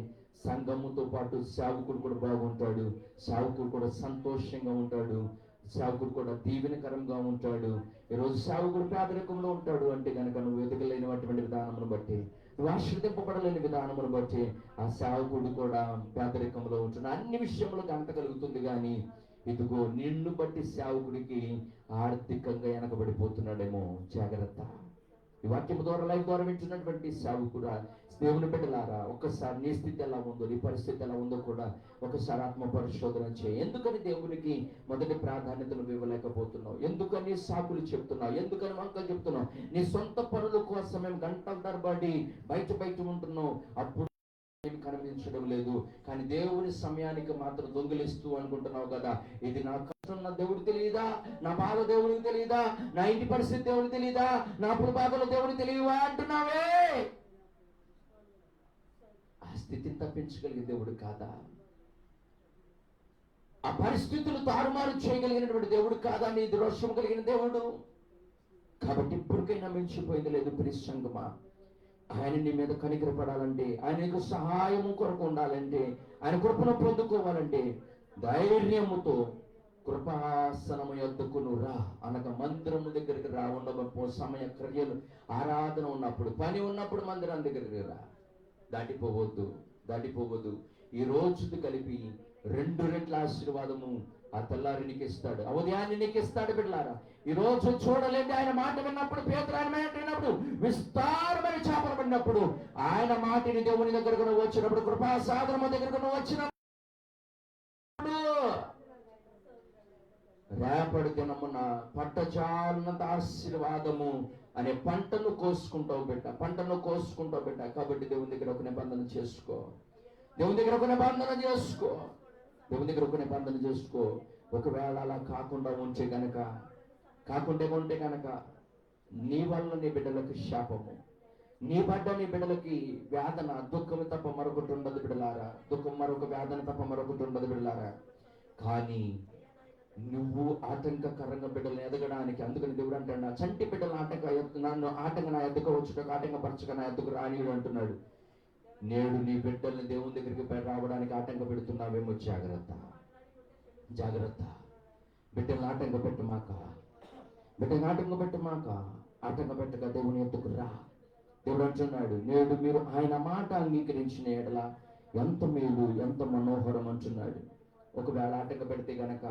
సంఘముతో పాటు సేవకుడు కూడా బాగుంటాడు, సేవకుడు కూడా సంతోషంగా ఉంటాడు, సేవకుడు కూడా దీవెనకరంగా ఉంటాడు. ఈరోజు సేవకుడు పేదరికంలో ఉంటాడు అంటే కనుక నువ్వు ఎదగలేనటువంటి విధానమును బట్టి, నువ్వు ఆశీర్వదింపబడలేని విధానమును బట్టి ఆ సేవకుడు కూడా పేదరికంలో ఉంటున్నాడు. అన్ని విషయంలో గంట కలుగుతుంది. కానీ ఇదిగో నిన్ను బట్టి సేవకుడికి ఆర్థికంగా వెనకబడిపోతున్నాడేమో. జాగ్రత్త. ఈ వాక్యం ద్వారా, లైవ్ ద్వారా వింటున్నటువంటి సేవకుడా, దేవుని బిడ్డలారా, ఒక్కసారి నీ స్థితి ఎలా ఉందో, నీ పరిస్థితి ఎలా ఉందో కూడా ఒకసారి ఆత్మ పరిశోధన చేయి. ఎందుకని దేవునికి మొదటి ప్రాధాన్యతను ఇవ్వలేకపోతున్నావు? ఎందుకని సాకులు చెప్తున్నావు? ఎందుకని వంకలు చెప్తున్నావు? నీ సొంత పనుల కోసం మేము గంటల తరబడి బయట ఉంటున్నావు, అప్పుడు కనిపించడం లేదు. కానీ దేవుని సమయానికి మాత్రం దొంగిలిస్తూ అనుకుంటున్నావు కదా. ఇది నా కష్టం నా దేవుడికి తెలియదా? నా బాధ దేవుడికి తెలియదా? నా ఇంటి పరిస్థితి దేవుడికి తెలియదా? నా అప్పుడు బాధలు దేవుడికి తెలియవా అంటున్నావే. ఆ స్థితిని తప్పించగలిగే దేవుడు కాదా? ఆ పరిస్థితులు తారుమారు చేయగలిగినటువంటి దేవుడు కాదా నీ రోషం కలిగిన దేవుడు? కాబట్టి ఇప్పటికైనా మించిపోయింది లేదు ప్రియ. ఆయన నీ మీద కనికరపడాలంటే, ఆయనకు సహాయము కొరకు ఉండాలంటే, ఆయన కృపను పొందుకోవాలంటే ధైర్యముతో కృపాసనము యొద్దకు నువ్వు రా అనగా మందిరము దగ్గరికి రా. ఉండబో సమయ క్రియలు ఆరాధన ఉన్నప్పుడు, పని ఉన్నప్పుడు మందిరం దగ్గరికి రా. దాటిపోవద్దు. ఈ రోజుది కలిపి 2 రెట్ల ఆశీర్వాదము ఆ తెల్లారి నీకు ఇస్తాడు, ఆ ఉదయాన్ని నీకు ఇస్తాడు. బిడ్డలారా, ఈ రోజు చూడలేండి ఆయన మాట విన్నప్పుడు, పేతురు ఆయన మాట విన్నప్పుడు, విస్తారమైన చేపలు పడినప్పుడు, ఆయన మాటిని దేవుని దగ్గరకు నువ్వు వచ్చినప్పుడు, కృపాసాగరము దగ్గరకు నువ్వు వచ్చినప్పుడు, రేపటి దినమున పట్టజాలనంత ఆశీర్వాదము అనే పంటను కోసుకుంటావు బిడ్డ. కాబట్టి దేవుని దగ్గర ఒక నిబంధన చేసుకో. దేవుని దగ్గర ఒక నిబంధన చేసుకో. ఒకవేళ అలా కాకుండా ఉంటే గనక నీ వల్ల నీ బిడ్డలకు శాపము, నీ బిడ్డలకి వేదన, దుఃఖము తప్ప మరొకటి ఉండదు బిడ్డలారా. మరొక వేదన తప్ప మరొకటి ఉండదు బిడ్డలారా. కానీ నువ్వు ఆటంకకరంగా బిడ్డలను ఎదగడానికి, అందుకని దేవుడు అంటాడు, నా చంటి బిడ్డలు నన్ను నా ఎద్దుకు వచ్చుటకు ఆటంకపరచక నా ఎద్దుకు రానియుడు అంటున్నాడు. నేడు నీ బిడ్డల్ని దేవుని దగ్గరికి రావడానికి ఆటంక పెడుతున్నావేమో. జాగ్రత్త. బిడ్డలను ఆటంక పెట్టమాక. ఆటంక పెట్టక దేవుని ఎద్దుకు రా. దేవుడు అంటున్నాడు, నేడు మీరు ఆయన మాట అంగీకరించిన ఎడల ఎంత మేలు, ఎంత మనోహరం అంటున్నాడు. ఒకవేళ ఆటంక పెడితే గనక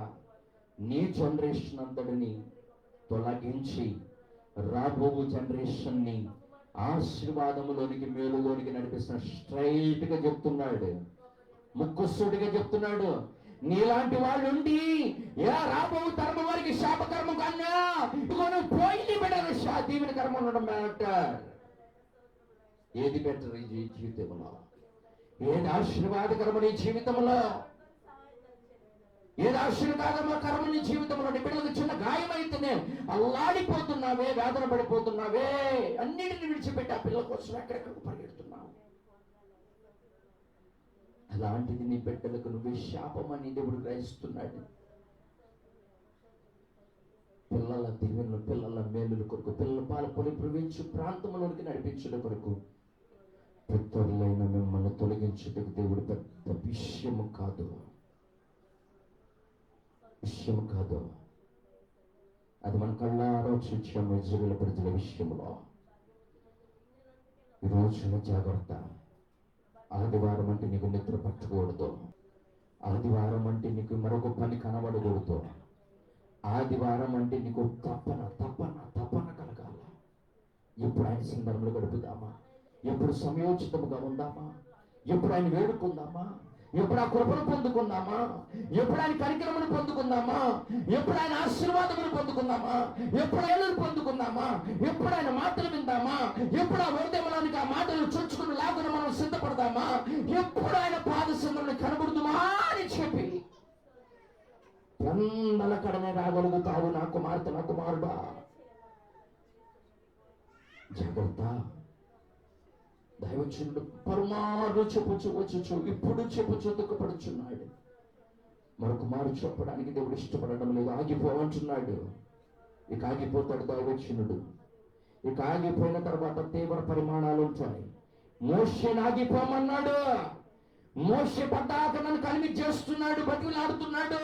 నీ జనరేషన్ అంతటిని తొలగించి రాబో జనరేషన్ని ఆశీర్వాదములోనికి, మేలులోనికి నడిపిస్తున్న స్ట్రైట్ గా చెప్తున్నాడు, ముక్కుసూటిగా చెప్తున్నాడు. నీలాంటి వాళ్ళుండి రాబో తరమ వారికి శాపకర్మ కన్నా పోయి బెటర్, దీవెన కర్మ ఉండడం బెటర్. ఏది బెటర్ ఈ జీవితంలో? ఏది ఆశీర్వాదకరము నీ జీవితంలో? ఏది ఆశీర్వాదకరము నీ జీవితంలో? నీ బిడ్డలకు చిన్న గాయమైతేనే అల్లాడిపోతున్నావే, వేదన పడిపోతున్నావే, అన్నిటిని విడిచిపెట్టి ఆ పిల్లల కోసం ఎక్కడెక్కడికి పరిగెడుతున్నావు. అలాంటిది నీ బిడ్డలకు నువ్వే శాపం అని దేవుడు గ్రహిస్తున్నాడు. పిల్లల దీవెనలు, పిల్లల మేలుల కొరకు, పిల్లల పాలపొలి ప్రవేశించు ప్రాంతంలోనికి నడిపించడం కొరకు పెద్దలైన మిమ్మల్ని తొలగించుటకు దేవుడు పెద్ద విషయము కాదు. అది మన కళ్ళారా చూచాము ఇజ్రాయేలు ప్రజల విషయంలో. ఈ రోజున జాగ్రత్త. ఆదివారం అంటే నీకు నిద్ర పట్టకూడదు. ఆదివారం అంటే నీకు మరొక పని కనబడకూడదు. ఆదివారం అంటే నీకు తపన కలగాల. ఎప్పుడు ఆయన సందర్భంలో గడుపుదామా? ఎప్పుడు సమయోచితముగా ఉందామా? ఎప్పుడు ఆయన వేడుకుందామా? ఎప్పుడు ఆ కృపను పొందుకుందామా? ఎప్పుడు ఆయన కనికరమును పొందుకుందామా? ఎప్పుడు ఆయన ఆశీర్వాదమును పొందుకుందామా? ఎప్పుడు ఏళ్ళు పొందుకుందామా? ఎప్పుడు ఆయన మాటలు విందామా? ఎప్పుడు ఆ హృదయంలోనికి ఆ మాటలు చొచ్చుకుని లాగున మనం సిద్ధపడదామా? ఎప్పుడు ఆయన పాదశంలో కనబడుదుమా అని చెప్పి ఎందల కడనే రాగలుగుతావు నా కుమార్తె, నా కుమారుడా. జాగ్రత్త. దైవజనుడు పరుమారు చెప్పుచు ఇప్పుడు చెప్పుచు దుఃఖపడుచున్నాడు. మరొక మారు చెప్పడానికి దేవుడు ఇష్టపడడం లేదు. ఆగిపోవంటున్నాడు. ఇక ఆగిపోతాడు దైవజనుడు. ఇక ఆగిపోయిన తర్వాత తీవ్ర పరిమాణాలు ఉంటాయి. మోషేని ఆగిపోమన్నాడు. మోషే పడ్డాక నన్ను కలిమి చేస్తున్నాడు, బతిలాడుతున్నాడు.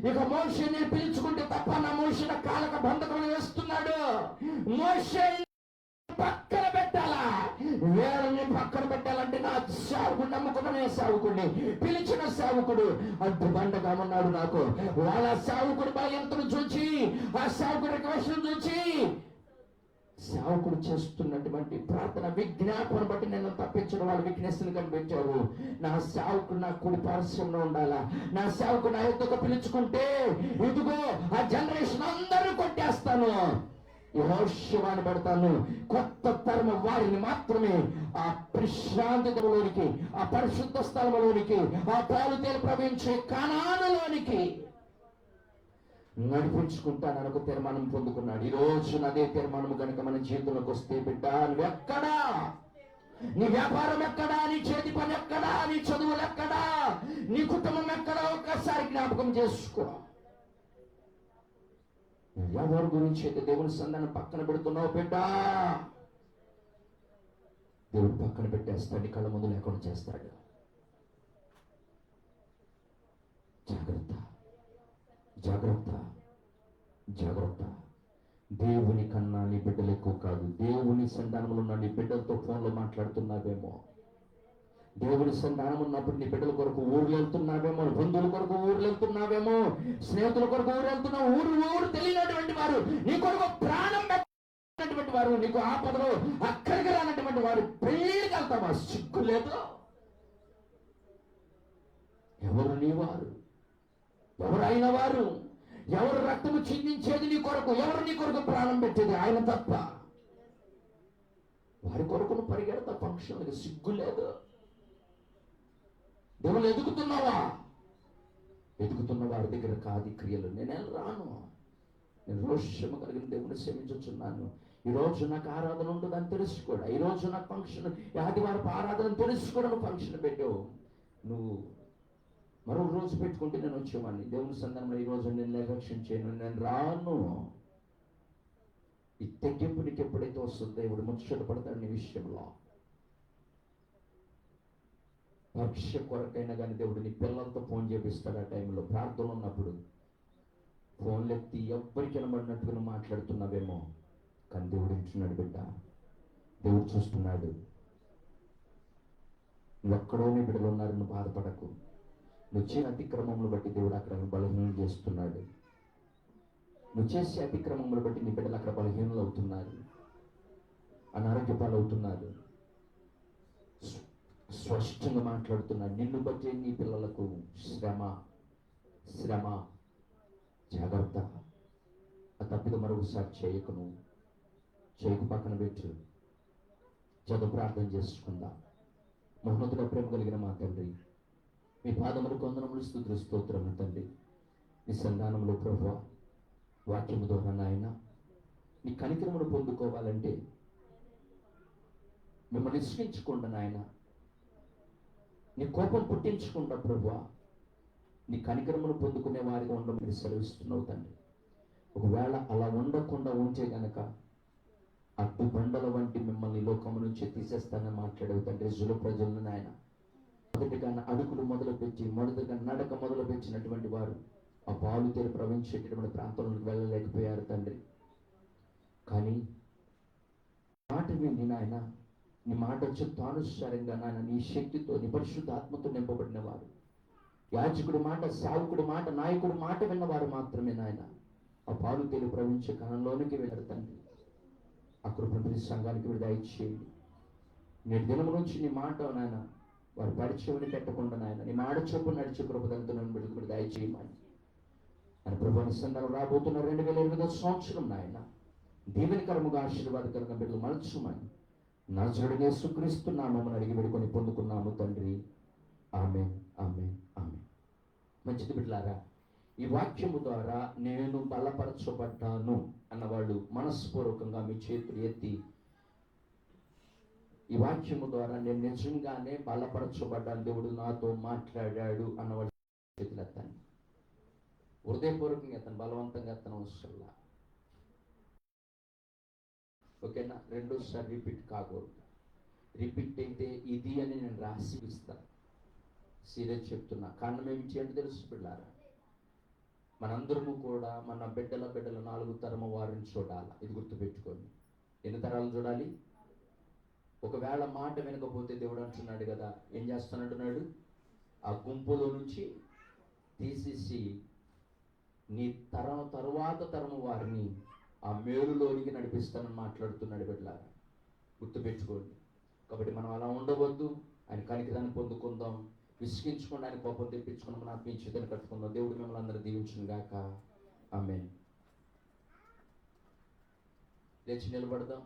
ఇక మోషేని పిలుచుకుంటే తప్ప నా మోషేని కాలక బంధకం వేస్తున్నాడు. మోషే పక్కన పెట్టాలా? వేళని పక్కన పెట్టాలంటే నా సేవకుడు, నమ్ముకున్న సేవకుడిని, పిలిచిన సేవకుడు అడ్డు బండగా ఉన్నాడు. నాకు వాళ్ళ సేవకుడు భయంతను చూచి, ఆ సేవకుడి రిక్వెస్ట్ చూచి, సేవకుడు చేస్తున్నటువంటి ప్రార్థన విజ్ఞాపన బట్టి నేను తప్పించడం వాళ్ళ వీక్నెస్ని కనిపెట్టారు. నా సేవకుడు నా కుడి పార్శ్వంలో ఉండాలా? నా సేవకుడు నా ఎద్దుకు పిలుచుకుంటే ఇదిగో ఆ జనరేషన్ అందరూ కొట్టేస్తాను, యెహోషువని పెడతాను. కొత్త తరం వారిని మాత్రమే ఆ ప్రశాంతతలోనికి, ఆ పరిశుద్ధ స్థలంలోనికి, ఆ పాలు తేలి ప్రవహించే కనానులోనికి నడిపించుకుంటానని ఒక తీర్మానం పొందుకున్నాడు. ఈ రోజు అదే తీర్మానం కనుక మన జీవితంలోకి వస్తే బిడ్డ, నువ్వెక్కడా నీ వ్యాపారం ఎక్కడా, నీ చేతి పని ఎక్కడా, నీ చదువులు ఎక్కడా, నీ కుటుంబం ఎక్కడా ఒక్కసారి జ్ఞాపకం చేసుకో. ఎవరి గురించి అయితే దేవుని సంధానం పక్కన పెడుతున్నావు బిడ్డ, దేవుడు పక్కన పెట్టేస్తాడు, కళ్ళ ముందు లేకుండా చేస్తాడు. జాగ్రత్త, జాగ్రత్త, జాగ్రత్త. దేవుని కన్నా నీ బిడ్డలు ఎక్కువ కాదు. దేవుని సంతానంలో ఉన్న నీ బిడ్డలతో ఫోన్లో మాట్లాడుతున్నావేమో, దేవుని సంతానం ఉన్నప్పుడు నీ బిడ్డల కొరకు ఊర్లు వెళ్తున్నావేమో, బంధువుల కొరకు ఊర్లు వెళ్తున్నావేమో, స్నేహితుల కొరకు ఊరు వెళ్తున్నావు. ఊరు తెలియనటువంటి వారు, నీ కొరకు ప్రాణం పెట్టినటువంటి వారు, నీకు ఆపదలో అక్కడికి రానటువంటి వారు పెళ్ళికి వెళ్తావా? సిగ్గు లేదు. ఎవరు నీ వారు? ఎవరు అయిన వారు? ఎవరు రక్తము చిందించేది నీ కొరకు? ఎవరు నీ కొరకు ప్రాణం పెట్టేది? ఆయన తప్ప. వారి కొరకు పరిగెడతా ఫంక్షన్లకు, సిగ్గు లేదు. దేవుళ్ళు ఎదుగుతున్నావా? ఎదుగుతున్న వారి దగ్గర కాది క్రియలు. నేనేం రాను, నేను రోషము కలిగిన దేవుని సేవించుచున్నాను. ఈ రోజు నాకు ఆరాధన ఉంటుందని తెలుసుకోడా, ఈ రోజు నాకు ఫంక్షన్, ఆదివారపు ఆరాధన తెలుసుకోవడం. నువ్వు ఫంక్షన్ పెట్టావు, నువ్వు మరో రోజు పెట్టుకుంటే నేను వచ్చేవాడిని. దేవుని సందర్భంలో ఈ రోజు నేను నిర్లక్ష్యం చేయను, నేను రాను. ఈ తెగింపు నీకు ఎప్పుడైతే వస్తుందో దేవుడు ముచ్చట పడతాడు నీ విషయంలో. పరీక్ష కొరకైనా కానీ దేవుడు నీ పిల్లలతో ఫోన్ చేపిస్తాడు. ఆ టైంలో ప్రార్థన ఉన్నప్పుడు ఫోన్లు ఎత్తి ఎవ్వరికి కనబడినట్టుగా నువ్వు మాట్లాడుతున్నావేమో, కానీ దేవుడు వింటున్నాడు బిడ్డ, దేవుడు చూస్తున్నాడు. నువ్వు ఎక్కడో నీ బిడ్డలు ఉన్నారు, నువ్వు బాధపడకు. నువ్వు చేసే అతిక్రమములు బట్టి దేవుడు అక్కడ బలహీనం చేస్తున్నాడు. నువ్వు చేసే అతిక్రమములు బట్టి నీ బిడ్డలు అక్కడ బలహీనలు అవుతున్నారు, అనారోగ్య పాలవుతున్నారు. స్పష్టంగా మాట్లాడుతున్నాడు. నిన్ను బట్టి నీ పిల్లలకు శ్రమ, శ్రమ. జాగ్రత్త. ఆ తప్పిద మరొకసారి చేయకు. నువ్వు చేయకు, పక్కన పెట్టు. చదువు ప్రార్థన చేసుకుందాం. మహోన్నతుడ, ప్రేమ కలిగిన మా తండ్రి, మీ పాదములకు వందనములు, స్తుతులు, స్తోత్రములు తండ్రి. నీ సంధానంలో ప్రభువా, వాక్యము ద్వారా నాయన నీ కనికరమును పొందుకోవాలంటే మిమ్మల్ని విశ్వసించకుండా నాయన, నీ కోపం పుట్టించకుండా ప్రభువా, నీ కనికరమును పొందుకునే వారిగా ఉండమని సెలవిస్తున్నావు తండ్రి. ఒకవేళ అలా ఉండకుండా ఉంటే గనక అడ్డు బండల వంటి మిమ్మల్ని లోకము నుంచి తీసేస్తానని మాట్లాడేవి తండ్రి. జుల ప్రజలను నాయన మొదటిగా అడుగులు మొదలుపెట్టి, మొదటిగా నడక మొదలుపెట్టినటువంటి వారు ఆ పాలు తేలి ప్రవహించేటటువంటి ప్రాంతంలోకి వెళ్ళలేకపోయారు తండ్రి. కానీ మాట విని నాయన, నీ మాట చిత్తానుసారంగా నాయన నీ శక్తితో, నీ పరిశుద్ధ ఆత్మతో నింపబడిన వారు, యాజకుడి మాట, సేవకుడి మాట, నాయకుడి మాట విన్నవారు మాత్రమే నాయన ఆ పాలు తేలి ప్రవహించే కాలంలోనికి వెళ్ళారు తండ్రి. ఆ కృపను ప్రతి సంఘానికి విడుదల దయచేయండి. నేటి దినము నుంచి నీ మాట నాయన వారి పరిచయని పెట్టకుండా నాయన నీ మాట చొప్పున నడిచే కృపదంతో నన్ను విడుదల దయచేయమని అని ప్రభుని సందర్భం రాబోతున్న 2020 సంవత్సరం నాయన దీవెనకరముగా, ఆశీర్వాదకరంగా బిడ్డలు మలచుమని నజరుడైన యేసుక్రీస్తు నామమున అడిగి వేడుకొని పొందుకున్నాము తండ్రి. ఆమేన్, ఆమేన్, ఆమేన్. మంచిది బిడ్డలారా, ఈ వాక్యము ద్వారా నేను బలపరచబడ్డాను అన్నవాళ్ళు మనస్పూర్వకంగా మీ చేతులు ఎత్తి, ఈ వాక్యము ద్వారా నేను నిజంగానే బలపరచబడ్డాను, దేవుడు నాతో మాట్లాడాడు అన్నవాళ్ళు చేతులు ఎత్తాను. హృదయపూర్వకంగా ఎత్తాను, బలవంతంగా ఎత్తను అవసరంలా. ఓకేనా? రెండోసారి రిపీట్ కాకూడదు. రిపీట్ అయితే ఇది అని నేను రాసి ఇస్తాను. సీరియస్ చెప్తున్నా. కారణం ఏమిటి అంటే తెలుసు బిడ్డారా, మనందరము కూడా మన బిడ్డల 4 తరము వారిని చూడాలి. ఇది గుర్తుపెట్టుకోండి. ఎన్ని తరాలు చూడాలి? ఒకవేళ మాట వినకపోతే దేవుడు అంటున్నాడు కదా, ఏం చేస్తానంటున్నాడు? ఆ గుంపులో నుంచి తీసేసి నీ తరువాత తరము వారిని ఆ మేలులోనికి నడిపిస్తానని మాట్లాడుతున్నాడు బిడ్డలారా. గుర్తుపెట్టుకోండి. కాబట్టి మనం అలా ఉండవద్దు. ఆయన కనికరాన్ని పొందుకుందాం. విసిగించుకుండా ఆయన కోపం తెప్పించుకుని మన ఆత్మీయ చేతిని కట్టుకుందాం. దేవుడు మిమ్మల్ని అందరూ దీవించును గాక. ఆమేన్. లేచి నిలబడదాం.